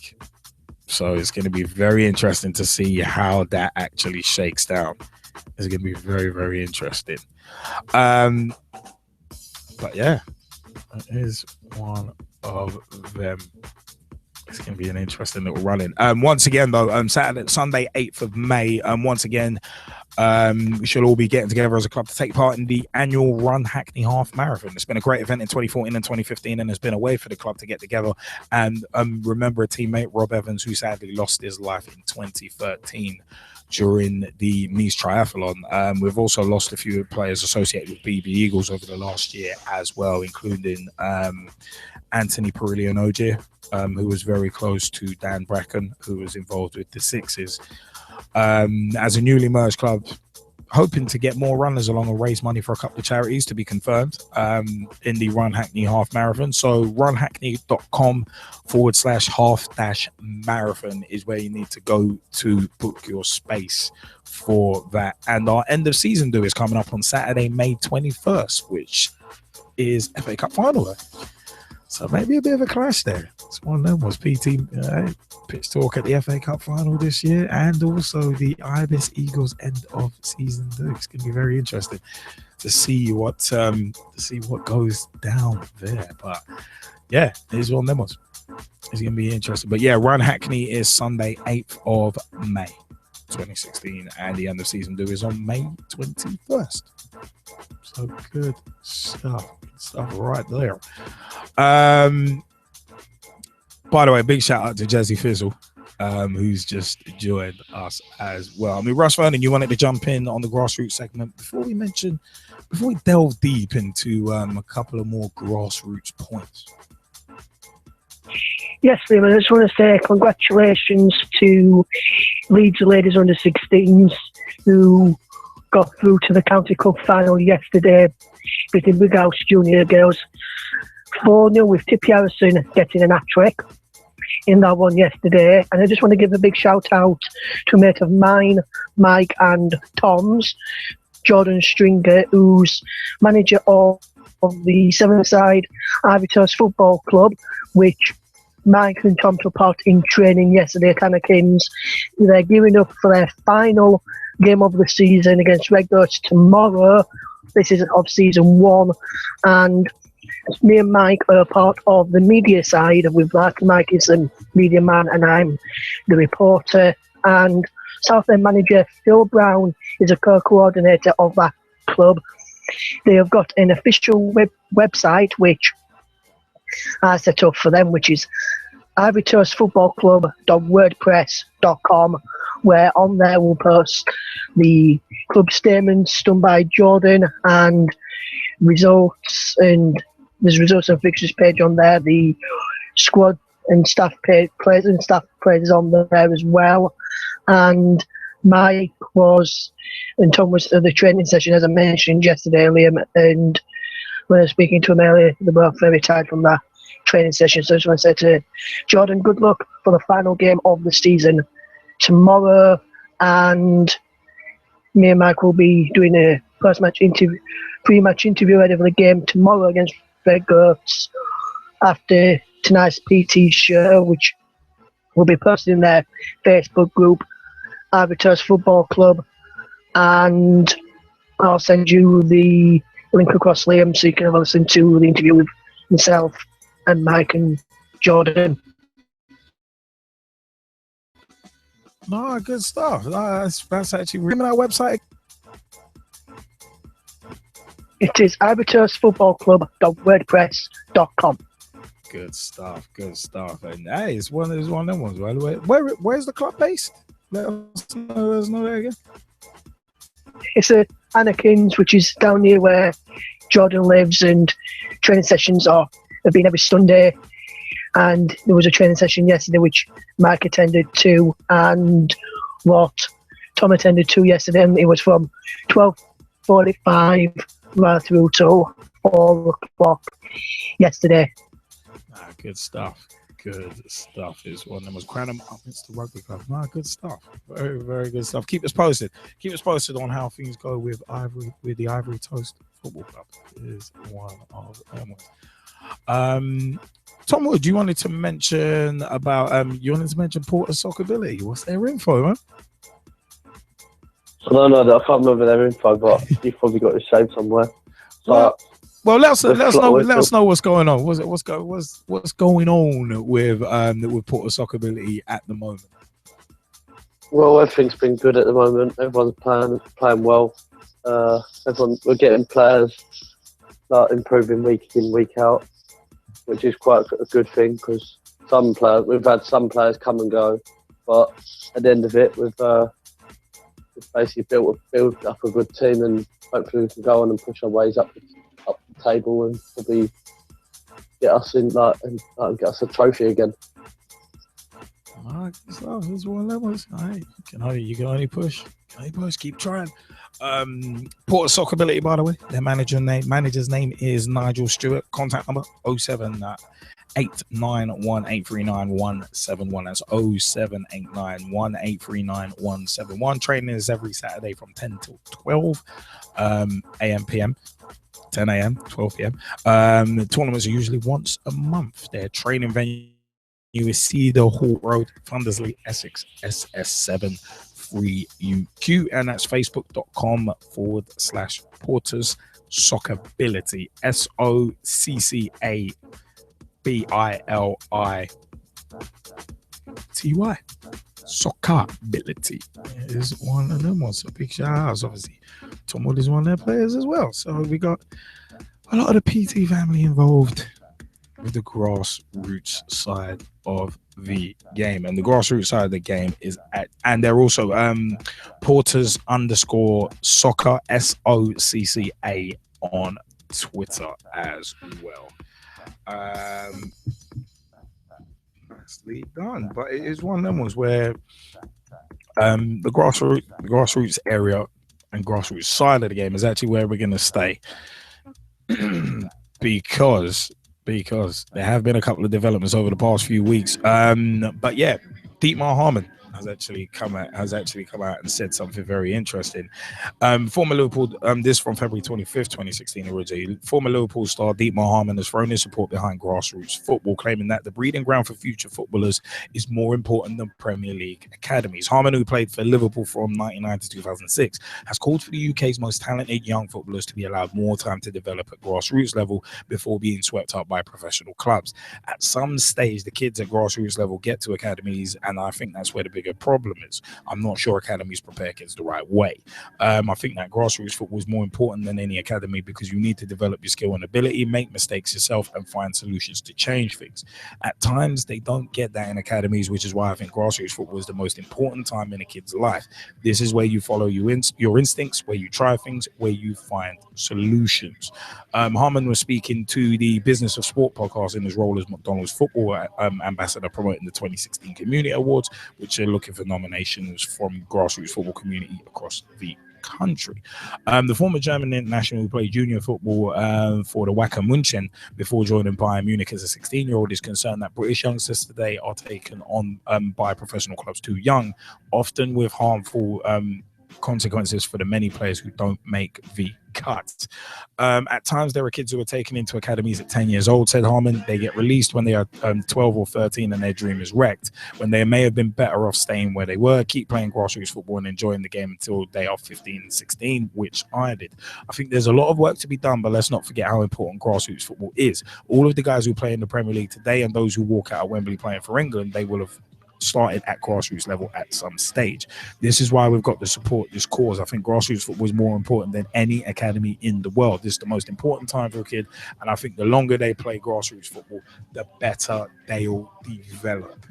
So it's going to be very interesting to see how that actually shakes down. It's going to be very, very interesting. But yeah, that is one of them. It's going to be an interesting little run-in. Once again, though, Sunday, 8th of May, once again, we should all be getting together as a club to take part in the annual Run Hackney Half Marathon. It's been a great event in 2014 and 2015, and there's been a way for the club to get together and remember a teammate, Rob Evans, who sadly lost his life in 2013 during the Nice Triathlon. We've also lost a few players associated with BB Eagles over the last year as well, including Anthony Perilianoje, who was very close to Dan Bracken, who was involved with the Sixes. As a newly merged club, hoping to get more runners along and raise money for a couple of charities to be confirmed in the Run Hackney Half Marathon. So runhackney.com/half-marathon is where you need to go to book your space for that. And our end of season do is coming up on Saturday, May 21st, which is FA Cup final day. So maybe a bit of a clash there. It's one of them was PT Pitch Talk at the FA Cup final this year, and also the Ibis Eagles end of season 2. It's going to be very interesting to see what goes down there. But yeah, it's one of them ones. It's going to be interesting. But yeah, Run Hackney is Sunday, 8th of May, 2016, and the end of season 2 is on May 21st. So good stuff right there. By the way, big shout out to Jazzy Fizzle, who's just joined us as well. I mean, Russ Vernon, you wanted to jump in on the grassroots segment before we delve deep into a couple of more grassroots points. Yes, Liam, I just want to say congratulations to Leeds ladies under 16s who got through to the County Cup final yesterday, beating Big House Junior girls 4-0 with Tippy Harrison getting an hat-trick in that one yesterday. And I just want to give a big shout out to a mate of mine, Mike and Tom's, Jordan Stringer, who's manager of the 7-side Ivy Toast Football Club, which Mike and Tom took part in training yesterday at Tanner Kings. They're gearing up for their final game of the season against Redbirds tomorrow. This is of season 1, and me and Mike are part of the media side with that. Mike is the media man and I'm the reporter, and Southend manager Phil Brown is a co-coordinator of that club. They have got an official website which I set up for them, which is ivytoastfootballclub.wordpress.com, where on there we'll post the club statements done by Jordan and results, and there's results and fixtures page on there, the squad and staff page, players and staff players on there as well. And Mike and Tom was at the training session, as I mentioned yesterday, Liam, and when I was speaking to him earlier, they were both very tired from that training session. So I just want to say to Jordan, good luck for the final game of the season tomorrow, and me and Mike will be doing a pre-match interview ahead of the game tomorrow against Red Goats after tonight's PT show, which will be posted in their Facebook group, Ivy Toast Football Club, and I'll send you the link across, Liam, so you can have a listen to the interview with myself and Mike and Jordan. No, good stuff. No, that's actually remember our website. It is ivytoastfootballclub.wordpress.com. Good stuff. And hey, it's one of them ones, by the way. Where's the club based? Let us know there again. It's at Anakins, which is down near where Jordan lives, and training sessions have been every Sunday. And there was a training session yesterday which Mike attended to, and what Tom attended to yesterday, and it was from 12:45 right through till 4 o'clock yesterday. Good stuff. Is one of them was Cranham up against the rugby club. Good stuff. Very, very good stuff. Keep us posted on how things go with the Ivory Toast Football Club. It is one of them. Tom Wood, you wanted to mention Porter Soccerbility. What's their info, man? I don't know. I can't remember their info, but you've probably got it saved somewhere. Well, let us know what's going on. What's going on with Porter Soccerbility at the moment? Well, everything's been good at the moment. Everyone's playing well. We're getting players improving week in, week out, which is quite a good thing, because we've had some players come and go, but at the end of it, we've basically built up a good team, and hopefully we can go on and push our ways up the table and probably get us in and get us a trophy again. All right, so here's one levels. All right, you can only push. Keep trying. Porter Soccerability, by the way, their manager's name is Nigel Stewart. Contact number 07891839171. That's 07891839171. Training is every Saturday from 10 till 12 a.m. p.m. 10 a.m. 12 p.m. The tournaments are usually once a month. Their training venue is Cedar Hall Road, Thundersley, Essex, SS7 3UQ, and that's facebook.com/Porters Soccerability, SOCCABILITY. Soccerability is one of them ones. So big shout outs, obviously. Tom Wood is one of their players as well. So we got a lot of the PT family involved with the grassroots side of the game, and the grassroots side of the game is and they're also Porters_soccer SOCCA on Twitter as well. Nicely done, but it is one of them ones where the grassroots area and grassroots side of the game is actually where we're going to stay because there have been a couple of developments over the past few weeks. But yeah, Dietmar Hammann has actually come out and said something very interesting. Former Liverpool, this from February 25th, 2016 originally. Former Liverpool star Dietmar Hammann has thrown his support behind grassroots football, claiming that the breeding ground for future footballers is more important than Premier League academies. Hammann, who played for Liverpool from 1999 to 2006, has called for the UK's most talented young footballers to be allowed more time to develop at grassroots level before being swept up by professional clubs. At some stage, the kids at grassroots level get to academies, and I think that's where the bigger problem is. I'm not sure academies prepare kids the right way. I think that grassroots football is more important than any academy because you need to develop your skill and ability, make mistakes yourself, and find solutions to change things. At times, they don't get that in academies, which is why I think grassroots football is the most important time in a kid's life. This is where you follow your instincts, where you try things, where you find solutions. Harmon was speaking to the Business of Sport podcast in his role as McDonald's football ambassador, promoting the 2016 Community Awards, which are looking for nominations from grassroots football community across the country. The former German international who played junior football for the Wacker München before joining Bayern Munich as a 16-year-old is concerned that British youngsters today are taken on by professional clubs too young, often with harmful consequences for the many players who don't make the cut. At times, there are kids who are taken into academies at 10 years old, said Harmon. They get released when they are 12 or 13 and their dream is wrecked, when they may have been better off staying where they were, keep playing grassroots football and enjoying the game until they are 15 and 16, which I did. I think there's a lot of work to be done, but let's not forget how important grassroots football is. All of the guys who play in the Premier League today and those who walk out of Wembley playing for England, they will have started at grassroots level at some stage. This is why we've got to support this cause. I think grassroots football is more important than any academy in the world. This is the most important time for a kid, and I think the longer they play grassroots football, the better they'll develop.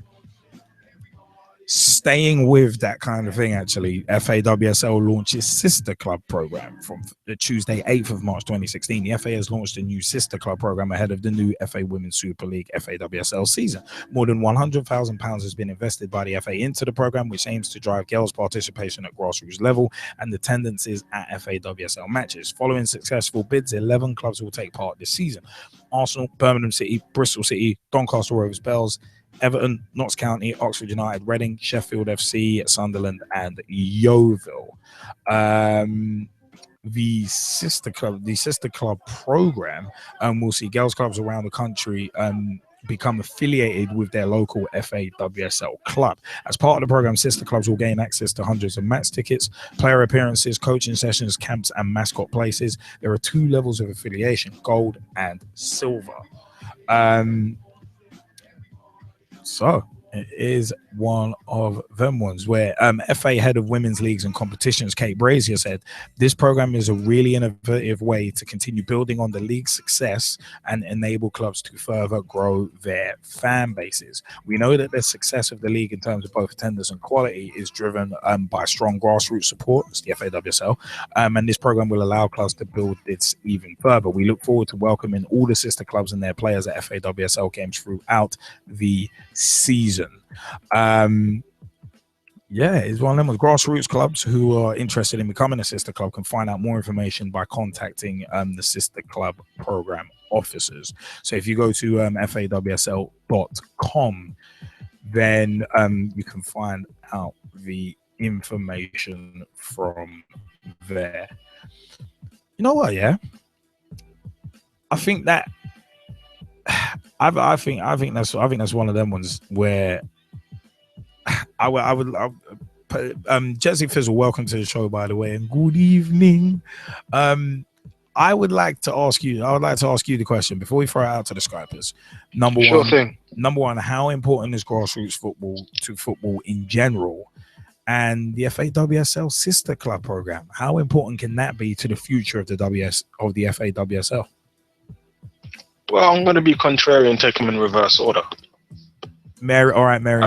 Staying with that kind of thing, actually, FA WSL launches Sister Club program from the Tuesday, 8th of March 2016. The FA has launched a new Sister Club program ahead of the new FA Women's Super League FA WSL season. More than £100,000 has been invested by the FA into the program, which aims to drive girls' participation at grassroots level and attendances at FA WSL matches. Following successful bids, 11 clubs will take part this season. Arsenal, Birmingham City, Bristol City, Doncaster Rovers Bells, Everton, Notts County, Oxford United, Reading, Sheffield FC, Sunderland, and Yeovil. The sister club program will see girls clubs around the country become affiliated with their local FA WSL club. As part of the program, sister clubs will gain access to hundreds of match tickets, player appearances, coaching sessions, camps, and mascot places. There are 2 levels of affiliation: gold and silver. So it is one of them ones where FA head of women's leagues and competitions, Kate Brazier, said this program is a really innovative way to continue building on the league's success and enable clubs to further grow their fan bases. We know that the success of the league in terms of both attendance and quality is driven by strong grassroots support, it's the FA WSL, and this program will allow clubs to build this even further. We look forward to welcoming all the sister clubs and their players at FA WSL games throughout the season. season. Yeah, it's one of them with grassroots clubs who are interested in becoming a sister club can find out more information by contacting the sister club program officers. So if you go to fawsl.com, then you can find out the information from there. You know what? Yeah, I think that I think that's one of them ones where I would Jesse Fizzle, welcome to the show, by the way, and good evening. I would like to ask you the question before we throw it out to the Skypers. Number one, how important is grassroots football to football in general? And the FA WSL sister club program, how important can that be to the future of the FA WSL? Well, I'm going to be contrary and take them in reverse order. Mary, all right, Mary.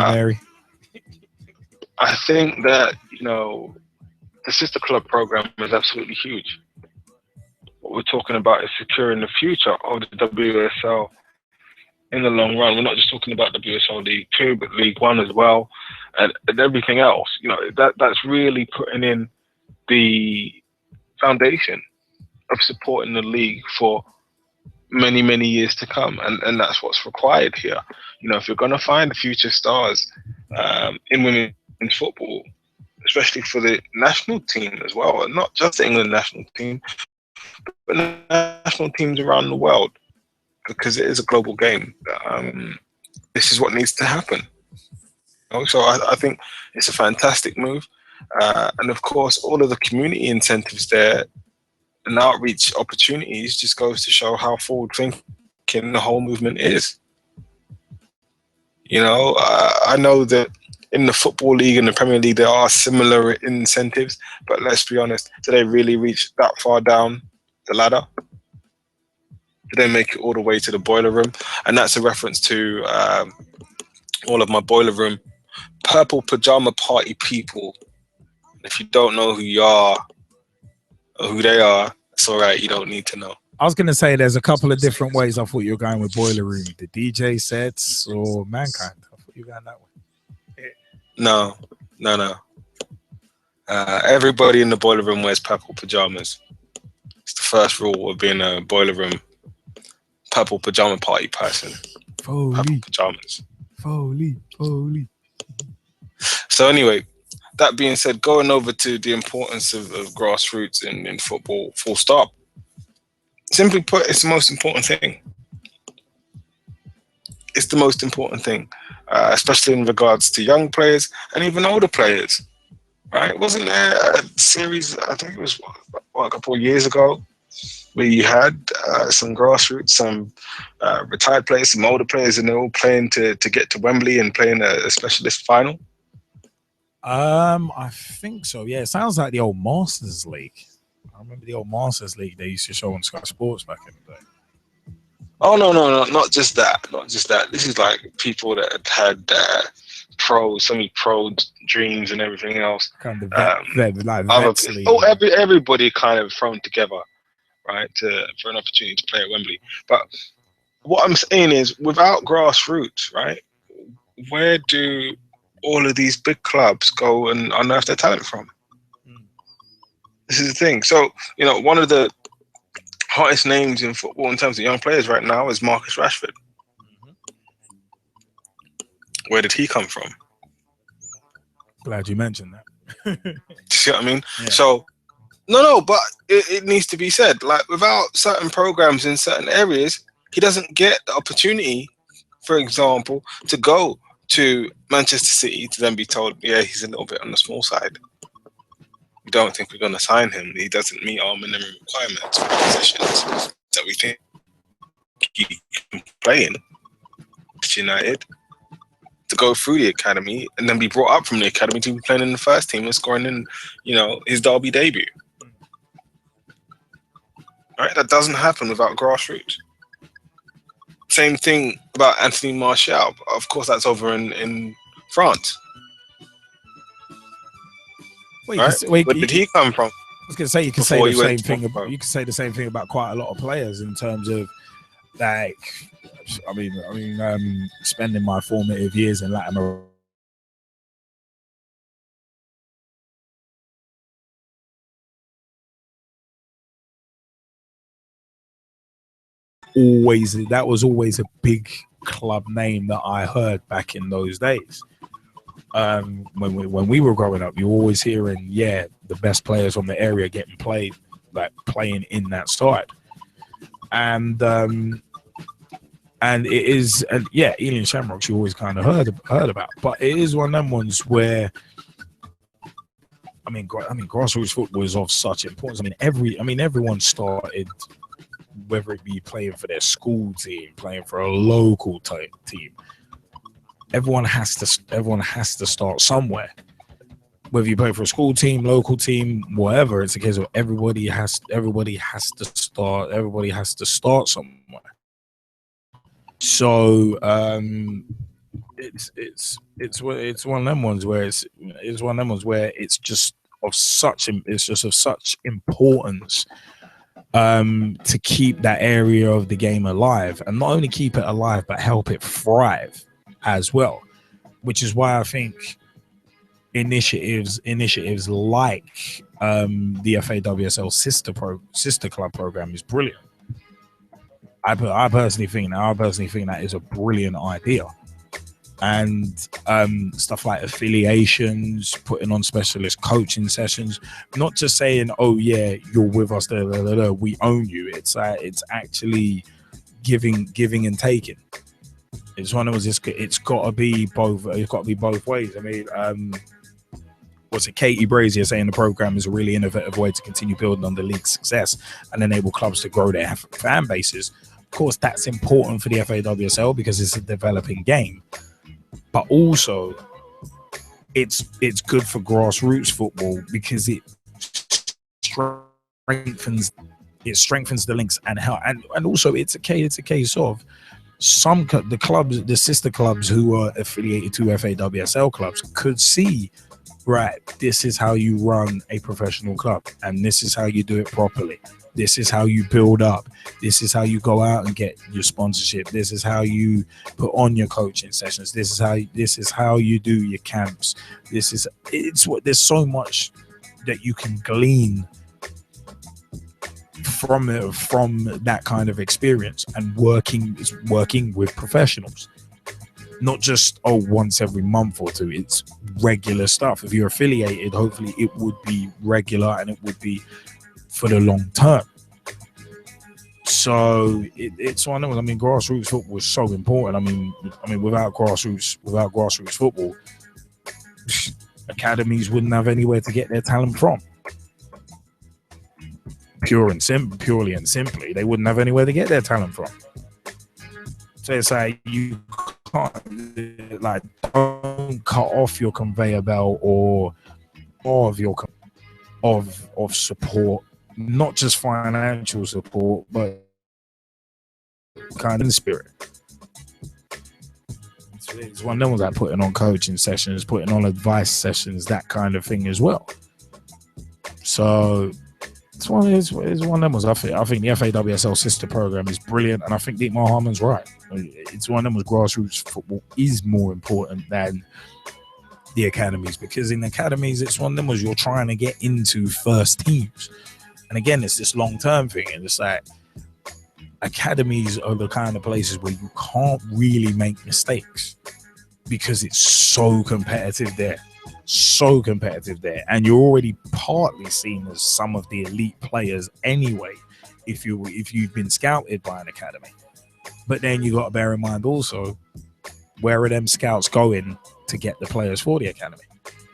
I think that, the sister club program is absolutely huge. What we're talking about is securing the future of the WSL in the long run. We're not just talking about WSL League 2, but League 1 as well, and everything else. That's really putting in the foundation of supporting the league for many, many years to come. And that's what's required here. If you're going to find future stars in women's football, especially for the national team as well, and not just the England national team, but national teams around the world, because it is a global game. This is what needs to happen. So I think it's a fantastic move. And of course, all of the community incentives there and outreach opportunities just goes to show how forward-thinking the whole movement is. I know that in the Football League and the Premier League, there are similar incentives, but let's be honest, do they really reach that far down the ladder? Do they make it all the way to the boiler room? And that's a reference to all of my boiler room purple pajama party people. If you don't know who you are or who they are, it's all right. You don't need to know. I was going to say there's a couple of different ways I thought you were going with boiler room. The DJ sets or Mankind. I thought you were going that way. No. Everybody in the boiler room wears purple pajamas. It's the first rule of being a boiler room purple pajama party person. Purple pajamas. Foley. So anyway, that being said, going over to the importance of grassroots in football, full stop. Simply put, it's the most important thing. It's the most important thing, especially in regards to young players and even older players, right? Wasn't there a series, I think it was a couple of years ago, where you had some grassroots, some retired players, some older players, and they're all playing to get to Wembley and playing a specialist final? I think so, yeah. It sounds like the old Masters League. I remember the old Masters League they used to show on Sky Sports back in the day. Oh, no, not just that. Not just that. This is like people that had pro, semi-pro dreams and everything else. Kind of everybody kind of thrown together, right, for an opportunity to play at Wembley. But what I'm saying is, without grassroots, right, where do all of these big clubs go and unearth their talent from? This is the thing. So, one of the hottest names in football in terms of young players right now is Marcus Rashford. Where did he come from? Glad you mentioned that. See what I mean? Yeah. So, no, but it needs to be said. Like, without certain programs in certain areas, he doesn't get the opportunity, for example, to go to Manchester City to then be told, yeah, he's a little bit on the small side. We don't think we're going to sign him. He doesn't meet our minimum requirements for positions that we think he can play in at United, to go through the academy and then be brought up from the academy to be playing in the first team and scoring in, his derby debut. Right? That doesn't happen without grassroots. Same thing about Anthony Martial. Of course, that's over in France. Well, where did he come from? I was going to say you can say the same thing. You can say the same thing about quite a lot of players in terms of like spending my formative years in Latin America, that was always a big club name that I heard back in those days. When we were growing up, you were always hearing, the best players from the area getting playing in that side, and it is, Ealing Shamrocks you always kind of heard about, but it is one of them ones where, grassroots football is of such importance. Everyone started, whether it be playing for their school team, playing for a local team. Everyone has to start somewhere. Whether you play for a school team, local team, whatever, it's a case of everybody has to start somewhere. So it's one of them ones where it's just of such importance to keep that area of the game alive, and not only keep it alive but help it thrive as well, which is why I think initiatives like the FA WSL sister club program is brilliant. I personally think that is a brilliant idea, and stuff like affiliations, putting on specialist coaching sessions, not just saying, oh yeah, you're with us, we own you. It's actually giving and taking. It's one of those. It's got to be both. It's got to be both ways. Was it Katie Brazier saying the program is a really innovative way to continue building on the league's success and enable clubs to grow their fan bases? Of course, that's important for the FA WSL because it's a developing game, but also it's good for grassroots football because it strengthens the links and also it's a case of the sister clubs who are affiliated to FA WSL clubs could see, right, this is how you run a professional club, and this is how you do it properly. This is how you build up. This is how you go out and get your sponsorship. This is how you put on your coaching sessions. This is how you do your camps. There's so much that you can glean from that kind of experience, and working with professionals. Not just once every month or two, it's regular stuff. If you're affiliated, hopefully it would be regular and it would be for the long term. So it's one of those. Grassroots football is so important. Without grassroots football, academies wouldn't have anywhere to get their talent from. Purely and simply, they wouldn't have anywhere to get their talent from. So it's like you can't don't cut off your conveyor belt or of your of support, not just financial support, but kind of spirit. It's one of them ones like putting on coaching sessions, putting on advice sessions, that kind of thing as well. So it's one of them ones. I think the FA WSL sister program is brilliant, and I think Dietmar Hammann's right. It's one of them ones. Grassroots football is more important than the academies, because in academies it's one of them ones you're trying to get into first teams, and again it's this long-term thing, and it's like academies are the kind of places where you can't really make mistakes because it's so competitive there, and you're already partly seen as some of the elite players anyway if you've been scouted by an academy. But then you got to bear in mind also, where are them scouts going to get the players for the academy?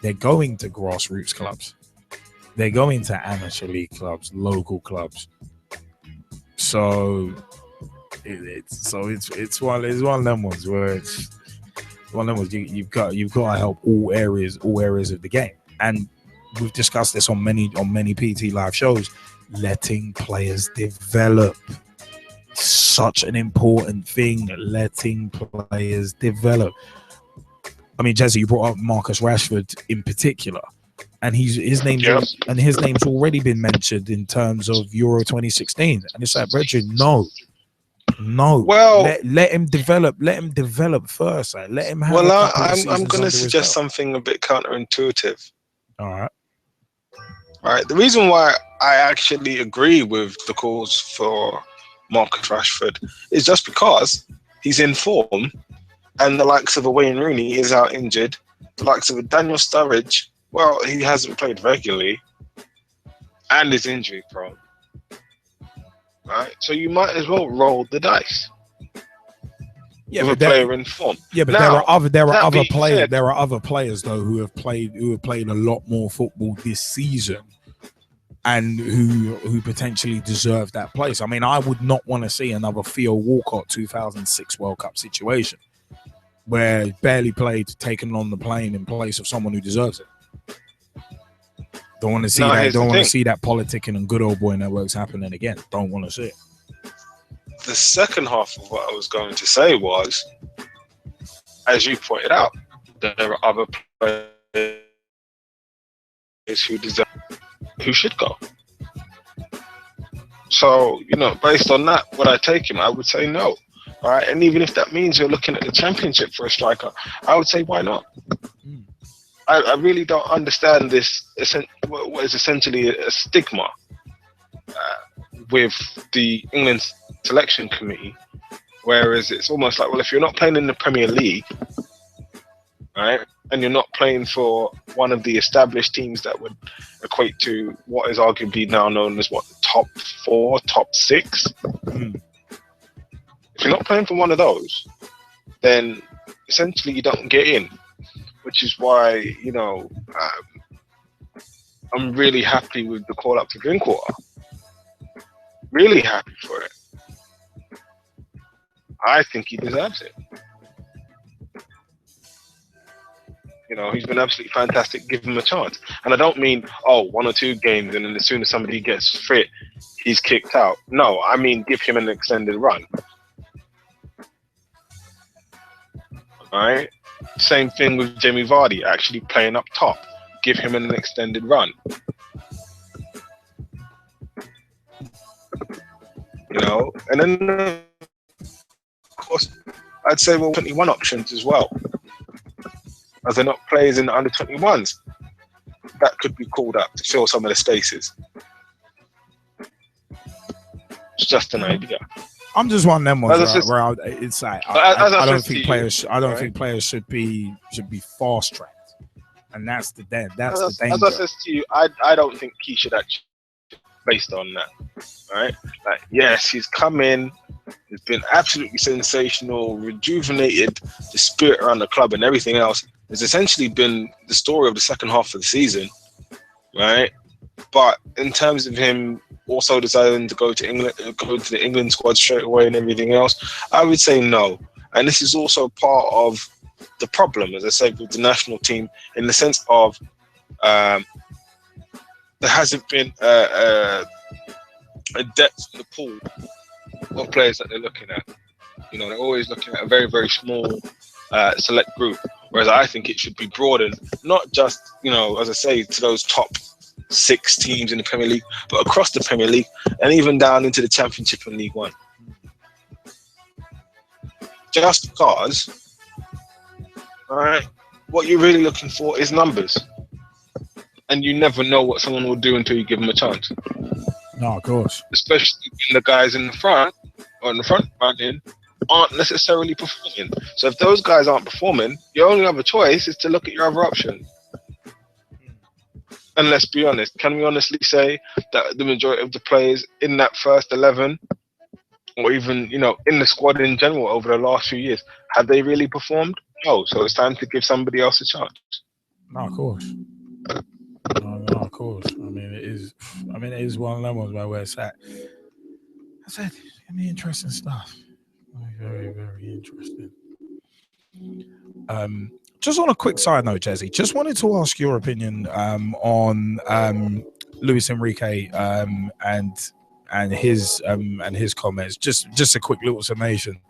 They're going to grassroots clubs, they're going to amateur league clubs, local clubs. So it's one of them ones where it's one of them ones you've got to help all areas of the game. And we've discussed this on many PT live shows. Letting players develop, such an important thing. Letting players develop. Jesse, you brought up Marcus Rashford in particular, and his name's already been mentioned in terms of Euro 2016. And it's like, Brethren, no, No. Well, let him develop. Let him develop first. Like, let him have. Well, I'm going to suggest something a bit counterintuitive. All right. All right. The reason why I actually agree with the calls for Marcus Rashford is just because he's in form, and the likes of a Wayne Rooney is out injured. The likes of a Daniel Sturridge, well, he hasn't played regularly, and is injury prone. Right, so you might as well roll the dice. Yeah, with a player in form. Yeah, but now, there are other players though who have played a lot more football this season, and who potentially deserve that place. I mean, I would not want to see another Theo Walcott 2006 World Cup situation where barely played, taken on the plane in place of someone who deserves it. Don't want to see that. Don't want to see that politicking and good old boy networks happening again. Don't want to see it. The second half of what I was going to say was, as you pointed out, there are other players who deserve, who should go. So, based on that, would I take him? I would say no. All right, and even if that means you're looking at the championship for a striker, I would say why not? I really don't understand this. What is essentially a stigma with the England selection committee, whereas it's almost like, well, if you're not playing in the Premier League, right, and you're not playing for one of the established teams that would equate to what is arguably now known as the top 4, top 6. If you're not playing for one of those, then essentially you don't get in. Which is why, I'm really happy with the call up to Drinkwater. Really happy for it. I think he deserves it. He's been absolutely fantastic. Give him a chance. And I don't mean, 1 or 2 games and then as soon as somebody gets fit, he's kicked out. No, I mean, give him an extended run. All right? Same thing with Jamie Vardy, actually playing up top. Give him an extended run. And then, of course, I'd say, 21 options as well. As they're not players in the under 21s, that could be called up to fill some of the spaces. It's just an idea. I'm just one of them ones where it's like I don't think players. I don't think players should be fast tracked, and that's the danger. As I said to you, I don't think he should actually, based on that, right? Like, yes, he's come in, he's been absolutely sensational, rejuvenated the spirit around the club and everything else. It's essentially been the story of the second half of the season, right? But in terms of him also deciding to go to England, go to the England squad straight away and everything else, I would say no. And this is also part of the problem, as I said, with the national team, in the sense of there hasn't been a depth in the pool of players that they're looking at. They're always looking at a very, very small select group, whereas I think it should be broadened, not just, as I say, to those top 6 teams in the Premier League, but across the Premier League and even down into the Championship and League One. Just because, all right, what you're really looking for is numbers, and you never know what someone will do until you give them a chance. No, of course. Especially when the guys in the front or in the front running aren't necessarily performing. So if those guys aren't performing, your only other choice is to look at your other options. And let's be honest, can we honestly say that the majority of the players in that first 11, or even, in the squad in general over the last few years, have they really performed? No. So it's time to give somebody else a chance. No, of course. No, of course. It is one of them ones where it's at. I said, it's going to be interesting stuff. Very, very interesting. Just on a quick side note, Jesse, just wanted to ask your opinion on Luis Enrique and his comments. Just a quick little summation.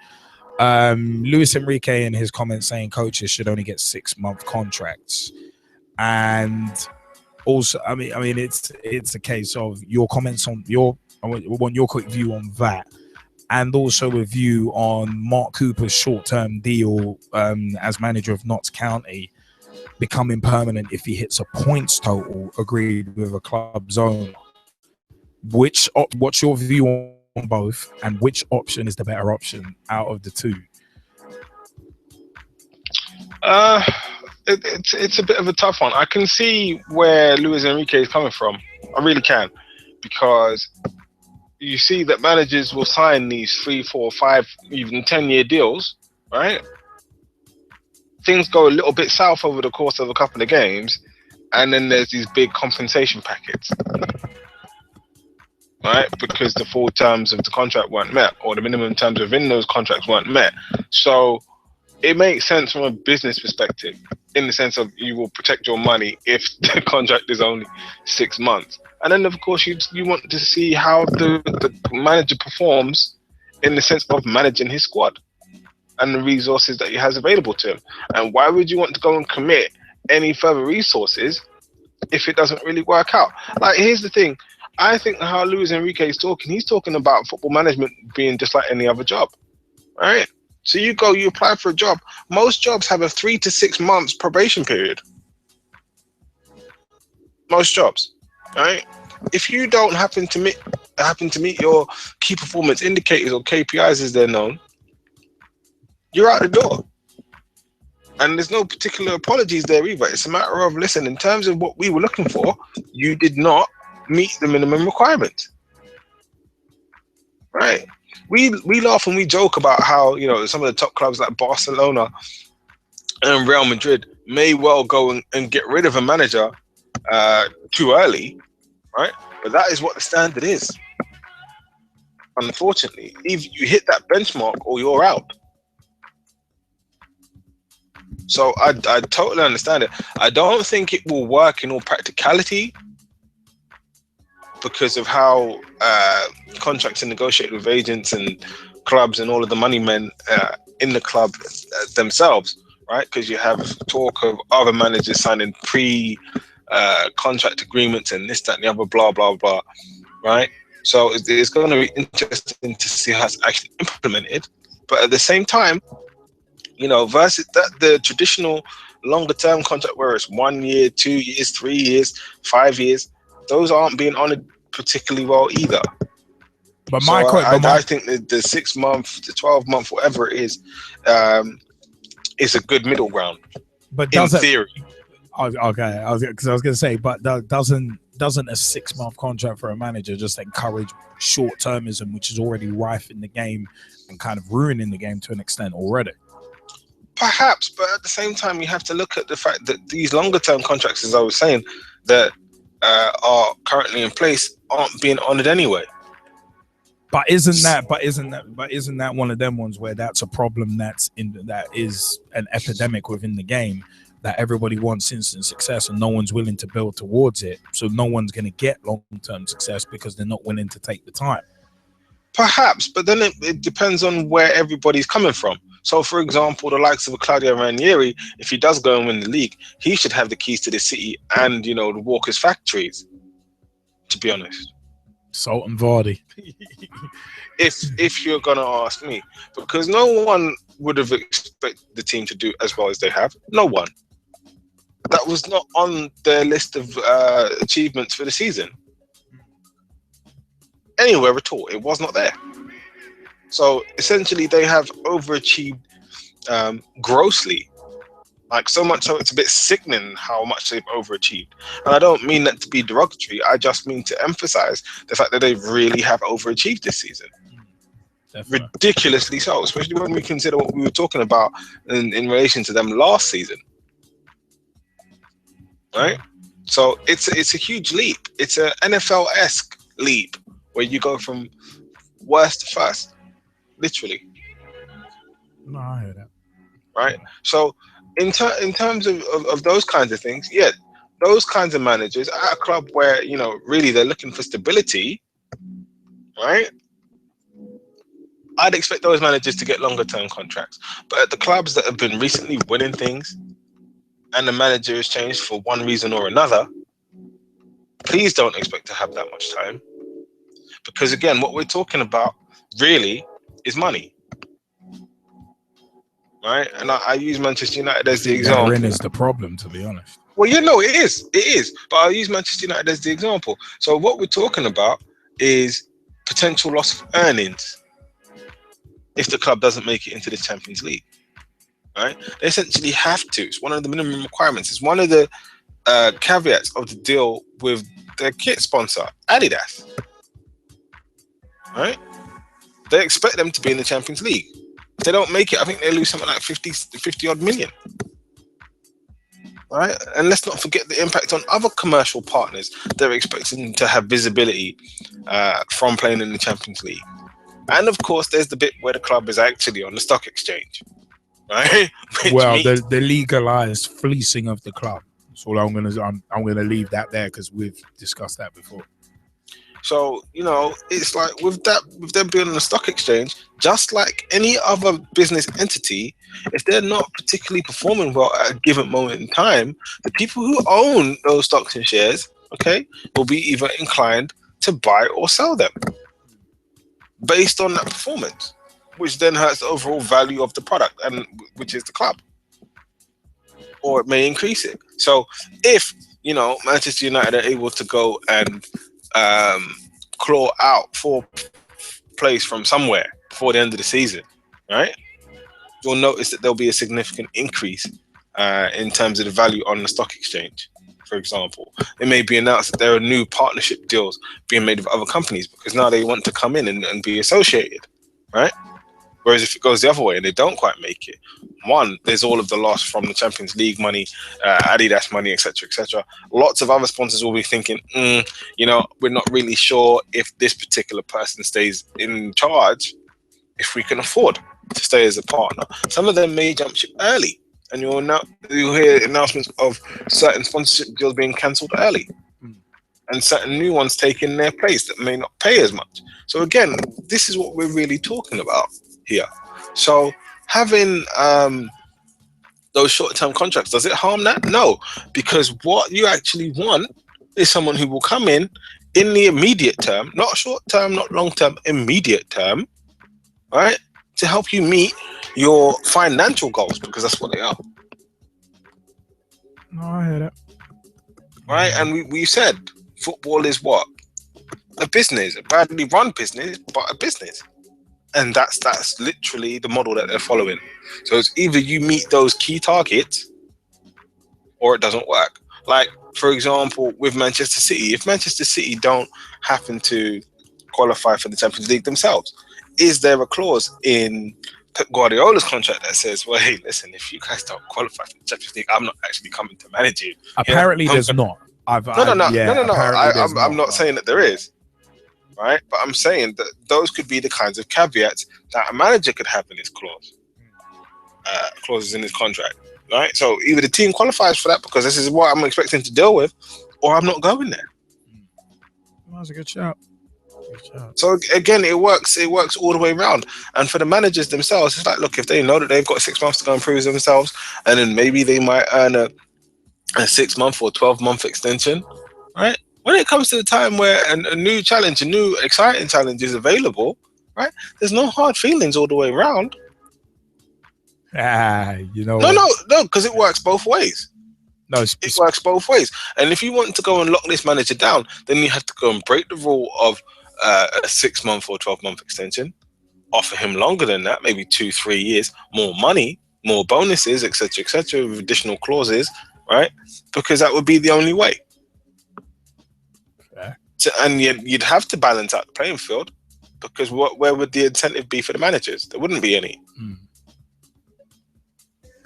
Luis Enrique and his comments saying coaches should only get 6-month contracts, and also, it's a case of your comments on I want your quick view on that, and also a view on Mark Cooper's short-term deal as manager of Notts County becoming permanent if he hits a points total agreed with a club's owner. What's your view on both, and which option is the better option out of the two? It's a bit of a tough one. I can see where Luis Enrique is coming from. I really can, because you see that managers will sign these 3, 4, 5, even 10-year deals, right? Things go a little bit south over the course of a couple of games, and then there's these big compensation packets, right? Because the full terms of the contract weren't met, or the minimum terms within those contracts weren't met. So it makes sense from a business perspective, in the sense of you will protect your money if the contract is only 6 months. And then, of course, you want to see how the manager performs in the sense of managing his squad and the resources that he has available to him. And why would you want to go and commit any further resources if it doesn't really work out? Like, here's the thing. I think how Luis Enrique is talking, he's talking about football management being just like any other job, right? So you apply for a job. Most jobs have a 3 to 6 months probation period. Most jobs, right? If you don't happen to meet your key performance indicators, or KPIs as they're known, you're out the door. And there's no particular apologies there either. It's a matter of, listen, in terms of what we were looking for, you did not meet the minimum requirements, right? We laugh and we joke about how, you know, some of the top clubs like Barcelona and Real Madrid may well go and get rid of a manager too early, right? But that is what the standard is. Unfortunately, either you hit that benchmark or you're out. So I totally understand it. I don't think it will work in all practicality, because of how contracts are negotiated with agents and clubs and all of the money men in the club themselves, right? Because you have talk of other managers signing contract agreements and this, that, and the other, blah, blah, blah, right? So it's going to be interesting to see how it's actually implemented. But at the same time, you know, versus the traditional longer-term contract where it's 1 year, 2 years, 3 years, 5 years, those aren't being honored particularly well either. But so I think that the 6 month, the 12 month, whatever it is a good middle ground. But in theory. Okay, because I was going to say, but doesn't a 6 month contract for a manager just encourage short termism, which is already rife in the game and kind of ruining the game to an extent already? Perhaps, but at the same time, you have to look at the fact that these longer term contracts, as I was saying, that are currently in place aren't being honored anyway. But isn't that one of them ones where that's a problem that is an epidemic within the game, that everybody wants instant success and no one's willing to build towards it, so no one's going to get long-term success because they're not willing to take the time? Perhaps, but then it depends on where everybody's coming from. So, for example, the likes of a Claudio Ranieri, if he does go and win the league, he should have the keys to the city and, you know, the Walker's factories, to be honest. Salt and Vardy. if you're going to ask me. Because no one would have expected the team to do as well as they have. No one. That was not on their list of achievements for the season. Anywhere at all. It was not there. So essentially, they have overachieved grossly, like so much so it's a bit sickening how much they've overachieved. And I don't mean that to be derogatory. I just mean to emphasize the fact that they really have overachieved this season. Definitely. Ridiculously so, especially when we consider what we were talking about in relation to them last season. Right? So it's a huge leap. It's an NFL-esque leap where you go from worst to first. Literally. No, I hear that. Right? So in terms of those kinds of things, yeah, those kinds of managers at a club where, you know, really they're looking for stability, right? I'd expect those managers to get longer term contracts. But at the clubs that have been recently winning things and the manager has changed for one reason or another, please don't expect to have that much time. Because again, what we're talking about really is money. Right? And I use Manchester United as the example. Therein is the problem, to be honest. Well, you know, it is. But I'll use Manchester United as the example. So what we're talking about is potential loss of earnings if the club doesn't make it into the Champions League. Right? They essentially have to. It's one of the minimum requirements. It's one of the caveats of the deal with their kit sponsor, Adidas. Right? They expect them to be in the Champions League. If they don't make it, I think they lose something like 50 odd million. Right? And let's not forget the impact on other commercial partners they're expecting to have visibility from playing in the Champions League. And of course, there's the bit where the club is actually on the stock exchange. Right? Well, the legalized fleecing of the club. That's all I'm gonna leave that there because we've discussed that before. So, you know, it's like with them being on the stock exchange, just like any other business entity, if they're not particularly performing well at a given moment in time, the people who own those stocks and shares, okay, will be either inclined to buy or sell them based on that performance, which then hurts the overall value of the product, and which is the club, or it may increase it. So if, you know, Manchester United are able to go and claw out for place from somewhere before the end of the season, right? You'll notice that there'll be a significant increase in terms of the value on the stock exchange. For example, it may be announced that there are new partnership deals being made with other companies because now they want to come in and be associated, right? Whereas if it goes the other way and they don't quite make it, one, there's all of the loss from the Champions League money, Adidas money, etc., etc. Lots of other sponsors will be thinking, you know, we're not really sure if this particular person stays in charge, if we can afford to stay as a partner. Some of them may jump ship early, and you'll hear announcements of certain sponsorship deals being cancelled early, and certain new ones taking their place that may not pay as much. So again, this is what we're really talking about here. So having those short-term contracts, does it harm that? No, because what you actually want is someone who will come in the immediate term, not short-term, not long-term, immediate term, right, to help you meet your financial goals, because that's what they are. No, I hear that. Right, and we said football is what? A business, a badly run business, but a business. And that's literally the model that they're following. So it's either you meet those key targets or it doesn't work. Like, for example, with Manchester City, if Manchester City don't happen to qualify for the Champions League themselves, is there a clause in Pep Guardiola's contract that says, well, hey, listen, if you guys don't qualify for the Champions League, I'm not actually coming to manage you? Apparently there's not. No. I'm not saying that there is. Right, but I'm saying that those could be the kinds of caveats that a manager could have in his clauses in his contract. Right, so either the team qualifies for that because this is what I'm expecting to deal with, or I'm not going there. That's a good shout. So again, it works all the way around. And for the managers themselves, it's like, look, if they know that they've got 6 months to go and prove themselves, and then maybe they might earn a 6-month or 12-month extension, right? When it comes to the time where a new challenge, a new exciting challenge is available, right? There's no hard feelings all the way around. You know. No, because it works both ways. No, it works both ways. And if you want to go and lock this manager down, then you have to go and break the rule of a 6-month or 12-month extension. Offer him longer than that, maybe 2-3 years, more money, more bonuses, etc., with additional clauses, right? Because that would be the only way. So, and you'd have to balance out the playing field, because where would the incentive be for the managers? There wouldn't be any.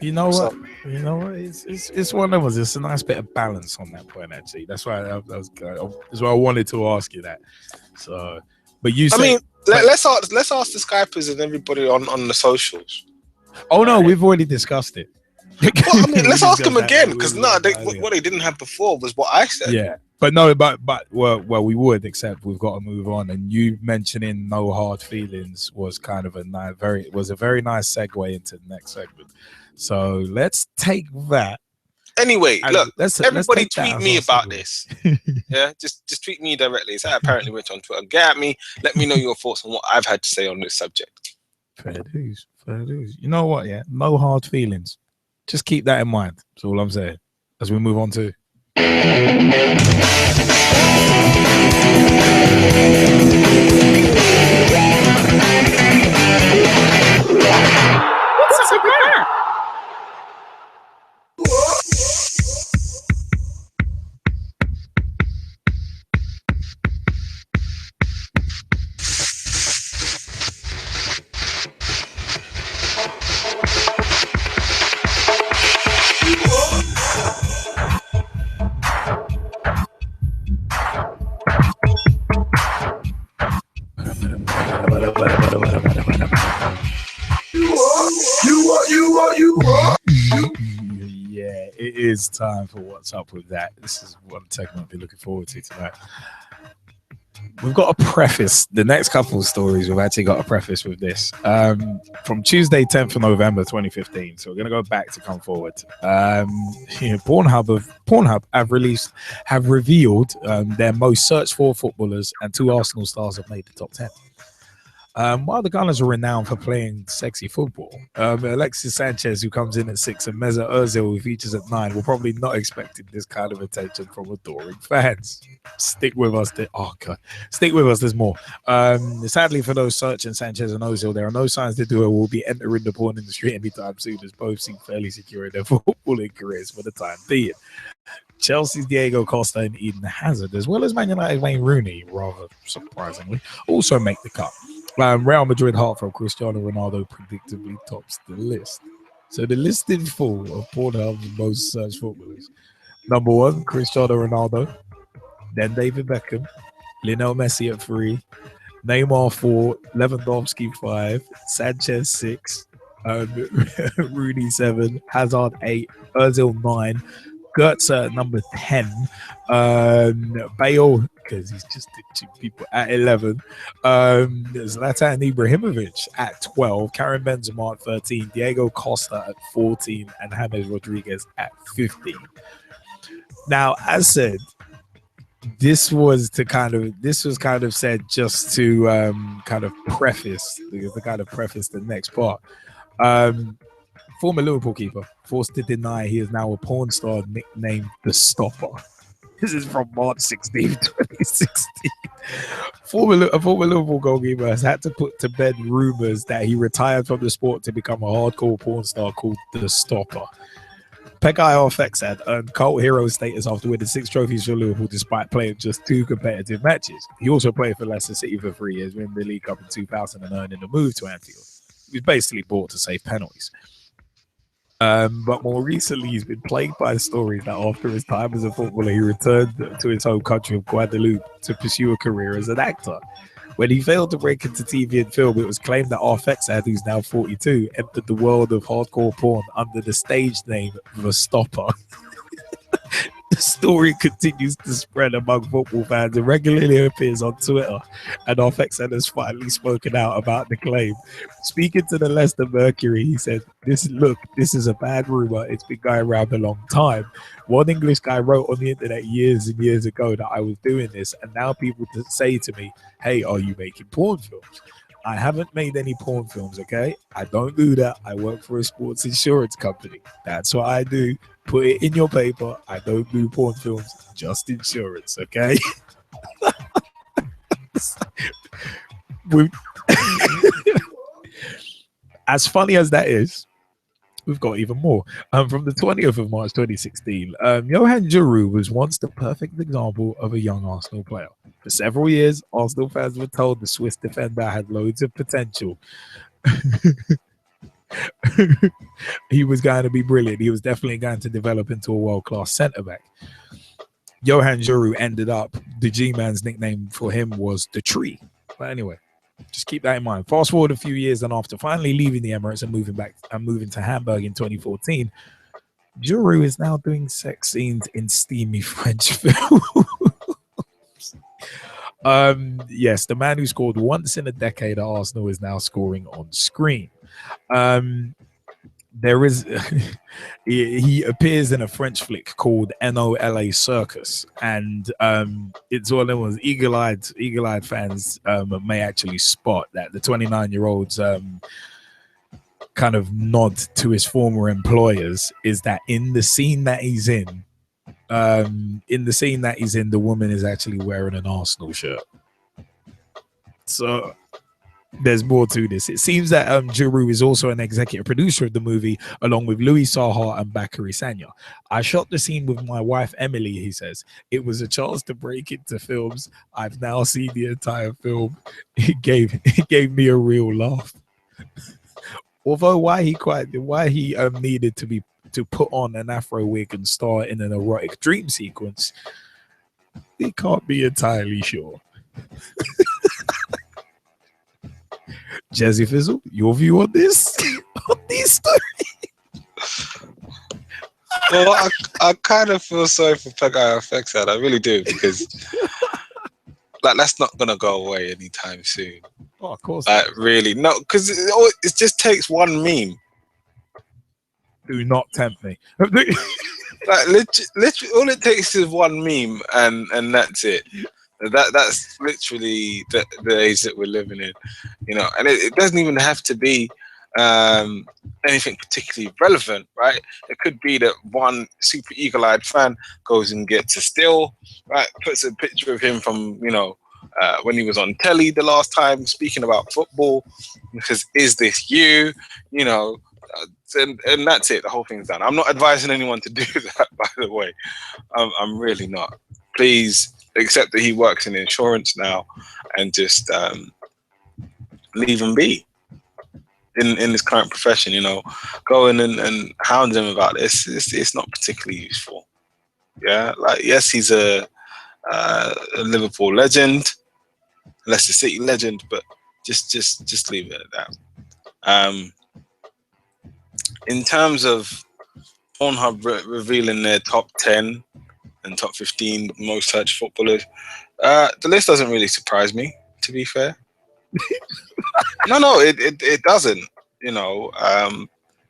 You know what? It's one of those. It's a nice bit of balance on that point, actually. That's why that's why I wanted to ask you that. So, but you. Let's ask the Skypers and everybody on the socials. Oh no, we've already discussed it. Well, let's ask them again, because what they didn't have before was what I said. Yeah. But no, but we would, except we've got to move on. And you mentioning no hard feelings was kind of a very nice segue into the next segment. So let's take that. Anyway, look, everybody let's tweet me about this. Yeah, just tweet me directly. It's apparently rich on Twitter. Get at me. Let me know your thoughts on what I've had to say on this subject. Fair dues. Fair dues. You know what? Yeah, no hard feelings. Just keep that in mind. That's all I'm saying. As we move on to. What's up with that? Yeah, it is time for What's Up With That. This is one segment I'll be looking forward to tonight. We've got a preface. The next couple of stories, we've actually got a preface with this. From Tuesday, 10th of November, 2015. So we're going to go back to come forward. Pornhub have revealed their most searched for footballers, and 2 Arsenal stars have made the top 10. While the Gunners are renowned for playing sexy football, Alexis Sanchez, who comes in at 6, and Mesut Ozil, who features at 9, were probably not expecting this kind of attention from adoring fans. Stick with us. Stick with us. There's more. Sadly, for those searching Sanchez and Ozil, there are no signs the duo will be entering the porn industry anytime soon, as both seem fairly secure in their footballing careers for the time being. Chelsea's Diego Costa and Eden Hazard, as well as Man United's Wayne Rooney, rather surprisingly, also make the cut. Real Madrid heartthrob Cristiano Ronaldo predictably tops the list. So the list in full of Pornhub's most searched footballers. Number 1, Cristiano Ronaldo. Then David Beckham. Lionel Messi at 3. Neymar 4. Lewandowski 5. Sanchez 6. Rooney 7. Hazard 8. Ozil 9. Götze at number 10. Bale, because he's just ditching people, at 11. Zlatan Ibrahimovic at 12. Karim Benzema at 13. Diego Costa at 14. And James Rodriguez at 15. Now, as said, this was kind of said just to kind of preface the next part. Former Liverpool keeper forced to deny he is now a porn star nicknamed The Stopper. This is from March 16, 2016. A former Liverpool goalkeeper has had to put to bed rumors that he retired from the sport to become a hardcore porn star called The Stopper. Pekai Arfexad earned cult hero status after winning 6 trophies for Liverpool despite playing just 2 competitive matches. He also played for Leicester City for 3 years, winning the League Cup in 2000 and earning a move to Anfield. He was basically bought to save penalties. But more recently, he's been plagued by stories that after his time as a footballer, he returned to his home country of Guadeloupe to pursue a career as an actor. When he failed to break into TV and film, it was claimed that Arfexad, who's now 42, entered the world of hardcore porn under the stage name The Stopper. The story continues to spread among football fans and regularly appears on Twitter, and Arfexad has finally spoken out about the claim. Speaking to the Leicester Mercury, he said, This is a bad rumor. It's been going around a long time. One English guy wrote on the internet years and years ago that I was doing this, and now people say to me, hey, are you making porn films? I haven't made any porn films, okay? I don't do that. I work for a sports insurance company. That's what I do. Put it in your paper. I don't do porn films, just insurance, okay? As funny as that is, we've got even more. From the 20th of March 2016, Johan Giroud was once the perfect example of a young Arsenal player. For several years, Arsenal fans were told the Swiss defender had loads of potential. He was going to be brilliant. He was definitely going to develop into a world-class centre-back. Johan Giroud ended up, the G-Man's nickname for him was The Tree. But anyway, just keep that in mind. Fast forward a few years, and after finally leaving the Emirates and moving to Hamburg in 2014, Giroud is now doing sex scenes in steamy French films. Yes, the man who scored once in a decade at Arsenal is now scoring on screen. there is he appears in a French flick called NOLA Circus, and it's all it was. Eagle-eyed fans may actually spot that the 29-year-old's kind of nod to his former employers is that in the scene that he's in, the woman is actually wearing an Arsenal shirt. So there's more to this. It seems that Giroud is also an executive producer of the movie, along with Louis Saha and Bakary Sagna. I shot the scene with my wife Emily, he says. It was a chance to break into films. I've now seen the entire film. It gave me a real laugh. Although why he needed to put on an afro wig and star in an erotic dream sequence, he can't be entirely sure. Jazzy Fizzle, your view on this? On these stories? Well, I kind of feel sorry for Peggy FX, I really do, because like that's not gonna go away anytime soon. Oh, of course. Really, no, because it just takes one meme. Do not tempt me. Like literally, all it takes is one meme, and that's it. That's literally the age that we're living in, you know. And it doesn't even have to be anything particularly relevant, right? It could be that one super eagle-eyed fan goes and gets a still, right? Puts a picture of him from, you know, when he was on telly the last time speaking about football, because is this you, you know? And that's it. The whole thing's done. I'm not advising anyone to do that, by the way. I'm really not. Please accept that he works in insurance now, and just leave him be in his current profession. You know, go in and hound him about this. It's not particularly useful. Yeah, like yes, he's a Liverpool legend, Leicester City legend, but just leave it at that. In terms of Pornhub revealing their top 10 and top 15 most searched footballers, the list doesn't really surprise me, to be fair. No, it doesn't. You know,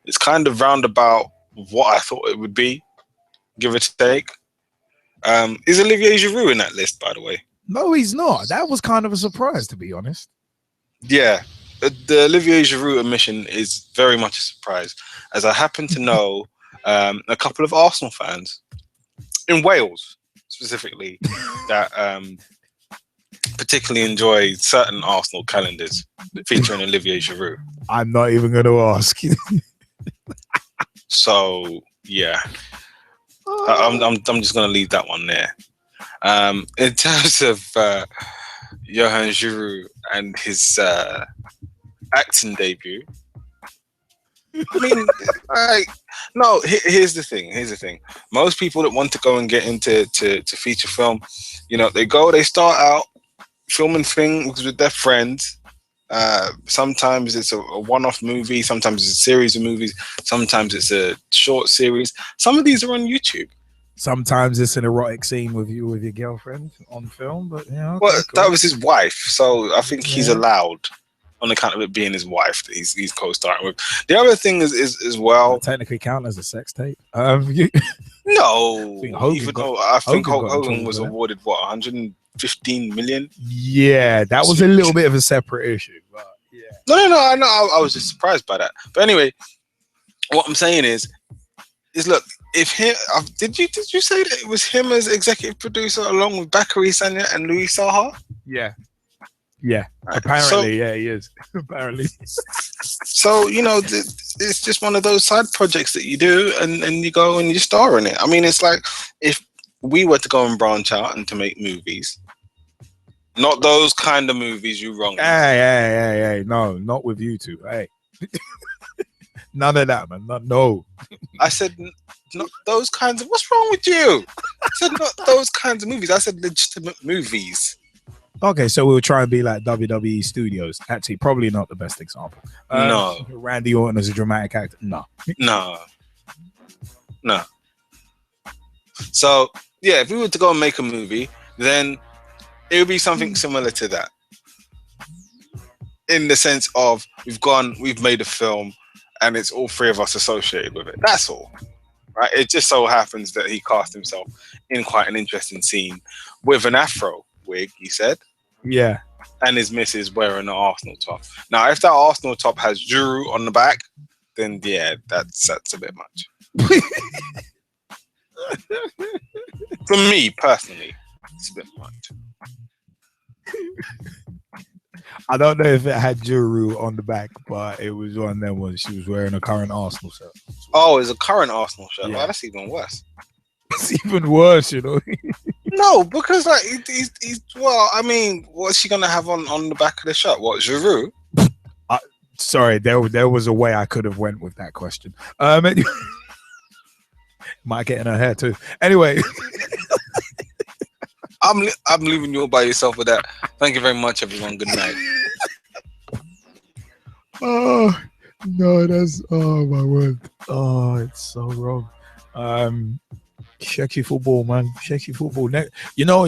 it's kind of roundabout what I thought it would be, give or take. Is Olivier Giroud in that list, by the way? No, he's not. That was kind of a surprise, to be honest. Yeah, the Olivier Giroud omission is very much a surprise, as I happen to know a couple of Arsenal fans in Wales, specifically, that particularly enjoy certain Arsenal calendars featuring Olivier Giroud. I'm not even going to ask. So yeah, I'm just going to leave that one there. In terms of Johan Giroud and his acting debut, I mean, no. Here's the thing. Most people that want to go and get into feature film, you know, they start out filming things with their friends. Sometimes it's a one-off movie. Sometimes it's a series of movies. Sometimes it's a short series. Some of these are on YouTube. Sometimes it's an erotic scene with your girlfriend on film, but yeah. Okay, well, cool. That was his wife, so I think he's allowed, on account of it being his wife that he's co-starring with. The other thing is as well, technically count as a sex tape. No, I think Hulk Hogan Hogan was awarded what, 115 million. Yeah, that was a little bit of a separate issue, but yeah. No, I know. I was just surprised by that. But anyway, what I'm saying is look, if him, did you say that it was him as executive producer along with Bakary Sagna and Louis Saha? Yeah. Apparently, he is. Apparently. So, you know, it's just one of those side projects that you do, and you go and you star in it. I mean, it's like if we were to go and branch out and to make movies, not those kind of movies you wrong. Hey, no, not with you two. Hey. None of that, man. No. I said not those kinds of. What's wrong with you? I said not those kinds of movies. I said legitimate movies. Okay, so we'll try and be like WWE Studios. Actually, probably not the best example. No. Randy Orton as a dramatic actor. No. So yeah, if we were to go and make a movie, then it would be something similar to that. In the sense of we've made a film, and it's all three of us associated with it. That's all. Right? It just so happens that he cast himself in quite an interesting scene with an afro wig, he said. Yeah. And his missus wearing an Arsenal top. Now, if that Arsenal top has Juru on the back, then yeah, that's a bit much. For me, personally, it's a bit much. I don't know if it had Juru on the back, but it was one of them ones. She was wearing a current Arsenal shirt. Oh, it's a current Arsenal shirt. Yeah. Well, that's even worse. It's even worse, you know. No, because like he's well, I mean, what's she gonna have on the back of the shirt? What, Giroud? Sorry, there was a way I could have went with that question. Might get in her hair too. Anyway, I'm leaving you all by yourself with that. Thank you very much, everyone. Good night. Oh no, that's my word. Oh, it's so wrong. Shaky football, man. Shaky football. You know.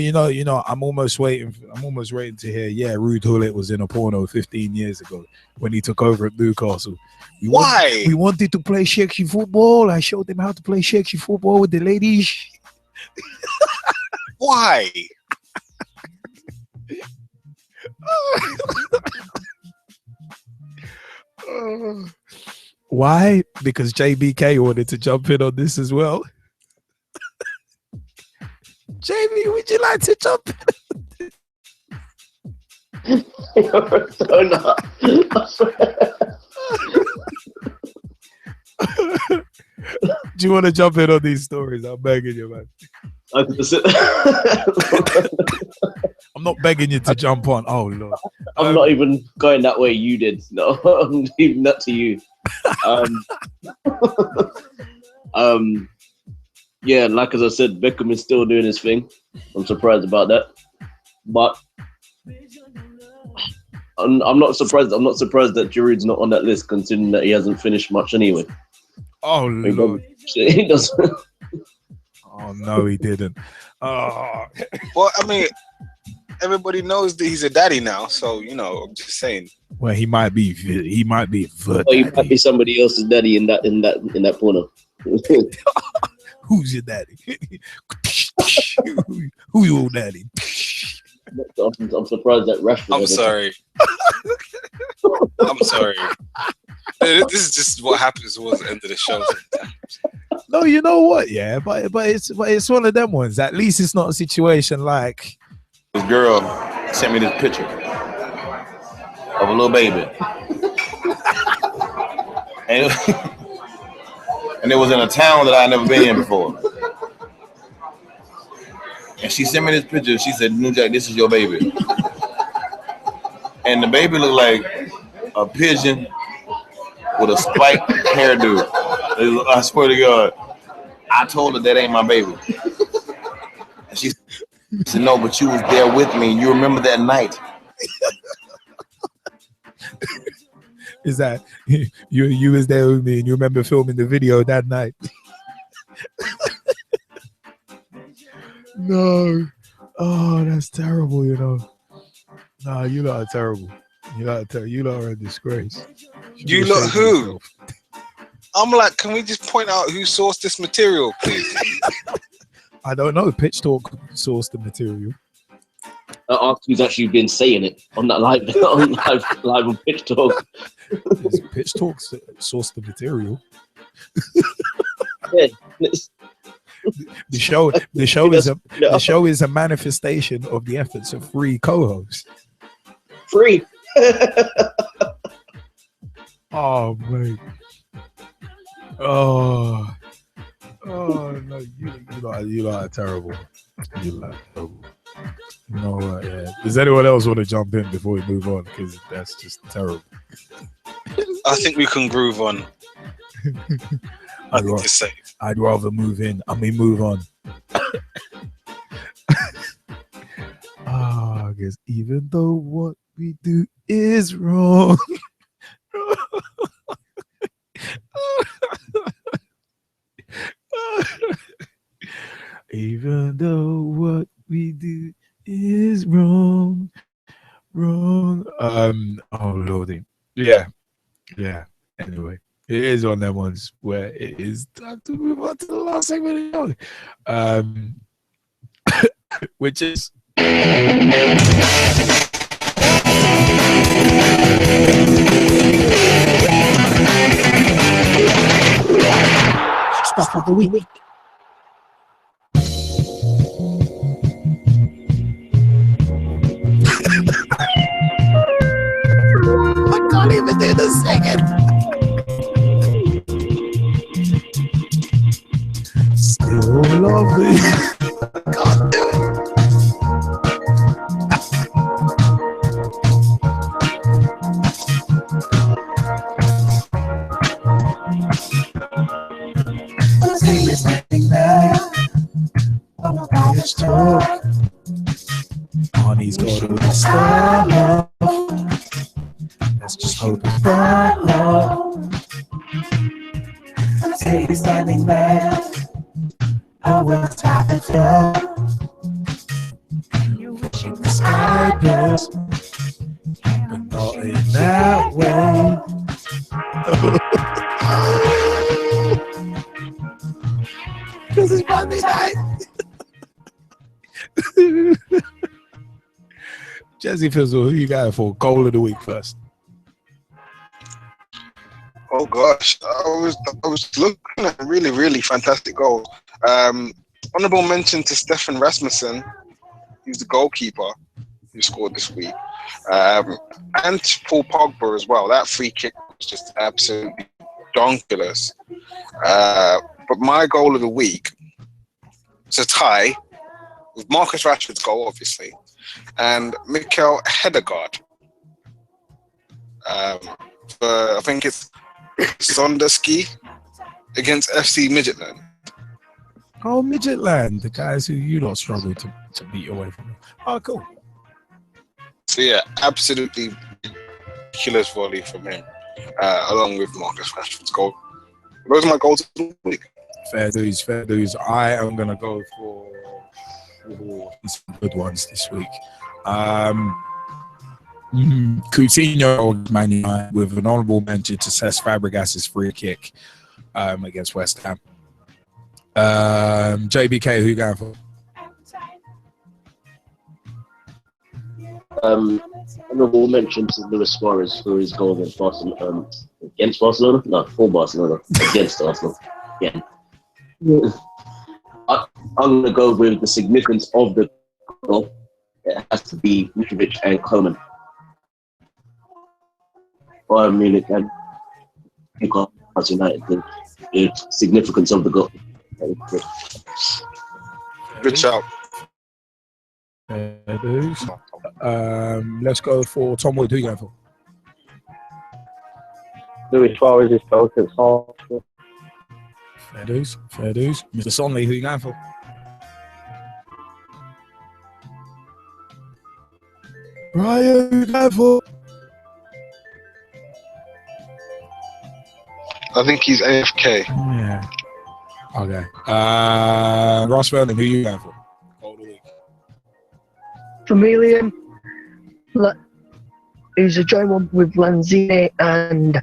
I'm almost waiting to hear. Yeah, Ruud Gullit was in a porno 15 years ago when he took over at Newcastle. We wanted to play shaky football. I showed them how to play shaky football with the ladies. Why? Why? Because JBK wanted to jump in on this as well. Jamie, would you like to jump in? You're so not. I swear. Do you want to jump in on these stories? I'm begging you, man. I'm not begging you to jump on. Oh, Lord. I'm not even going that way you did. No, I'm leaving that to you. Yeah, like as I said, Beckham is still doing his thing. I'm surprised about that. But I'm not surprised. I'm not surprised that Giroud's not on that list, considering that he hasn't finished much anyway. Oh, Lord. He doesn't. Oh, no, he didn't. Oh. Well, I mean, everybody knows that he's a daddy now, so I'm just saying. Well, he might be. He might be somebody else's daddy in that porno. Who's your daddy? Who your old daddy? I'm surprised that Rashford. I'm sorry. I'm sorry. This is just what happens towards the end of the show sometimes. No, you know what? Yeah, but it's one of them ones. At least it's not a situation like this girl sent me this picture of a little baby, and it was in a town that I had never been in before. And she sent me this picture. She said, "New Jack, this is your baby." And the baby looked like a pigeon with a spiked hairdo. I swear to God. I told her that ain't my baby. And she said, "No, but you was there with me. You remember that night." Is that you was there with me and you remember filming the video that night? No. Oh, that's terrible, Nah, you lot are terrible. You lot are a disgrace. You lot who? I'm like, can we just point out who sourced this material, please? I don't know. Pitch Talk sourced the material. Ask who's actually been saying it on that live on Pitch Talk. Pitch Talk sourced the material. Yeah. The show is a manifestation of the efforts of 3 co-hosts. 3. Oh mate. Oh no, you lot are terrible. You lot are terrible. You know what? Yeah. Does anyone else want to jump in before we move on? Because that's just terrible. I think we can groove on. I'd rather move in. Move on. I guess even though what we do is wrong. Even though what we do is wrong. Oh Lordy. Yeah. Anyway, It is one of them ones where it is time to move on to the last segment of the show. Which is Stuff of the week. I can't even do the singing. Still lovely. I can't do it. Say it's nothing back. I'm about to talk. Arnie's got all the stuff. Let's just hope it's right love. Say it's nothing back. I will tap it down. You wishing the sky bless, but not in that way. This is Monday night. Jesse Fizzle, who you got for goal of the week first? Oh gosh, I was looking at a really, really fantastic goal. Honorable mention to Stefan Rasmussen, who's the goalkeeper who scored this week, and Paul Pogba as well. That free kick was just absolutely donkulous. But my goal of the week is a tie with Marcus Rashford's goal, obviously, and Mikkel Hedegaard. I think it's Sonderski against FC Midgetland. Oh, Midgetland, the guys who you lot struggle to beat away from. Oh, cool. So yeah, absolutely ridiculous volley from him, along with Marcus Rashford's goal. Those are my goals of the week. Fair dues, fair dues. I am going to go for some good ones this week. Coutinho, Man United, with an honourable mention to Cesc Fabregas's free kick against West Ham. JBK, who you going for? Honourable mention to Luis Suarez for his goal against Barcelona. Against Barcelona? No, for Barcelona. Against Arsenal. Yeah. I'm going to go with the significance of the goal. It has to be Mitrovic and Coman. Bayern Munich and Newcastle United. The significance of the goal. Good shout. Let's go for Tom Wood. Who are you going for? Luis Suarez's goal against Arsenal. Fair dues, fair dues. Mr. Sonley, who are you going for? Brian, who are you going for? I think he's AFK. Yeah. Okay. Russ Vernon, who are you going for? For me, Liam, he's a joint one with Lanzini and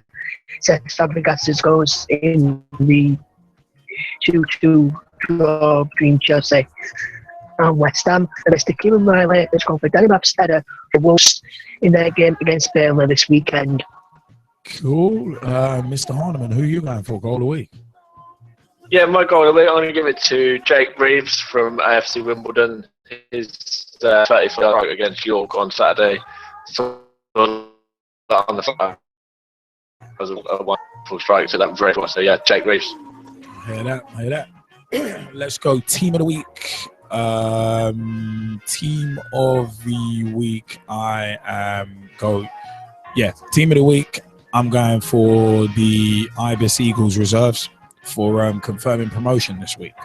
Cesc Fabregas goes in the 2-2 draw between Chelsea and West Ham. And Mr. Kieran Riley has gone for Danny Mapstead for Wolves in their game against Burnley this weekend. Cool. Mr. Harniman, who are you going for goal of the week? Yeah, my goal of the week, I'm going to give it to Jake Reeves from AFC Wimbledon. His 35 against York on Saturday. So on the fire was a wonderful strike, so that was very cool. So yeah, Jake Reeves. Hear that. Let's go team of the week. Team of the week. Team of the week. I'm going for the Ibis Eagles reserves for confirming promotion this week.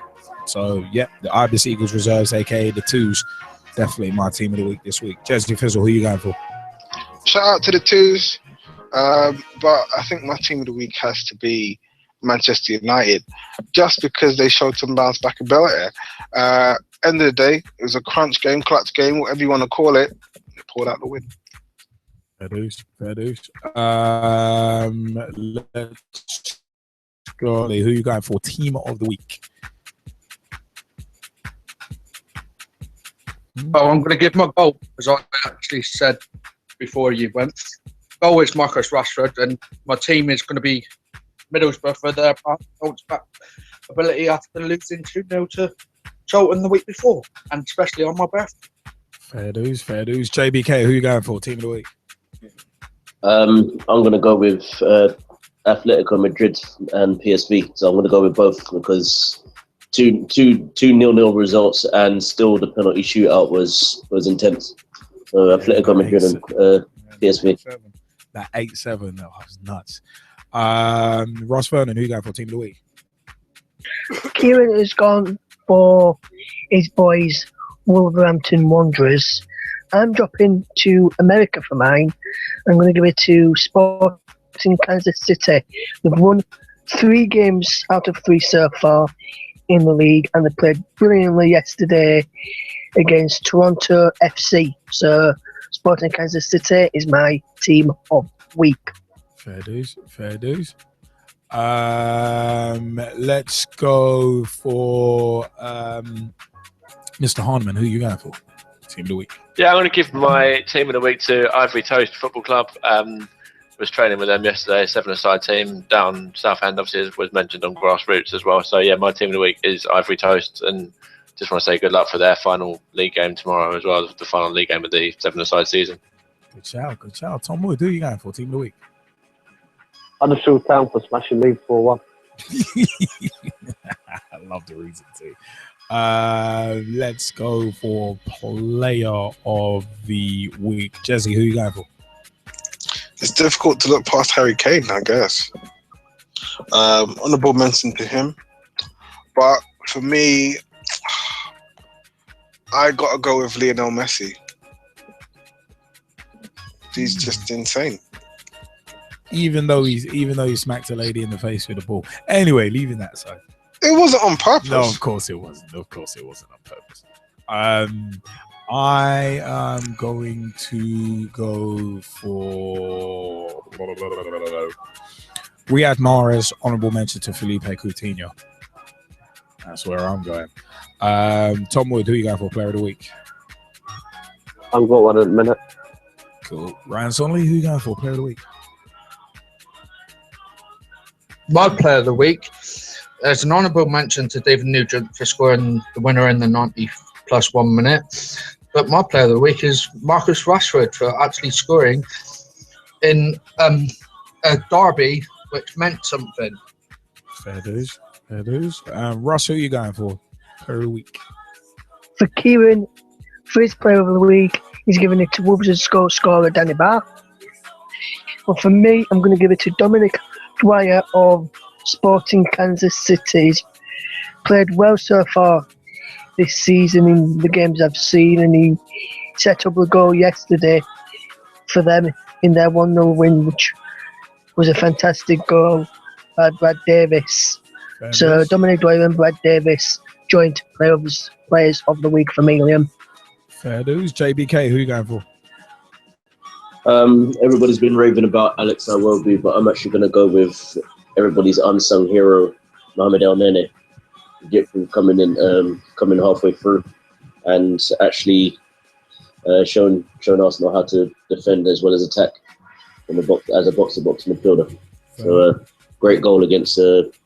So, yeah, the Ibis Eagles reserves, a.k.a. the Twos, definitely my team of the week this week. Jesse Fizzle, who are you going for? Shout out to the Twos, but I think my team of the week has to be Manchester United, just because they showed some bounce back ability. End of the day, it was a crunch game, clutch game, whatever you want to call it. They pulled out the win. Fair dues. Let's go. Who are you going for? Team of the week. Oh, I'm going to give my goal, as I actually said before you went. Goal is Marcus Rashford, and my team is going to be Middlesbrough for their bounce back ability after losing 2-0 to Charlton the week before, and especially on my birthday. Fair dues. JBK, who you going for? Team of the week. I'm going to go with Atletico Madrid and PSV. So I'm going to go with both because two 0-0 results and still the penalty shootout was intense. So Atletico Madrid and PSV. That 8-7, that was nuts. Russ Vernon, who you going for? Team of the week. Kieran has gone for his boys, Wolverhampton Wanderers. I'm dropping to America for mine. I'm going to give it to Sporting Kansas City. They've won 3 games out of 3 so far in the league, and they played brilliantly yesterday against Toronto FC. So Sporting Kansas City is my team of week. Fair dues. Let's go for Mr. Harniman. Who are you going for? Team of the week. Yeah, I'm going to give my team of the week to Ivory Toast Football Club. Was training with them yesterday, 7-a-side team down Southend, obviously, as was mentioned on Grassroots as well. So, yeah, my team of the week is Ivory Toast, and just want to say good luck for their final league game tomorrow as well, the final league game of the 7-a-side season. Good shout. Tom Wood, who are you going for? Team of the week. Huddersfield Town for smashing Leeds 4-1. I love the reason too. Let's go for player of the week. Jesse, who are you going for? It's difficult to look past Harry Kane, I guess. Honourable mention to him. But for me, I got to go with Lionel Messi. He's just insane. Even though he smacked a lady in the face with a ball. Anyway, leaving that aside. It wasn't on purpose. No, of course it wasn't. On purpose. I am going to go for Riyad Mahrez. Honourable mention to Felipe Coutinho. That's where I'm going. Tom Wood, who are you going for player of the week? I've got one in a minute. Cool. Ryan Sonley, who are you going for player of the week? My player of the week, there's an honourable mention to David Nugent for scoring the winner in the 90+1 minute. But my player of the week is Marcus Rashford for actually scoring in a derby which meant something. Fair dues. Russ, who are you going for player of the week? For Kieran, for his player of the week, he's giving it to Wolves' goal scorer Danny Barr. Well, for me, I'm going to give it to Dominic Dwyer of Sporting Kansas City. He's played well so far this season in the games I've seen, and he set up a goal yesterday for them in their 1-0 win, which was a fantastic goal by Brad Davis. So Dominic Dwyer and Brad Davis joint players of the week for me, Liam. Fair dues. JBK, who are you going for? Everybody's been raving about Alex Iwobi, but I'm actually going to go with everybody's unsung hero, Mohamed El Nene. Get from coming halfway through, and actually showing Arsenal how to defend as well as attack in the box as a box-to-box midfielder. So great goal against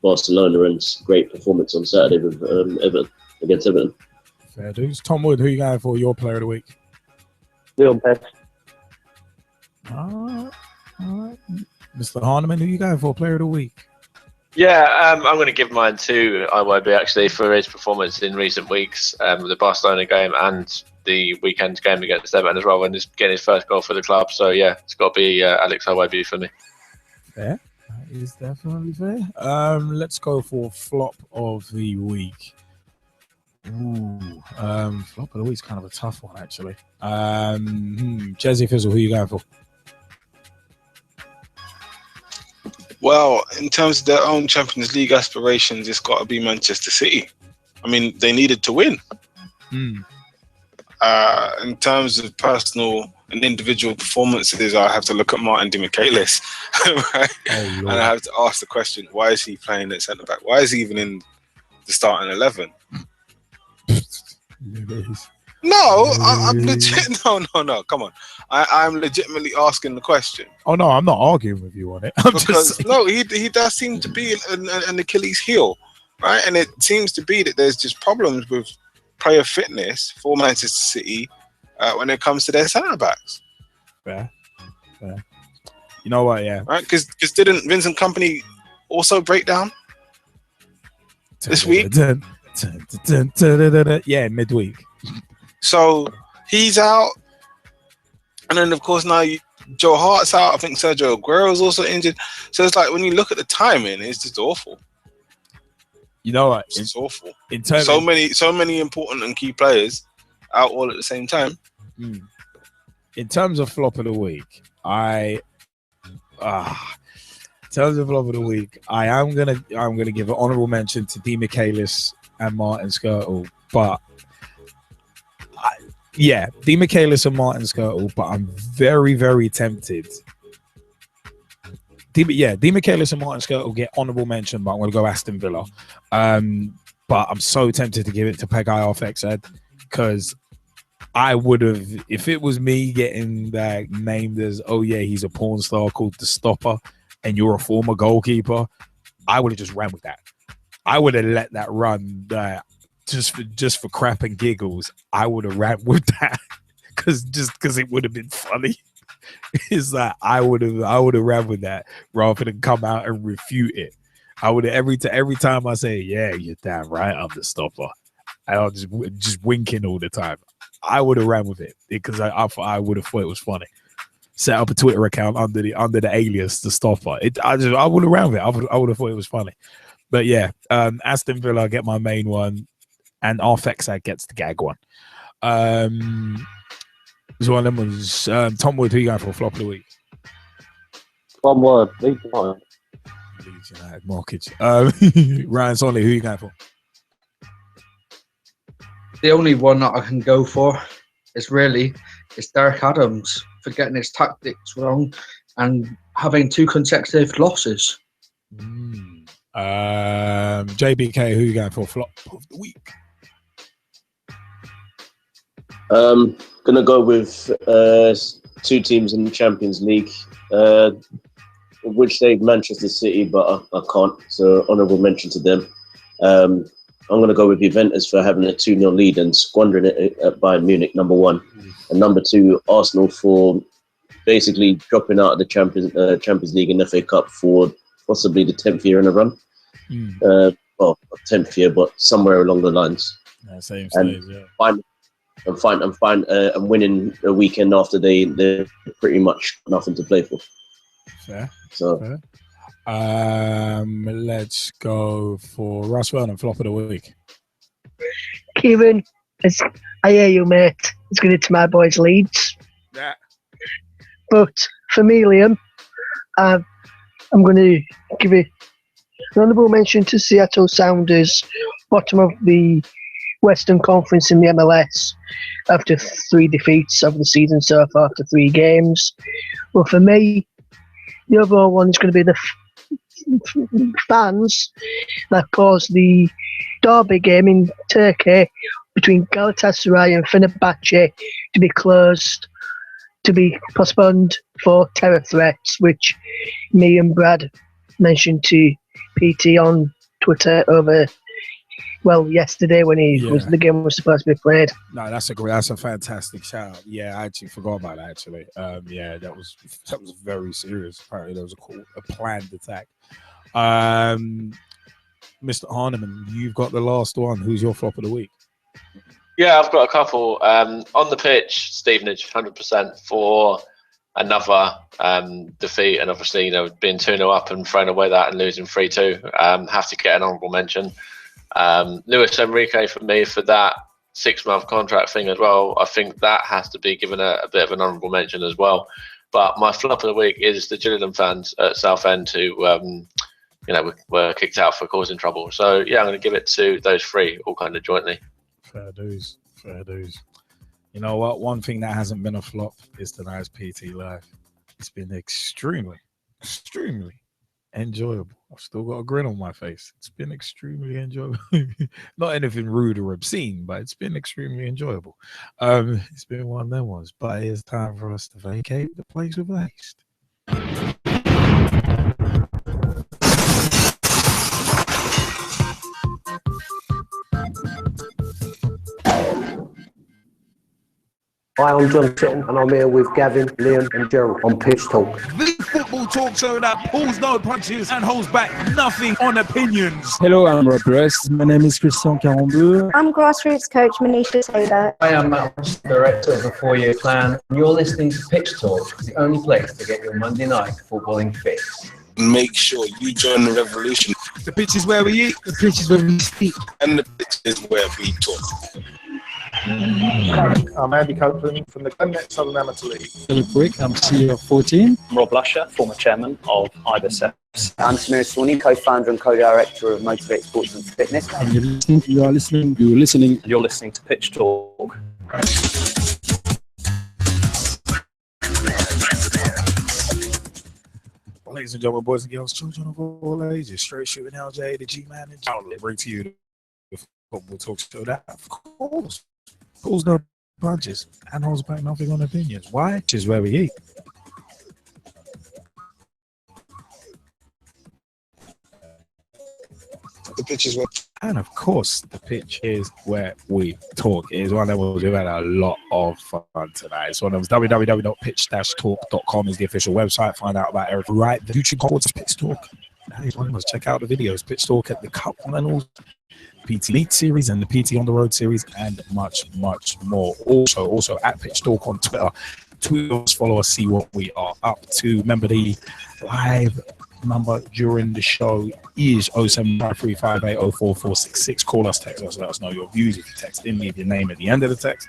Barcelona and great performance on Saturday with against Everton. Fair dues. Tom Wood, who are you going for your player of the week? Leon Pest. All right. Mr. Harniman, who are you going for player of the week? Yeah, I'm going to give mine to IYB actually for his performance in recent weeks, the Barcelona game and the weekend game against Everton as well, and just getting his first goal for the club. So yeah, it's got to be Alex IYB for me. Fair. That is definitely fair. Let's go for flop of the week. Flop of the week is kind of a tough one actually. Jesse Fizzle, who are you going for? Well, in terms of their own Champions League aspirations, it's got to be Manchester City. I mean, they needed to win. In terms of personal and individual performances, I have to look at Martin Di Michaelis, right? And I have to ask the question: why is he playing at centre back? Why is he even in the starting 11? No, I'm legit. No. Come on, I'm legitimately asking the question. Oh no, I'm not arguing with you on it. He does seem to be an Achilles heel, right? And it seems to be that there's just problems with player fitness for Manchester City when it comes to their centre backs. Fair. You know what? Yeah. Right? Because didn't Vincent Kompany also break down this week? Yeah, midweek. So he's out, and then of course now Joe Hart's out. I think Sergio Aguero's also injured. So it's like when you look at the timing, it's just awful. You know what? It's awful. In terms so many important and key players out all at the same time. In terms of flop of the week, I am gonna give an honourable mention to Di Michaelis and Martin Skirtle, but Di Michaelis and Martin Skirtle, but I'm very, very tempted. Di Michaelis and Martin Skirtle get honourable mention, but I'm going to go Aston Villa. But I'm so tempted to give it to Peggy FX because I would have, if it was me getting that named as, he's a porn star called The Stopper and you're a former goalkeeper, I would have just ran with that. I would have let that run just for crap and giggles. I would have ran with that because it would have been funny. It's that I would have ran with that rather than come out and refute it. I would have every time I say, yeah, you're damn right, I'm the stopper, and I'll just winking all the time. I would have ran with it because I would have thought it was funny. Set up a Twitter account under the alias the stopper. I would have ran with it. I would have thought it was funny. But yeah, Aston Villa get my main one, and Arfexad gets the gag one. So one of them was Tom Wood. Who you going for flop of the week? Tom Wood, Leeds United mortgage. Ryan Sonley, who you going for? The only one that I can go for is Derek Adams for getting his tactics wrong and having 2 consecutive losses. JBK, who you going for flop of the week? Gonna go with 2 teams in the Champions League, which they've Manchester City, but I can't. So honourable mention to them. I'm gonna go with Juventus for having a 2-0 lead and squandering it at Bayern Munich, number 1, and number 2, Arsenal for basically dropping out of the Champions League and FA Cup for possibly the 10th year in a run. Well, not 10th year, but somewhere along the lines. Yeah, same stage, yeah. I'm fine. I'm winning a weekend after they're pretty much nothing to play for. Fair. So, fair. Let's go for Russ Vernon, flop of the week. Kieran, I hear you, mate. It's going to my boys' Leeds. Yeah. But for me, Liam, I'm going to give it an honourable mention to Seattle Sounders, bottom of the Western Conference in the MLS after 3 defeats of the season so far after 3 games. But for me, the overall one is going to be the fans that caused the derby game in Turkey between Galatasaray and Fenerbahce to be closed, to be postponed for terror threats, which me and Brad mentioned to PT on Twitter over yesterday when the game was supposed to be played. No, that's a fantastic shout. Yeah, I actually forgot about that. Actually, that was very serious. Apparently, there was a planned attack. Mr. Harniman, you've got the last one. Who's your flop of the week? Yeah, I've got a couple. On the pitch, Stevenage, 100% for another defeat, and obviously, being 2-0 up and throwing away that and losing 3-2. Have to get an honourable mention. Luis Enrique for me for that 6-month contract thing as well. I think that has to be given a bit of an honourable mention as well. But my flop of the week is the Gillingham fans at Southend who, were kicked out for causing trouble. So yeah, I'm going to give it to those 3, all kind of jointly. Fair dues. You know what? One thing that hasn't been a flop is tonight's PT Live. It's been extremely enjoyable. I've still got a grin on my face. It's been extremely enjoyable. Not anything rude or obscene, but it's been extremely enjoyable. It's been one of them ones, but it's time for us to vacate the place with haste. Hi, I'm John Sitton, and I'm here with Gavin, Liam, and Gerald on Pitch Talk. The football talk show that pulls no punches and holds back nothing on opinions. Hello, I'm Russ. My name is Christian 42. I'm grassroots coach Manisha Taylor. Hi, I'm Matt, director of the 4-year plan, and you're listening to Pitch Talk, the only place to get your Monday night footballing fix. Make sure you join the revolution. The pitch is where we eat. The pitch is where we speak. And the pitch is where we talk. I'm Andy Copeland from the Glemnet Southern Amateur League. Real quick, I'm CEO 14. I'm Rob Lusher, former chairman of Ibis AFC. I'm Samir Swanee, co-founder and co-director of Motivate Sports and Fitness. And you're listening to Pitch Talk. Ladies and gentlemen, boys and girls, children of all ages, straight shooting LJ, the G-Man, and Charlie, bring to you the football talk show that, of course, pulls no punches and holds back nothing on opinions. Why? Which is where we eat. The pitch is where. And of course, the pitch is where we talk. It is one that we've had a lot of fun tonight. So www.pitch-talk.com is the official website. Find out about everything. Right, the YouTube called Pitch Talk. That is one of us. Check out the videos. Pitch Talk at the Cup and all. PT Elite series and the PT on the Road series and much more. Also at Pitch Talk on Twitter. Tweet us, follow us, see what we are up to. Remember the live number during the show is 07535804466. Call us, text us, let us know your views. If you text in, leave your name at the end of the text.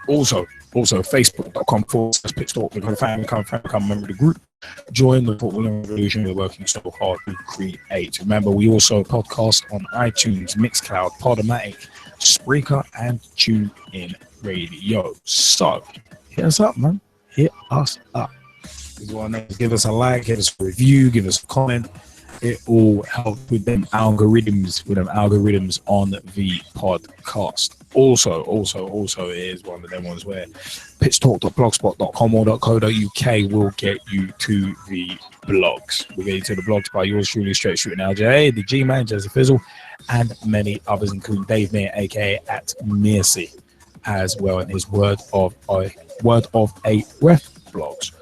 Also facebook.com/Pitch Talk. Become a fan, become a member of the group. Join the footballing revolution. We're working so hard to create. Remember, we also podcast on iTunes, Mixcloud, Podomatic, Spreaker, and TuneIn Radio. So hit us up, man. Hit us up. Give us a like, give us a review, give us a comment. It all helps with them algorithms on the podcast. Also, it is one of them ones where pitchtalk.blogspot.com or .co.uk will get you to the blogs. We'll get you to the blogs by yours truly, Straight Shooting LJ, the G-Man, Jesse Fizzle, and many others, including Dave Meir, aka at Mercy, as well, and his Word of a Ref blogs.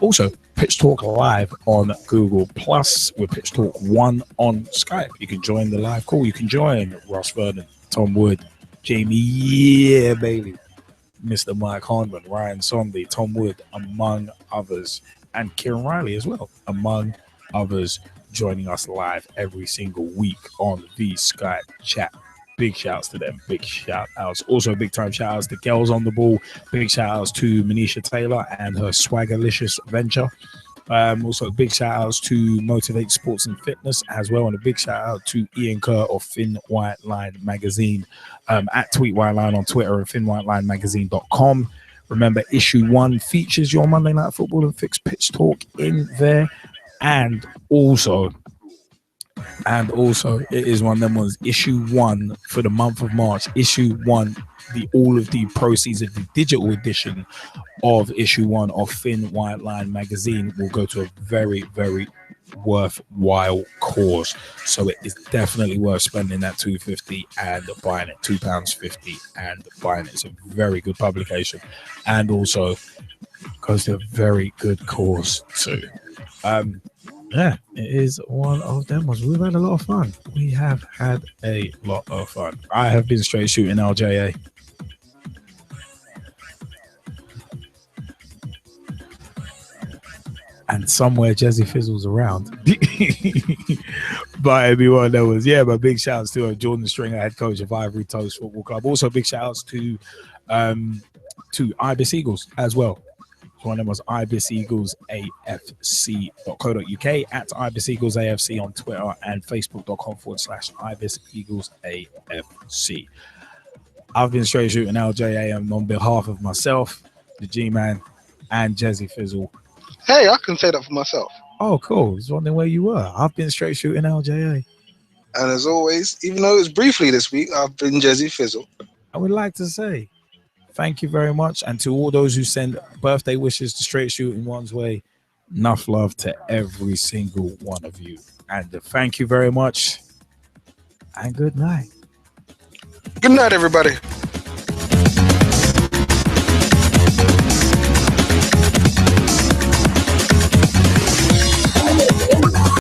Also, Pitch Talk Live on Google Plus with Pitch Talk 1 on Skype. You can join the live call. You can join Russ Vernon, Tom Wood, Jaymie Bailey, Mr. Mike Harniman, Ryan Sondley, Tom Wood, among others, and Kieran Riley as well, among others, joining us live every single week on the Skype chat. Big shouts to them. Big shout outs. Also, big time shout outs to Girls on the Ball. Big shout outs to Manisha Taylor and her Swaggerlicious venture. Also, big shout outs to Motivate Sports and Fitness as well. And a big shout out to Ian Kerr of Thin White Line Magazine at Tweet White Line on Twitter and thinwhitelinemagazine.com. Remember, issue 1 features your Monday Night Football and Fixed Pitch Talk in there. And also, it is one of them ones. Issue 1 for the month of March. Issue 1, all of the proceeds of the digital edition of issue 1 of Thin White Line Magazine will go to a very, very worthwhile cause. So it is definitely worth spending that £2.50 and buying it. £2.50 and buying it. It's a very good publication, and also goes to a very good cause too. Yeah, it is one of them ones. We've had a lot of fun. We have had a lot of fun. I have been Straight Shooting LJA. And somewhere Jesse Fizzle's around. But everyone that was, my big shout outs to Jordan Stringer, head coach of Ivory Toast Football Club. Also big shout outs to Ibis Eagles as well. One of them was Ibis Eagles AFC.co.uk, at Ibis Eagles AFC on Twitter, and Facebook.com/Ibis Eagles AFC. I've been straight shooting LJA, and on behalf of myself, the G-Man, and Jazzy Fizzle. Hey, I can say that for myself. Oh, cool. I was wondering where you were. I've been straight shooting LJA. And as always, even though it was briefly this week, I've been Jazzy Fizzle. I would like to say thank you very much. And to all those who send birthday wishes to Straight Shooting One's way, enough love to every single one of you. And thank you very much. And good night. Good night, everybody.